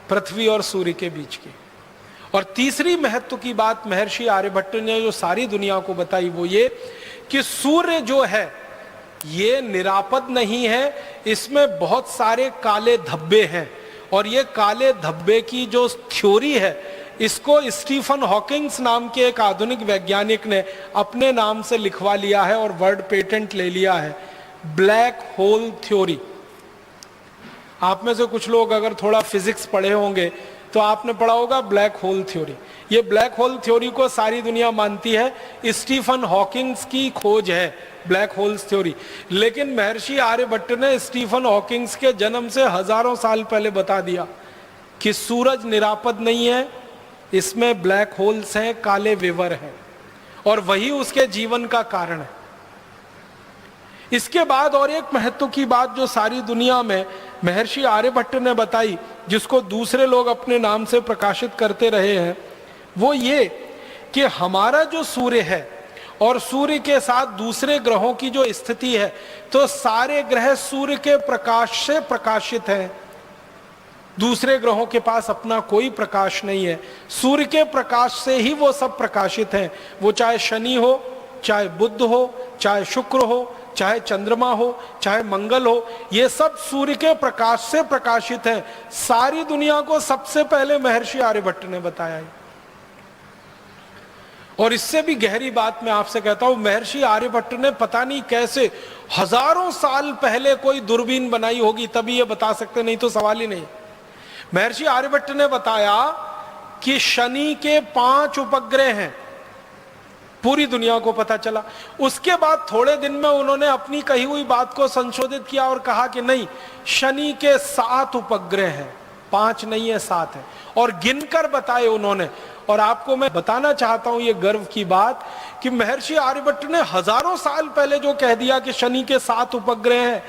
पृथ्वी और सूर्य के बीच की। और तीसरी महत्व की बात महर्षि आर्यभट्ट ने जो सारी दुनिया को बताई वो ये कि सूर्य जो है ये निरापद नहीं है, इसमें बहुत सारे काले धब्बे हैं और ये काले धब्बे की जो थ्योरी है, इसको स्टीफन हॉकिंग्स नाम के एक आधुनिक वैज्ञानिक ने अपने नाम से लिखवा लिया है और वर्ड पेटेंट ले लिया है, ब्लैक होल थ्योरी। आप में से कुछ लोग अगर थोड़ा फिजिक्स पढ़े होंगे तो आपने पढ़ा होगा ब्लैक होल थ्योरी। ये ब्लैक होल थ्योरी को सारी दुनिया मानती है, स्टीफन हॉकिंग्स की खोज है ब्लैक होल्स थ्योरी। लेकिन महर्षि आर्यभट्ट ने स्टीफन हॉकिंग्स के जन्म से हजारों साल पहले बता दिया कि सूरज निरापद नहीं है, इसमें ब्लैक होल्स हैं, काले विवर हैं, और वही उसके जीवन का कारण है। इसके बाद और एक महत्व की बात जो सारी दुनिया में महर्षि आर्यभट्ट ने बताई, जिसको दूसरे लोग अपने नाम से प्रकाशित करते रहे हैं, वो ये कि हमारा जो सूर्य है और सूर्य के साथ दूसरे ग्रहों की जो स्थिति है, तो सारे ग्रह सूर्य के प्रकाश से प्रकाशित हैं। दूसरे ग्रहों के पास अपना कोई प्रकाश नहीं है, सूर्य के प्रकाश से ही वो सब प्रकाशित हैं। वो चाहे शनि हो, चाहे बुध हो, चाहे शुक्र हो, चाहे चंद्रमा हो, चाहे मंगल हो, ये सब सूर्य के प्रकाश से प्रकाशित हैं। सारी दुनिया को सबसे पहले महर्षि आर्यभट्ट ने बताया है। और इससे भी गहरी बात मैं आपसे कहता हूं, महर्षि आर्यभट्ट ने पता नहीं कैसे हजारों साल पहले कोई दूरबीन बनाई होगी, तभी ये बता सकते, नहीं तो सवाल ही नहीं। महर्षि आर्यभट्ट ने बताया कि शनि के 5 उपग्रह हैं, पूरी दुनिया को पता चला। उसके बाद थोड़े दिन में उन्होंने अपनी कही हुई बात को संशोधित किया और कहा कि नहीं, शनि के 7 उपग्रह हैं, 5 नहीं है 7 है, और गिनकर बताए उन्होंने। और आपको मैं बताना चाहता हूं ये गर्व की बात कि महर्षि आर्यभट्ट ने हजारों साल पहले जो कह दिया कि शनि के 7 उपग्रह हैं,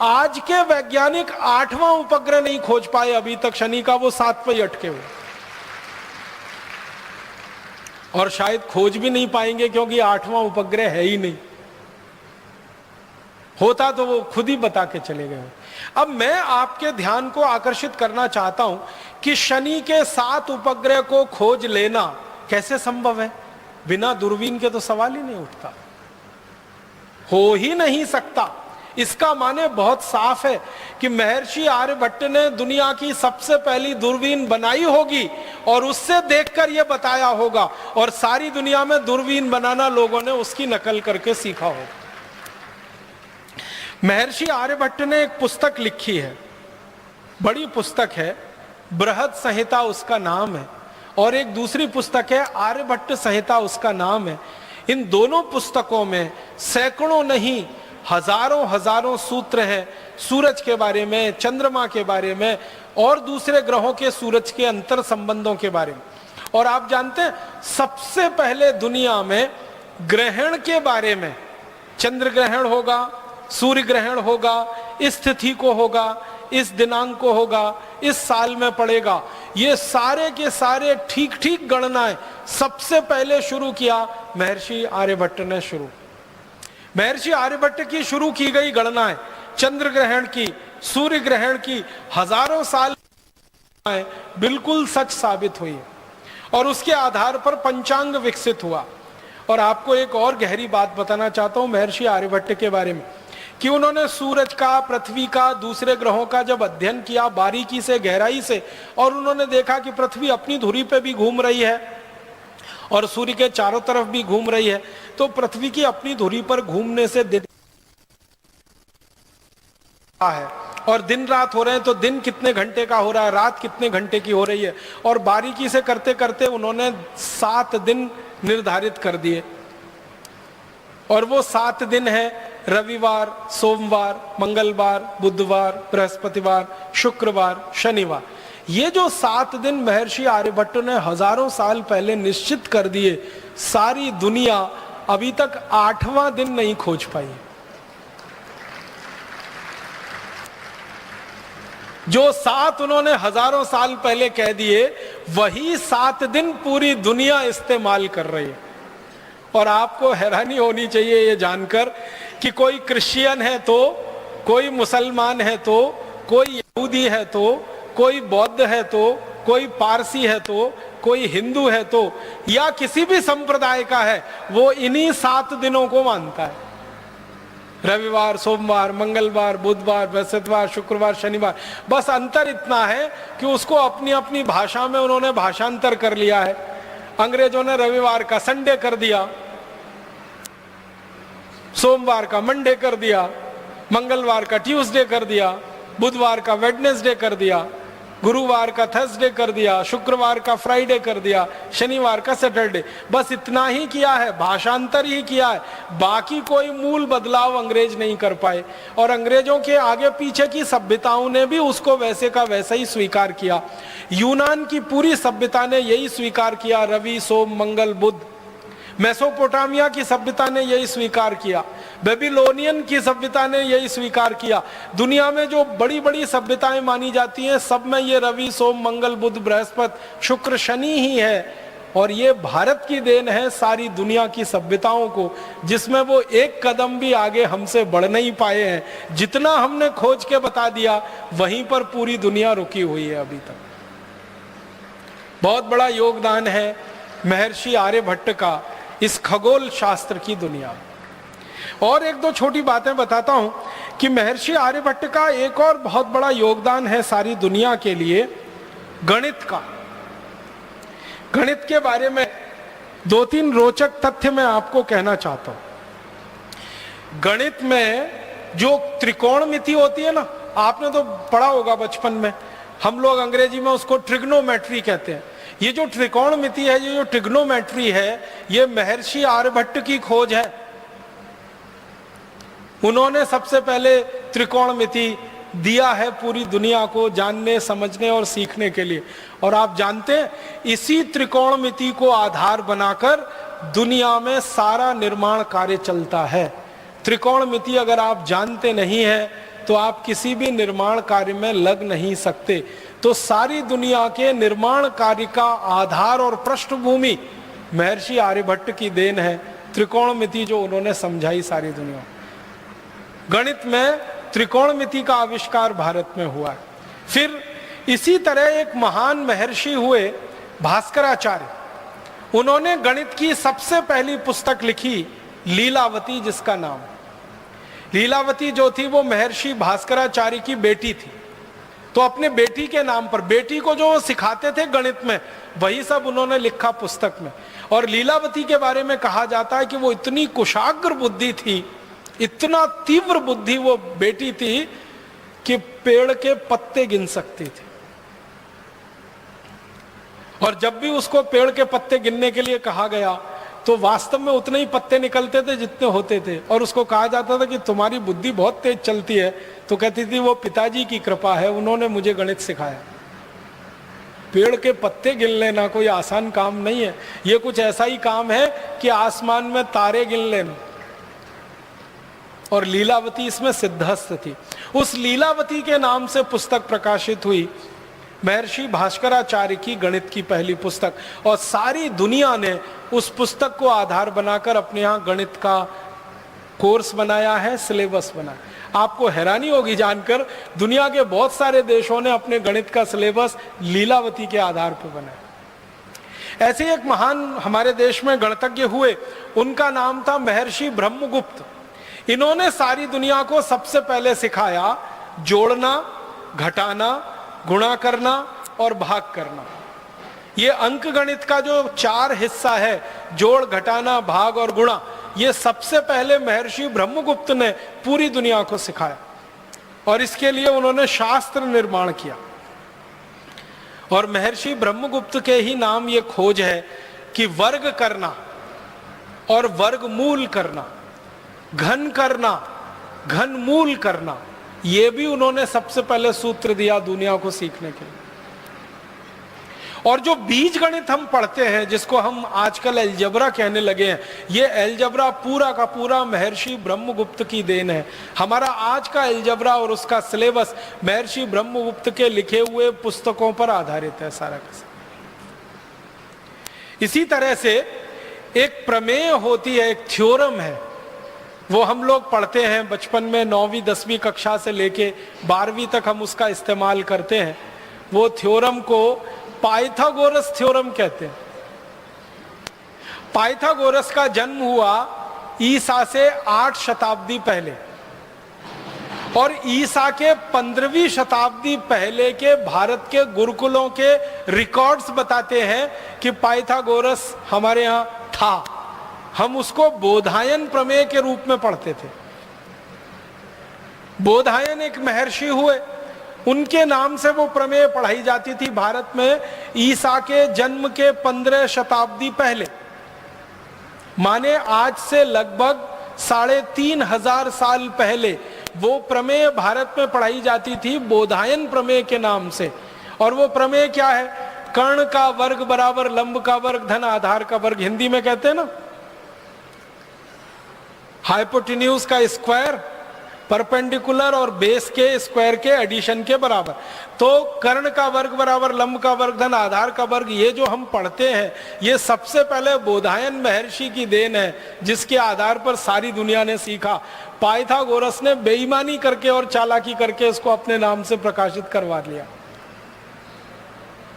आज के वैज्ञानिक 8वां उपग्रह नहीं खोज पाए अभी तक शनि का, वो 7 पे ही अटके हुए, और शायद खोज भी नहीं पाएंगे क्योंकि 8वां उपग्रह है ही नहीं। होता तो वो खुद ही बता के चले गए। अब मैं आपके ध्यान को आकर्षित करना चाहता हूं कि शनि के 7 उपग्रह को खोज लेना कैसे संभव है। बिना दूरबीन के तो सवाल ही नहीं उठता, हो ही नहीं सकता। इसका माने बहुत साफ है कि महर्षि आर्यभट्ट ने दुनिया की सबसे पहली दूरबीन बनाई होगी और उससे देखकर यह बताया होगा, और सारी दुनिया में दूरबीन बनाना लोगों ने उसकी नकल करके सीखा होगा। महर्षि आर्यभट्ट ने एक पुस्तक लिखी है, बड़ी पुस्तक है, बृहद संहिता उसका नाम है, और एक दूसरी पुस्तक है आर्यभट्ट संहिता उसका नाम है। इन दोनों पुस्तकों में सैकड़ों नहीं हजारों हजारों सूत्र हैं सूरज के बारे में, चंद्रमा के बारे में और दूसरे ग्रहों के सूरज के अंतर संबंधों के बारे में। और आप जानते हैं सबसे पहले दुनिया में ग्रहण के बारे में, चंद्र ग्रहण होगा, सूर्य ग्रहण होगा, इस तिथि को होगा, इस दिनांक को होगा, इस साल में पड़ेगा, ये सारे के सारे ठीक ठीक गणनाएं सबसे पहले शुरू किया महर्षि आर्यभट्ट ने। महर्षि आर्यभट्ट की शुरू की गई गणनाएं चंद्र ग्रहण की, सूर्य ग्रहण की हजारों साल बिल्कुल सच साबित हुई और उसके आधार पर पंचांग विकसित हुआ। और आपको एक और गहरी बात बताना चाहता हूं महर्षि आर्यभट्ट के बारे में कि उन्होंने सूरज का, पृथ्वी का, दूसरे ग्रहों का जब अध्ययन किया बारीकी से, गहराई से, और उन्होंने देखा कि पृथ्वी अपनी धुरी पे भी घूम रही है और सूर्य के चारों तरफ भी घूम रही है, तो पृथ्वी की अपनी धुरी पर घूमने से दिन है और दिन रात हो रहे हैं, तो दिन कितने घंटे का हो रहा है, रात कितने घंटे की हो रही है। और बारीकी से करते करते उन्होंने 7 दिन निर्धारित कर दिए और वो 7 दिन है रविवार, सोमवार, मंगलवार, बुधवार, बृहस्पतिवार, शुक्रवार, शनिवार। ये जो 7 दिन महर्षि आर्यभट्ट ने हजारों साल पहले निश्चित कर दिए, सारी दुनिया अभी तक 8वां दिन नहीं खोज पाई। जो 7 उन्होंने हजारों साल पहले कह दिए, वही 7 दिन पूरी दुनिया इस्तेमाल कर रही है। और आपको हैरानी होनी चाहिए ये जानकर कि कोई क्रिश्चियन है तो, कोई मुसलमान है तो, कोई यहूदी है तो, कोई बौद्ध है तो, कोई पारसी है तो, कोई हिंदू है तो, या किसी भी संप्रदाय का है, वो इन्हीं 7 दिनों को मानता है। रविवार, सोमवार, मंगलवार, बुधवार, बृहस्पतिवार, शुक्रवार, शनिवार। बस अंतर इतना है कि उसको अपनी अपनी भाषा में उन्होंने भाषांतर कर लिया है। अंग्रेजों ने रविवार का संडे कर दिया, सोमवार का मंडे कर दिया, मंगलवार का ट्यूसडे कर दिया, बुधवार का वेडनेसडे कर दिया, गुरुवार का थर्सडे कर दिया, शुक्रवार का फ्राइडे कर दिया, शनिवार का सैटरडे। बस इतना ही किया है, भाषांतर ही किया है, बाकी कोई मूल बदलाव अंग्रेज नहीं कर पाए। और अंग्रेजों के आगे पीछे की सभ्यताओं ने भी उसको वैसे का वैसा ही स्वीकार किया। यूनान की पूरी सभ्यता ने यही स्वीकार किया, रवि, सोम, मंगल, बुध। मेसोपोटामिया की सभ्यता ने यही स्वीकार किया, बेबीलोनियन की सभ्यता ने यही स्वीकार किया। दुनिया में जो बड़ी बड़ी सभ्यताएं मानी जाती हैं, सब में ये रवि, सोम, मंगल, बुध, बृहस्पति, शुक्र, शनि ही है। और ये भारत की देन है सारी दुनिया की सभ्यताओं को, जिसमें वो एक कदम भी आगे हमसे बढ़ नहीं पाए हैं। जितना हमने खोज के बता दिया, वहीं पर पूरी दुनिया रुकी हुई है अभी तक। बहुत बड़ा योगदान है महर्षि आर्यभट्ट का इस खगोल शास्त्र की दुनिया में। और एक दो छोटी बातें बताता हूं कि महर्षि आर्यभट्ट का एक और बहुत बड़ा योगदान है सारी दुनिया के लिए, गणित का। गणित के बारे में 2-3 रोचक तथ्य मैं आपको कहना चाहता हूं। गणित में जो त्रिकोणमिति होती है ना, आपने तो पढ़ा होगा बचपन में, हम लोग अंग्रेजी में उसको ट्रिग्नोमेट्री कहते हैं। ये जो त्रिकोणमिति है, ये जो ट्रिग्नोमेट्री है, ये महर्षि आर्यभट्ट की खोज है। उन्होंने सबसे पहले त्रिकोणमिति दिया है पूरी दुनिया को जानने, समझने और सीखने के लिए। और आप जानते हैं, इसी त्रिकोणमिति को आधार बनाकर दुनिया में सारा निर्माण कार्य चलता है। त्रिकोणमिति अगर आप जानते नहीं हैं तो आप किसी भी निर्माण कार्य में लग नहीं सकते। तो सारी दुनिया के निर्माण कार्य का आधार और पृष्ठभूमि महर्षि आर्यभट्ट की देन है। त्रिकोणमिति जो उन्होंने समझाई सारी दुनिया। गणित में त्रिकोणमिति का आविष्कार भारत में हुआ है। फिर इसी तरह एक महान महर्षि हुए भास्कराचार्य। उन्होंने गणित की सबसे पहली पुस्तक लिखी, लीलावती, जिसका नाम। लीलावती जो थी वो महर्षि भास्कराचार्य की बेटी थी। तो अपने बेटी के नाम पर, बेटी को जो सिखाते थे गणित में, वही सब उन्होंने लिखा पुस्तक में। और लीलावती के बारे में कहा जाता है कि वो इतनी कुशाग्र बुद्धि थी, इतना तीव्र बुद्धि वो बेटी थी कि पेड़ के पत्ते गिन सकती थी। और जब भी उसको पेड़ के पत्ते गिनने के लिए कहा गया तो वास्तव में उतने ही पत्ते निकलते थे जितने होते थे, और उसको कहा जाता था कि तुम्हारी बुद्धि बहुत तेज चलती है, तो कहती थी वो पिताजी की कृपा है, उन्होंने मुझे गणित सिखाया। पेड़ के पत्ते गिन लेना कोई आसान काम नहीं है, ये कुछ ऐसा ही काम है कि आसमान में तारे गिन लेना। और लीलावती इसमें सिद्धस्थ थी। उस लीलावती के नाम से पुस्तक प्रकाशित हुई, महर्षि भास्कराचार्य की गणित की पहली पुस्तक, और सारी दुनिया ने उस पुस्तक को आधार बनाकर अपने यहाँ गणित का कोर्स बनाया है, सिलेबस बनाया। आपको हैरानी होगी जानकर, दुनिया के बहुत सारे देशों ने अपने गणित का सिलेबस लीलावती के आधार पर बनाया। ऐसे एक महान हमारे देश में गणितज्ञ हुए, उनका नाम था महर्षि ब्रह्मगुप्त। इन्होंने सारी दुनिया को सबसे पहले सिखाया जोड़ना, घटाना, गुणा करना और भाग करना। ये अंक गणित का जो 4 हिस्सा है, जोड़, घटाना, भाग और गुणा, ये सबसे पहले महर्षि ब्रह्मगुप्त ने पूरी दुनिया को सिखाया, और इसके लिए उन्होंने शास्त्र निर्माण किया। और महर्षि ब्रह्मगुप्त के ही नाम ये खोज है कि वर्ग करना और वर्गमूल करना, घन करना, घनमूल करना, ये भी उन्होंने सबसे पहले सूत्र दिया दुनिया को सीखने के लिए। और जो बीज गणित हम पढ़ते हैं, जिसको हम आजकल एलजबरा कहने लगे हैं, ये एलजबरा पूरा का पूरा महर्षि ब्रह्मगुप्त की देन है। हमारा आज का एलजबरा और उसका सिलेबस महर्षि ब्रह्मगुप्त के लिखे हुए पुस्तकों पर आधारित है सारा का सारा। इसी तरह से एक प्रमेय होती है, एक थ्योरम है, वो हम लोग पढ़ते हैं बचपन में, 9वीं 10वीं कक्षा से लेके 12वीं तक हम उसका इस्तेमाल करते हैं। वो थ्योरम को पाइथागोरस थ्योरम कहते हैं। पाइथागोरस का जन्म हुआ ईसा से 8 शताब्दी पहले, और ईसा के 15वीं शताब्दी पहले के भारत के गुरुकुलों के रिकॉर्ड्स बताते हैं कि पाइथागोरस हमारे यहां था। हम उसको बोधायन प्रमेय के रूप में पढ़ते थे। बोधायन एक महर्षि हुए, उनके नाम से वो प्रमेय पढ़ाई जाती थी भारत में ईसा के जन्म के 15 शताब्दी पहले, माने आज से लगभग 3500 साल पहले वो प्रमेय भारत में पढ़ाई जाती थी बोधायन प्रमेय के नाम से। और वो प्रमेय क्या है? कर्ण का वर्ग बराबर लंब का वर्ग धन आधार का वर्ग, हिंदी में कहते हैं ना, हाइपोटेन्यूज का स्क्वायर परपेंडिकुलर और बेस के स्क्वायर के एडिशन के बराबर। तो कर्ण का वर्ग बराबर लंब का वर्ग धन आधार का वर्ग, ये जो हम पढ़ते हैं, ये सबसे पहले बोधायन महर्षि की देन है, जिसके आधार पर सारी दुनिया ने सीखा। पाइथागोरस ने बेईमानी करके और चालाकी करके इसको अपने नाम से प्रकाशित करवा लिया,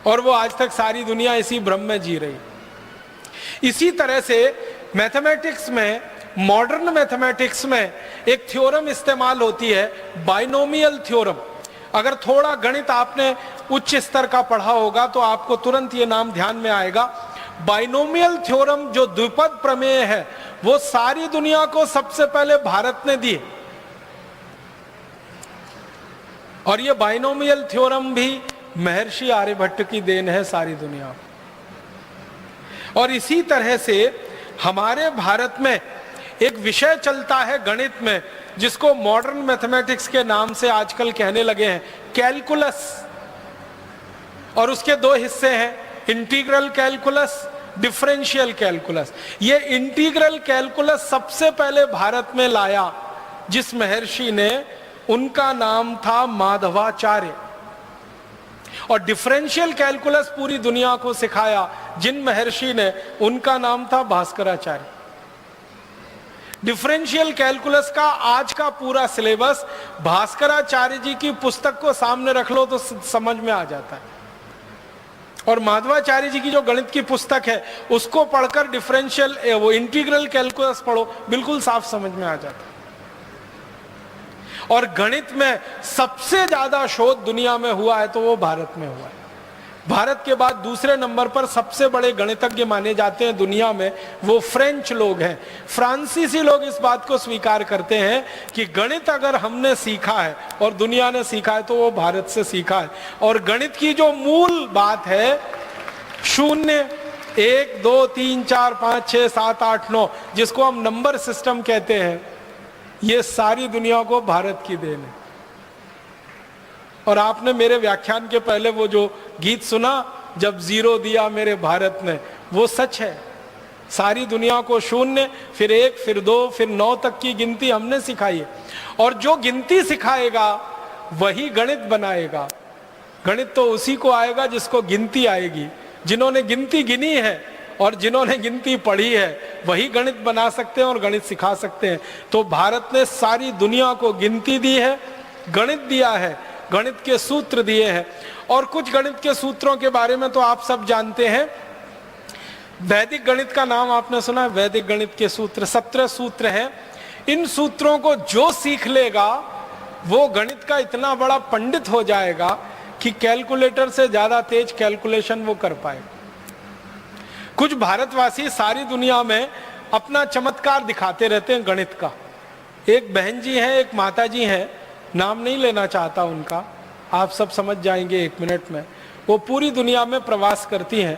और वो आज तक सारी दुनिया इसी भ्रम में जी रही। इसी तरह से मैथमेटिक्स में, मॉडर्न मैथमेटिक्स में एक थ्योरम इस्तेमाल होती है, बाइनोमियल थ्योरम। अगर थोड़ा गणित आपने उच्च स्तर का पढ़ा होगा तो आपको तुरंत ये नाम ध्यान में आएगा। बाइनोमियल थ्योरम जो द्विपद प्रमेय है, वो सारी दुनिया को सबसे पहले भारत ने दी, और ये बाइनोमियल थ्योरम भी महर्षि आर्यभट्ट की देन है सारी दुनिया। और इसी तरह से हमारे भारत में एक विषय चलता है गणित में, जिसको मॉडर्न मैथमेटिक्स के नाम से आजकल कहने लगे हैं, कैलकुलस। और उसके 2 हिस्से हैं, इंटीग्रल कैलकुलस, डिफरेंशियल कैलकुलस। ये इंटीग्रल कैलकुलस सबसे पहले भारत में लाया जिस महर्षि ने, उनका नाम था माधवाचार्य। और डिफरेंशियल कैलकुलस पूरी दुनिया को सिखाया जिन महर्षि ने, उनका नाम था भास्कराचार्य। डिफरेंशियल कैलकुलस का आज का पूरा सिलेबस भास्कराचार्य जी की पुस्तक को सामने रख लो तो समझ में आ जाता है। और माधवाचार्य जी की जो गणित की पुस्तक है, उसको पढ़कर डिफरेंशियल वो इंटीग्रल कैलकुलस पढ़ो, बिल्कुल साफ समझ में आ जाता है। और गणित में सबसे ज्यादा शोध दुनिया में हुआ है तो वो भारत में हुआ है। भारत के बाद दूसरे नंबर पर सबसे बड़े गणितज्ञ माने जाते हैं दुनिया में, वो फ्रेंच लोग हैं। फ्रांसीसी लोग इस बात को स्वीकार करते हैं कि गणित अगर हमने सीखा है और दुनिया ने सीखा है तो वो भारत से सीखा है। और गणित की जो मूल बात है, 0, 1 2 3 4 5 6 7 8 9 जिसको हम नंबर सिस्टम कहते हैं, ये सारी दुनिया को भारत की देन है। और आपने मेरे व्याख्यान के पहले वो जो गीत सुना, जब 0 दिया मेरे भारत ने, वो सच है। सारी दुनिया को 0, फिर 1, फिर 2, फिर 9 तक की गिनती हमने सिखाई है। और जो गिनती सिखाएगा वही गणित बनाएगा। गणित तो उसी को आएगा जिसको गिनती आएगी। जिन्होंने गिनती गिनी है और जिन्होंने गिनती पढ़ी है वही गणित बना सकते हैं और गणित सिखा सकते हैं। तो भारत ने सारी दुनिया को गिनती दी है, गणित दिया है, गणित के सूत्र दिए हैं। और कुछ गणित के सूत्रों के बारे में तो आप सब जानते हैं। वैदिक गणित का नाम आपने सुना है? वैदिक गणित के सूत्र 17 सूत्र हैं। इन सूत्रों को जो सीख लेगा वो गणित का इतना बड़ा पंडित हो जाएगा कि कैलकुलेटर से ज्यादा तेज कैलकुलेशन वो कर पाएगा। कुछ भारतवासी सारी दुनिया में अपना चमत्कार दिखाते रहते हैं गणित का। एक बहन जी हैं, एक माता जी हैं, नाम नहीं लेना चाहता उनका, आप सब समझ जाएंगे 1 मिनट में। वो पूरी दुनिया में प्रवास करती हैं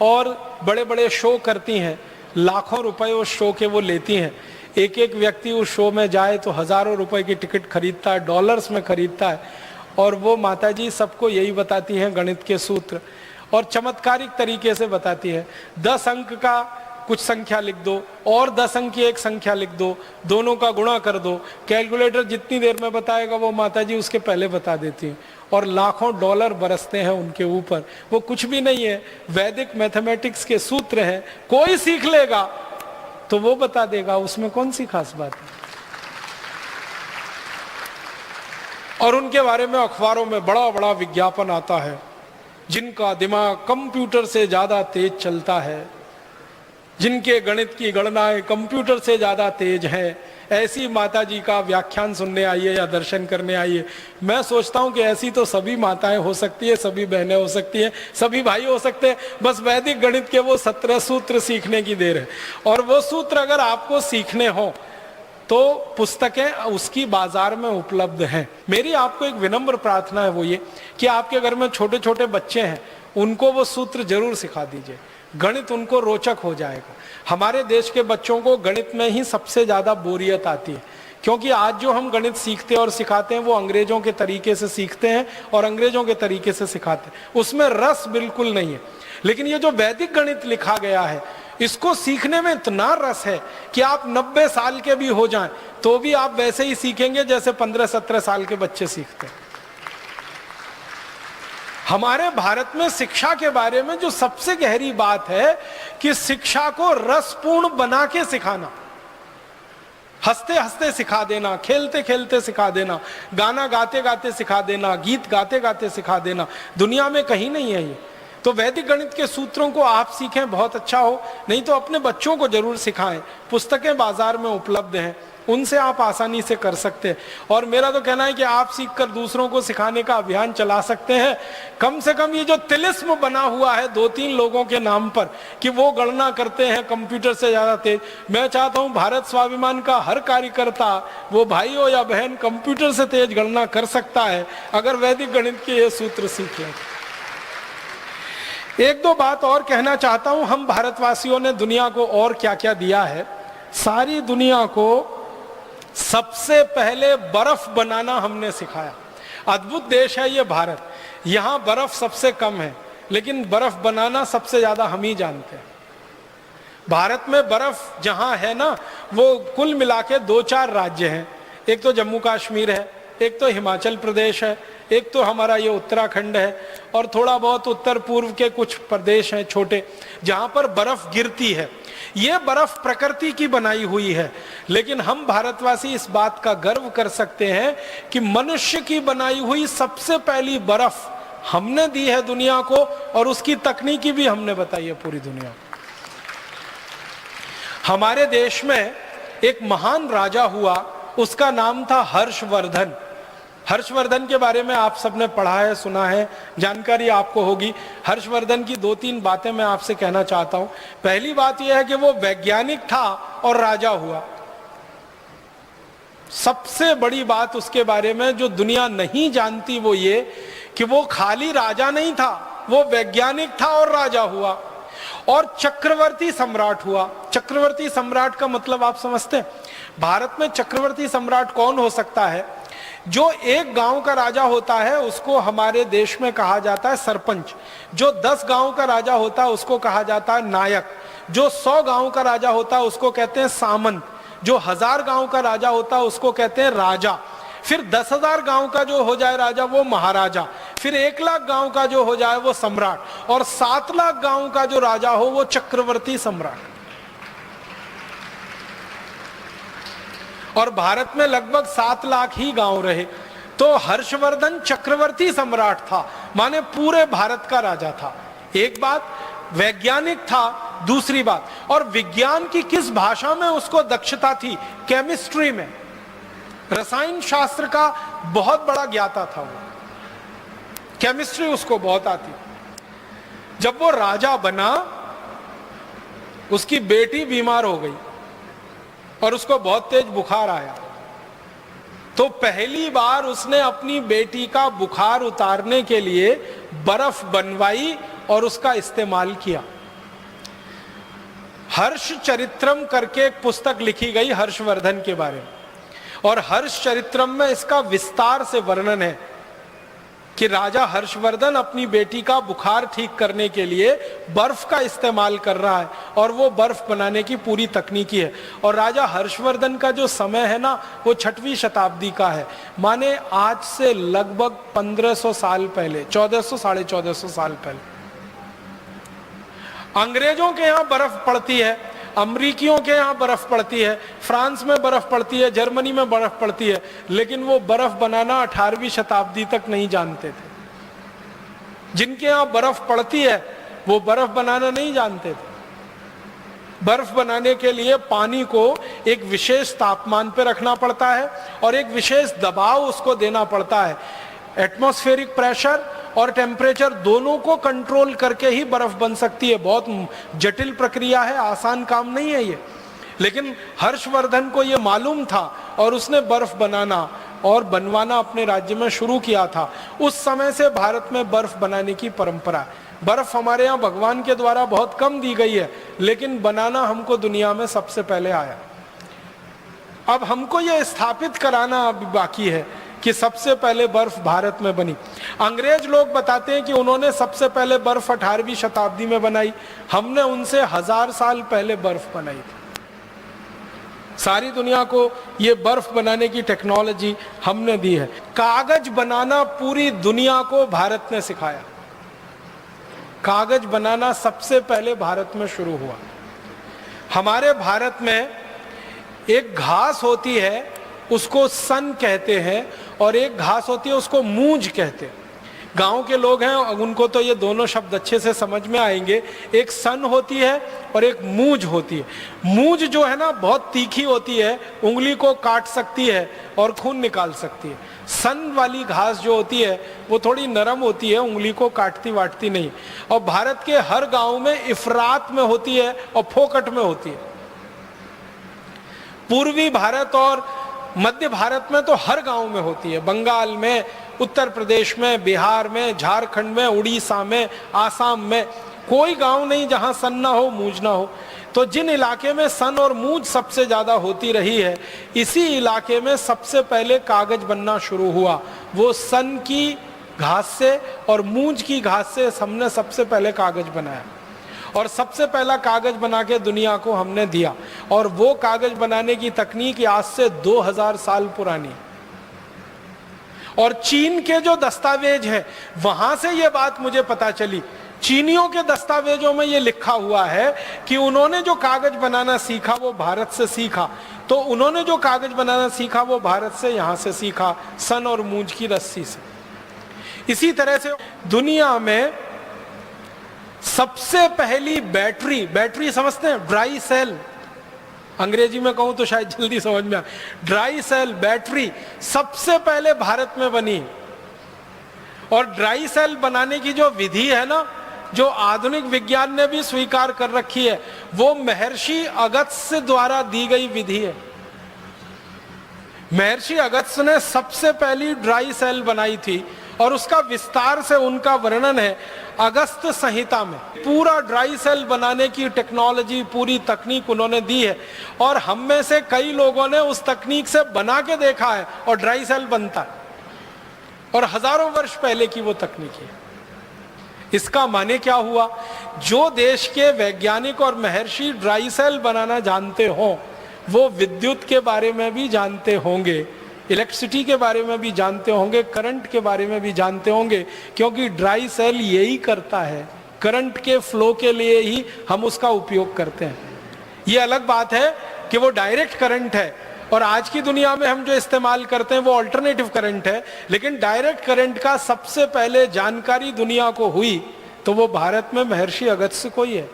और बड़े बड़े शो करती हैं। लाखों रुपए उस शो के वो लेती हैं। एक एक व्यक्ति उस शो में जाए तो हजारों रुपए की टिकट खरीदता है, डॉलर्स में खरीदता है। और वो माताजी सबको यही बताती हैं गणित के सूत्र, और चमत्कारिक तरीके से बताती है। 10 अंक का कुछ संख्या लिख दो और 10 अंक की एक संख्या लिख दो, दोनों का गुणा कर दो। कैलकुलेटर जितनी देर में बताएगा वो माताजी उसके पहले बता देती हैं। और लाखों डॉलर बरसते हैं उनके ऊपर। वो कुछ भी नहीं है, वैदिक मैथमेटिक्स के सूत्र हैं। कोई सीख लेगा तो वो बता देगा, उसमें कौन सी खास बात है। और उनके बारे में अखबारों में बड़ा बड़ा विज्ञापन आता है, जिनका दिमाग कंप्यूटर से ज्यादा तेज चलता है, जिनके गणित की गणनाएं कंप्यूटर से ज्यादा तेज है, ऐसी माता जी का व्याख्यान सुनने आइए या दर्शन करने आइए। मैं सोचता हूं कि ऐसी तो सभी माताएं हो सकती है, सभी बहनें हो सकती हैं, सभी भाई हो सकते हैं। बस वैदिक गणित के वो 17 सूत्र सीखने की देर है। और वो सूत्र अगर आपको सीखने हो तो पुस्तकें उसकी बाजार में उपलब्ध हैं। मेरी आपको एक विनम्र प्रार्थना है, वो ये कि आपके घर में छोटे छोटे बच्चे हैं, उनको वो सूत्र जरूर सिखा दीजिए। गणित उनको रोचक हो जाएगा। हमारे देश के बच्चों को गणित में ही सबसे ज्यादा बोरियत आती है, क्योंकि आज जो हम गणित सीखते हैं और सिखाते हैं वो अंग्रेजों के तरीके से सीखते हैं और अंग्रेजों के तरीके से सिखाते हैं, उसमें रस बिल्कुल नहीं है। लेकिन ये जो वैदिक गणित लिखा गया है, इसको सीखने में इतना रस है कि आप 90 साल के भी हो जाएं तो भी आप वैसे ही सीखेंगे जैसे 15-17 साल के बच्चे सीखते हैं। हमारे भारत में शिक्षा के बारे में जो सबसे गहरी बात है कि शिक्षा को रसपूर्ण बना के सिखाना, हंसते हंसते सिखा देना, खेलते खेलते सिखा देना, गाना गाते गाते सिखा देना, गीत गाते गाते सिखा देना, दुनिया में कहीं नहीं है ये। तो वैदिक गणित के सूत्रों को आप सीखें, बहुत अच्छा हो, नहीं तो अपने बच्चों को जरूर सिखाएं। पुस्तकें बाजार में उपलब्ध हैं, उनसे आप आसानी से कर सकते हैं। और मेरा तो कहना है कि आप सीखकर दूसरों को सिखाने का अभियान चला सकते हैं। कम से कम ये जो तिलिस्म बना हुआ है 2-3 लोगों के नाम पर कि वो गणना करते हैं कंप्यूटर से ज्यादा तेज, मैं चाहता हूं भारत स्वाभिमान का हर कार्यकर्ता, वो भाई हो या बहन, कंप्यूटर से तेज गणना कर सकता है अगर वैदिक गणित के ये सूत्र सीख लें। 1-2 बात और कहना चाहता हूं। हम भारतवासियों ने दुनिया को और क्या क्या दिया है। सारी दुनिया को सबसे पहले बर्फ बनाना हमने सिखाया। अद्भुत देश है ये भारत, यहां बर्फ सबसे कम है लेकिन बर्फ बनाना सबसे ज्यादा हम ही जानते हैं। भारत में बर्फ जहां है ना, वो कुल मिला के 2-4 राज्य हैं। एक तो जम्मू कश्मीर है, एक तो हिमाचल प्रदेश है, एक तो हमारा ये उत्तराखंड है, और थोड़ा बहुत उत्तर पूर्व के कुछ प्रदेश हैं छोटे जहां पर बर्फ गिरती है। ये बर्फ प्रकृति की बनाई हुई है, लेकिन हम भारतवासी इस बात का गर्व कर सकते हैं कि मनुष्य की बनाई हुई सबसे पहली बर्फ हमने दी है दुनिया को, और उसकी तकनीकी भी हमने बताई है पूरी दुनिया को। हमारे देश में एक महान राजा हुआ, उसका नाम था हर्षवर्धन। हर्षवर्धन के बारे में आप सबने पढ़ा है, सुना है, जानकारी आपको होगी। हर्षवर्धन की 2-3 बातें मैं आपसे कहना चाहता हूं। पहली बात यह है कि वो वैज्ञानिक था और राजा हुआ। सबसे बड़ी बात उसके बारे में जो दुनिया नहीं जानती वो ये कि वो खाली राजा नहीं था, वो वैज्ञानिक था और राजा हुआ। और चक्रवर्ती सम्राट हुआ। चक्रवर्ती सम्राट का मतलब आप समझते हैं? भारत में चक्रवर्ती सम्राट कौन हो सकता है? जो एक गांव का राजा होता है उसको हमारे देश में कहा जाता है सरपंच। जो 10 गांव का राजा होता है उसको कहा जाता है नायक। जो 100 गांव का राजा होता है उसको कहते हैं सामंत। जो 1000 गांव का राजा होता है उसको कहते हैं राजा। फिर 10,000 गांव का जो हो जाए राजा वो महाराजा। फिर 1 लाख गांव का जो हो जाए वो सम्राट। और 7 लाख गांव का जो राजा हो वो चक्रवर्ती सम्राट। और भारत में लगभग 7 लाख ही गांव रहे। तो हर्षवर्धन चक्रवर्ती सम्राट था, माने पूरे भारत का राजा था। एक बात, वैज्ञानिक था। दूसरी बात, और विज्ञान की किस भाषा में उसको दक्षता थी? केमिस्ट्री में, रसायन शास्त्र का बहुत बड़ा ज्ञाता था वो। केमिस्ट्री उसको बहुत आती। जब वो राजा बना, उसकी बेटी बीमार हो गई और उसको बहुत तेज बुखार आया। तो पहली बार उसने अपनी बेटी का बुखार उतारने के लिए बर्फ बनवाई और उसका इस्तेमाल किया। हर्ष चरित्रम करके एक पुस्तक लिखी गई हर्षवर्धन के बारे में, और हर्ष चरित्रम में इसका विस्तार से वर्णन है कि राजा हर्षवर्धन अपनी बेटी का बुखार ठीक करने के लिए बर्फ का इस्तेमाल कर रहा है, और वो बर्फ बनाने की पूरी तकनीकी है। और राजा हर्षवर्धन का जो समय है ना, वो 6वीं शताब्दी का है, माने आज से लगभग 1500 साल पहले, 1400 साढ़े 1400 साल पहले। अंग्रेजों के यहाँ बर्फ पड़ती है, अमरीकियों के यहाँ बर्फ पड़ती है, फ्रांस में बर्फ पड़ती है, जर्मनी में बर्फ पड़ती है, लेकिन वो बर्फ बनाना 18वीं शताब्दी तक नहीं जानते थे। जिनके यहाँ बर्फ पड़ती है वो बर्फ बनाना नहीं जानते थे। बर्फ बनाने के लिए पानी को एक विशेष तापमान पर रखना पड़ता है और एक विशेष दबाव उसको देना पड़ता है। एटमॉस्फेरिक प्रेशर और टेम्परेचर दोनों को कंट्रोल करके ही बर्फ बन सकती है। बहुत जटिल प्रक्रिया है, आसान काम नहीं है ये। लेकिन हर्षवर्धन को ये मालूम था और उसने बर्फ बनाना और बनवाना अपने राज्य में शुरू किया था। उस समय से भारत में बर्फ बनाने की परंपरा है। बर्फ हमारे यहाँ भगवान के द्वारा बहुत कम दी गई है, लेकिन बनाना हमको दुनिया में सबसे पहले आया। अब हमको ये स्थापित कराना अभी बाकी है कि सबसे पहले बर्फ भारत में बनी। अंग्रेज लोग बताते हैं कि उन्होंने सबसे पहले बर्फ 18वीं शताब्दी में बनाई। हमने उनसे 1000 साल पहले बर्फ बनाई थी। सारी दुनिया को ये बर्फ बनाने की टेक्नोलॉजी हमने दी है। कागज बनाना पूरी दुनिया को भारत ने सिखाया। कागज बनाना सबसे पहले भारत में शुरू हुआ। हमारे भारत में एक घास होती है, उसको सन कहते हैं, और एक घास होती है उसको मूंज कहते हैं। गांव के लोग हैं उनको तो ये दोनों शब्द अच्छे से समझ में आएंगे। एक सन होती है और एक मूंज होती है। मूंज जो है ना बहुत तीखी होती है, उंगली को काट सकती है और खून निकाल सकती है। सन वाली घास जो होती है वो थोड़ी नरम होती है, उंगली को काटती वाटती नहीं। और भारत के हर गांव में इफरात में होती है और फोकट में होती है। पूर्वी भारत और मध्य भारत में तो हर गांव में होती है। बंगाल में, उत्तर प्रदेश में, बिहार में, झारखंड में, उड़ीसा में, आसाम में कोई गांव नहीं जहां सन ना हो, मूंज ना हो। तो जिन इलाके में सन और मूंज सबसे ज्यादा होती रही है, इसी इलाके में सबसे पहले कागज बनना शुरू हुआ। वो सन की घास से और मूंज की घास से हमने सबसे पहले कागज बनाया, और सबसे पहला कागज बना के दुनिया को हमने दिया। और वो कागज बनाने की तकनीक आज से 2000 साल पुरानी। और चीन के जो दस्तावेज है वहां से ये बात मुझे पता चली। चीनियों के दस्तावेजों में ये लिखा हुआ है कि उन्होंने जो कागज बनाना सीखा वो भारत से सीखा। तो उन्होंने जो कागज बनाना सीखा वो भारत से, यहां से सीखा, सन और मूंज की रस्सी से। इसी तरह से दुनिया में सबसे पहली बैटरी समझते हैं? ड्राई सेल, अंग्रेजी में कहूं तो शायद जल्दी समझ में आए। ड्राई सेल बैटरी सबसे पहले भारत में बनी। और ड्राई सेल बनाने की जो विधि है ना, जो आधुनिक विज्ञान ने भी स्वीकार कर रखी है, वो महर्षि अगस्त्य द्वारा दी गई विधि है। महर्षि अगस्त्य ने सबसे पहली ड्राई सेल बनाई थी और उसका विस्तार से उनका वर्णन है अगस्त संहिता में। पूरा ड्राई सेल बनाने की टेक्नोलॉजी, पूरी तकनीक उन्होंने दी है और हम में से कई लोगों ने उस तकनीक से बना के देखा है और ड्राई सेल बनता है, और हजारों वर्ष पहले की वो तकनीक है। इसका माने क्या हुआ? जो देश के वैज्ञानिक और महर्षि ड्राई सेल बनाना जानते हो वो विद्युत के बारे में भी जानते होंगे, इलेक्ट्रिसिटी के बारे में भी जानते होंगे, करंट के बारे में भी जानते होंगे, क्योंकि ड्राई सेल यही करता है। करंट के फ्लो के लिए ही हम उसका उपयोग करते हैं। ये अलग बात है कि वो डायरेक्ट करंट है और आज की दुनिया में हम जो इस्तेमाल करते हैं वो अल्टरनेटिव करंट है, लेकिन डायरेक्ट करंट का सबसे पहले जानकारी दुनिया को हुई तो वो भारत में महर्षि अगस्त्य को ही है।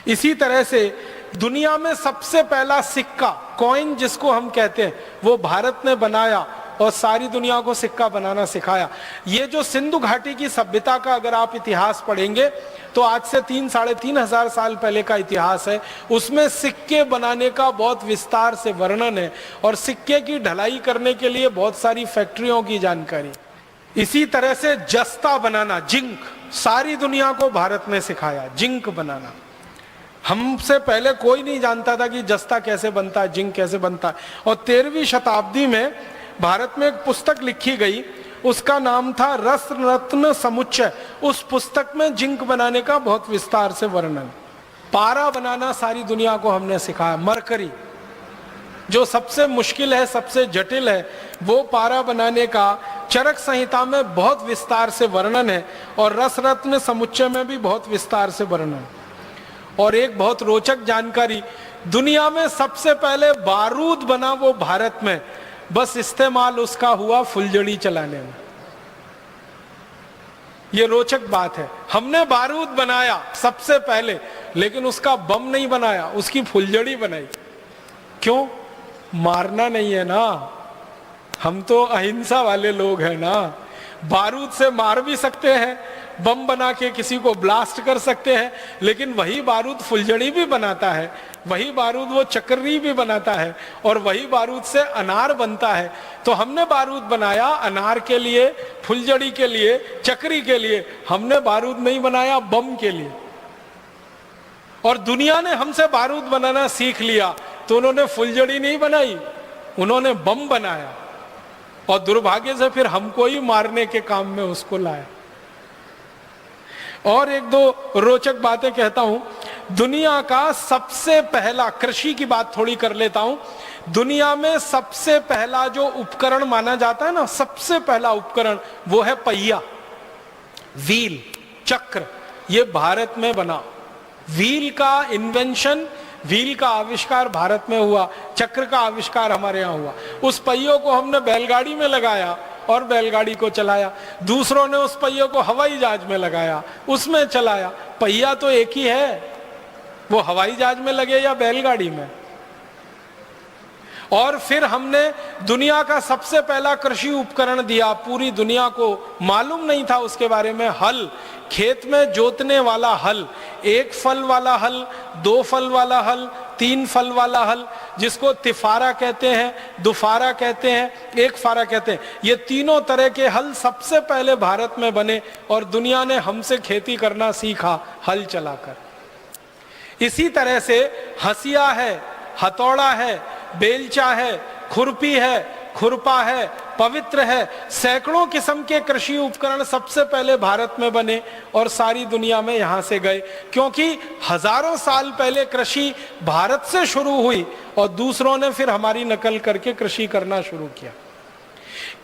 इसी तरह से दुनिया में सबसे पहला सिक्का, कॉइन जिसको हम कहते हैं, वो भारत ने बनाया और सारी दुनिया को सिक्का बनाना सिखाया। ये जो सिंधु घाटी की सभ्यता का अगर आप इतिहास पढ़ेंगे तो आज से 3-3.5 साल पहले का इतिहास है। उसमें सिक्के बनाने का बहुत विस्तार से वर्णन है और सिक्के की ढलाई करने के लिए बहुत सारी फैक्ट्रियों की जानकारी। इसी तरह से जस्ता बनाना, जिंक, सारी दुनिया को भारत ने सिखाया जिंक बनाना। हमसे पहले कोई नहीं जानता था कि जस्ता कैसे बनता है, जिंक कैसे बनता है। और 13वीं शताब्दी में भारत में एक पुस्तक लिखी गई, उसका नाम था रस रत्न समुच्चय। उस पुस्तक में जिंक बनाने का बहुत विस्तार से वर्णन। पारा बनाना सारी दुनिया को हमने सिखाया। मरकरी जो सबसे मुश्किल है, सबसे जटिल है, वो पारा बनाने का चरक संहिता में बहुत विस्तार से वर्णन है और रस रत्न समुच्चय में भी बहुत विस्तार से वर्णन। और एक बहुत रोचक जानकारी, दुनिया में सबसे पहले बारूद बना वो भारत में, बस इस्तेमाल उसका हुआ फुलझड़ी चलाने में। ये रोचक बात है। हमने बारूद बनाया सबसे पहले, लेकिन उसका बम नहीं बनाया, उसकी फुलझड़ी बनाई। क्यों? मारना नहीं है ना, हम तो अहिंसा वाले लोग हैं ना। बारूद से मार भी सकते हैं, बम बना के किसी को ब्लास्ट कर सकते हैं, लेकिन वही बारूद फुलझड़ी भी बनाता है, वही बारूद वो चक्री भी बनाता है और वही बारूद से अनार बनता है। तो हमने बारूद बनाया अनार के लिए, फुलझड़ी के लिए, चक्री के लिए। हमने बारूद नहीं बनाया बम के लिए। और दुनिया ने हमसे बारूद बनाना सीख लिया तो उन्होंने फुलझड़ी नहीं बनाई, उन्होंने बम बनाया और दुर्भाग्य से फिर हमको ही मारने के काम में उसको लाया। और एक दो रोचक बातें कहता हूं। दुनिया का सबसे पहला, कृषि की बात थोड़ी कर लेता हूं। दुनिया में सबसे पहला जो उपकरण माना जाता है ना, सबसे पहला उपकरण, वो है पहिया, व्हील, चक्र। ये भारत में बना। व्हील का इन्वेंशन, व्हील का आविष्कार भारत में हुआ, चक्र का आविष्कार हमारे यहाँ हुआ। उस पहियों को हमने बैलगाड़ी में लगाया और बैलगाड़ी को चलाया। दूसरों ने उस पहियों को हवाई जहाज में लगाया, उसमें चलाया। पहिया तो एक ही है, वो हवाई जहाज में लगे या बैलगाड़ी में। और फिर हमने दुनिया का सबसे पहला कृषि उपकरण दिया, पूरी दुनिया को मालूम नहीं था उसके बारे में, हल, खेत में जोतने वाला हल। 1 फल वाला हल, 2 फल वाला हल, 3 फल वाला हल, जिसको तिफारा कहते हैं, दुफारा कहते हैं, 1 फारा कहते हैं। ये तीनों तरह के हल सबसे पहले भारत में बने और दुनिया ने हमसे खेती करना सीखा हल चलाकर। इसी तरह से हसिया है, हथौड़ा है, बेलचा है, खुरपी है, खुरपा है, पवित्र है। सैकड़ों किस्म के कृषि उपकरण सबसे पहले भारत में बने और सारी दुनिया में यहां से गए, क्योंकि हजारों साल पहले कृषि भारत से शुरू हुई और दूसरों ने फिर हमारी नकल करके कृषि करना शुरू किया।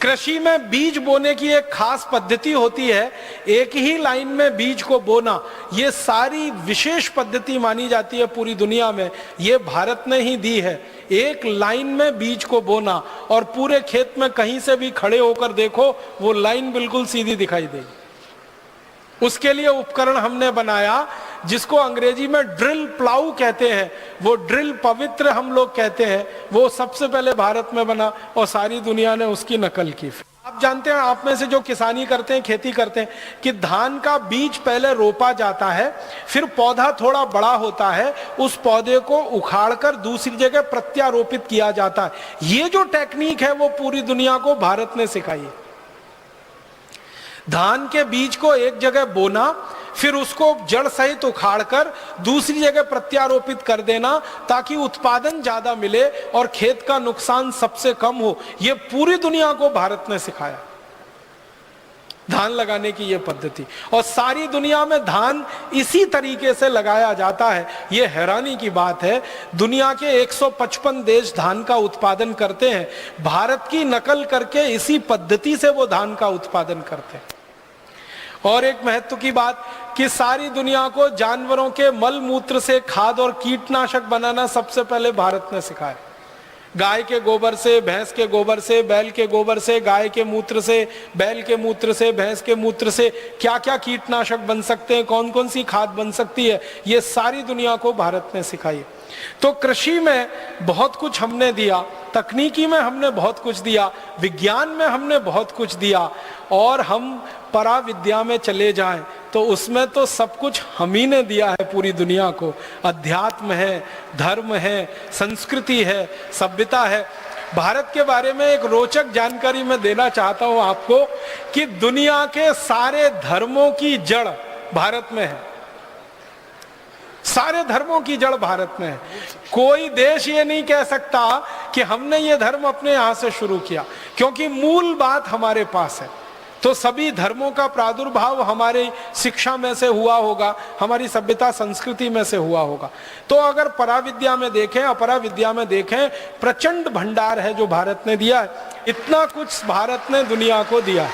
कृषि में बीज बोने की एक खास पद्धति होती है, एक ही लाइन में बीज को बोना। ये सारी विशेष पद्धति मानी जाती है पूरी दुनिया में, ये भारत ने ही दी है। एक लाइन में बीज को बोना और पूरे खेत में कहीं से भी खड़े होकर देखो, वो लाइन बिल्कुल सीधी दिखाई देगी। उसके लिए उपकरण हमने बनाया जिसको अंग्रेजी में ड्रिल प्लाऊ कहते हैं। वो ड्रिल पवित्र हम लोग कहते हैं, वो सबसे पहले भारत में बना और सारी दुनिया ने उसकी नकल की। आप जानते हैं, आप में से जो किसानी करते हैं, खेती करते हैं, कि धान का बीज पहले रोपा जाता है, फिर पौधा थोड़ा बड़ा होता है, उस पौधे को उखाड़कर दूसरी जगह प्रत्यारोपित किया जाता है। ये जो टेक्निक है वो पूरी दुनिया को भारत ने सिखाई है। धान के बीज को एक जगह बोना, फिर उसको जड़ सहित उखाड़कर दूसरी जगह प्रत्यारोपित कर देना ताकि उत्पादन ज्यादा मिले और खेत का नुकसान सबसे कम हो। यह पूरी दुनिया को भारत ने सिखाया, धान लगाने की यह पद्धति। और सारी दुनिया में धान इसी तरीके से लगाया जाता है। यह हैरानी की बात है, दुनिया के 155 देश धान का उत्पादन करते हैं, भारत की नकल करके इसी पद्धति से वो धान का उत्पादन करते हैं। और एक महत्व की बात कि सारी दुनिया को जानवरों के मल मूत्र से खाद और कीटनाशक बनाना सबसे पहले भारत ने सिखाया। गाय के गोबर से, भैंस के गोबर से, बैल के गोबर से, गाय के मूत्र से, बैल के मूत्र से, भैंस के मूत्र से क्या क्या कीटनाशक बन सकते हैं, कौन कौन सी खाद बन सकती है, ये सारी दुनिया को भारत ने सिखाई। तो कृषि में बहुत कुछ हमने दिया, तकनीकी में हमने बहुत कुछ दिया, विज्ञान में हमने बहुत कुछ दिया, और हम पराविद्या में चले जाएं तो उसमें तो सब कुछ हम ही ने दिया है पूरी दुनिया को। अध्यात्म है, धर्म है, संस्कृति है, सभ्यता है। भारत के बारे में एक रोचक जानकारी मैं देना चाहता हूं आपको कि दुनिया के सारे धर्मों की जड़ भारत में है। सारे धर्मों की जड़ भारत में है। कोई देश ये नहीं कह सकता कि हमने ये धर्म अपने यहां से शुरू किया, क्योंकि मूल बात हमारे पास है। तो सभी धर्मों का प्रादुर्भाव हमारी शिक्षा में से हुआ होगा, हमारी सभ्यता संस्कृति में से हुआ होगा। तो अगर पराविद्या में देखें, अपराविद्या में देखें, प्रचंड भंडार है जो भारत ने दिया है। इतना कुछ भारत ने दुनिया को दिया।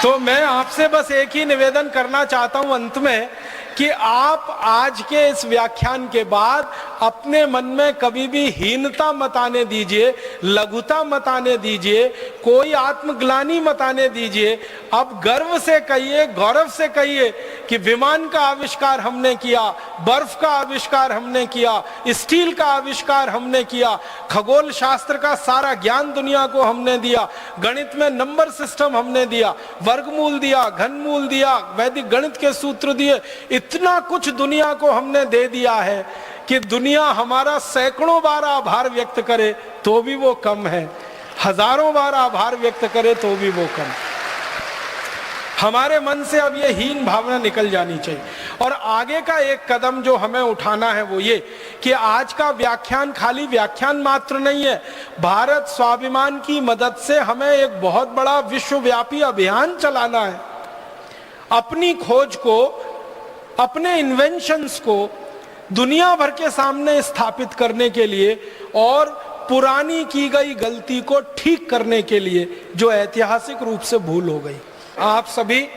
तो मैं आपसे बस एक ही निवेदन करना चाहता हूं अंत में कि आप आज के इस व्याख्यान के बाद अपने मन में कभी भी हीनता मत आने दीजिए, लघुता मत आने दीजिए, कोई आत्मग्लानि मत आने दीजिए। अब गर्व से कहिए, गौरव से कहिए कि विमान का आविष्कार हमने किया, बर्फ का आविष्कार हमने किया, स्टील का आविष्कार हमने किया, खगोल शास्त्र का सारा ज्ञान दुनिया को हमने दिया, गणित में नंबर सिस्टम हमने दिया, वर्गमूल दिया, घनमूल दिया, वैदिक गणित के सूत्र दिए। इतना कुछ दुनिया को हमने दे दिया है कि दुनिया हमारा सैकड़ों बार आभार व्यक्त करे तो भी वो कम है, हजारों बार आभार व्यक्त करे तो भी वो कम। हमारे मन से अब ये हीन भावना निकल जानी चाहिए। और आगे का एक कदम जो हमें उठाना है वो ये कि आज का व्याख्यान खाली व्याख्यान मात्र नहीं है। भारत स्वाभिमान की मदद से हमें एक बहुत बड़ा विश्वव्यापी अभियान चलाना है, अपनी खोज को, अपने इन्वेंशंस को दुनिया भर के सामने स्थापित करने के लिए और पुरानी की गई गलती को ठीक करने के लिए जो ऐतिहासिक रूप से भूल हो गई। आप सभी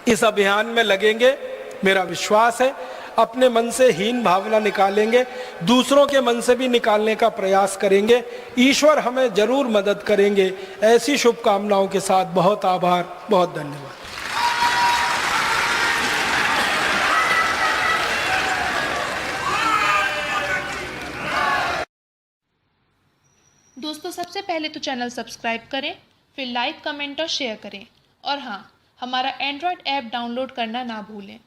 इस अभियान में लगेंगे, मेरा विश्वास है। अपने मन से हीन भावना निकालेंगे, दूसरों के मन से भी निकालने का प्रयास करेंगे। ईश्वर हमें जरूर मदद करेंगे। ऐसी शुभकामनाओं के साथ बहुत आभार, बहुत धन्यवाद। दोस्तों, सबसे पहले तो चैनल सब्सक्राइब करें, फिर लाइक, कमेंट और शेयर करें। और हाँ, हमारा एंड्रॉयड ऐप डाउनलोड करना ना भूलें।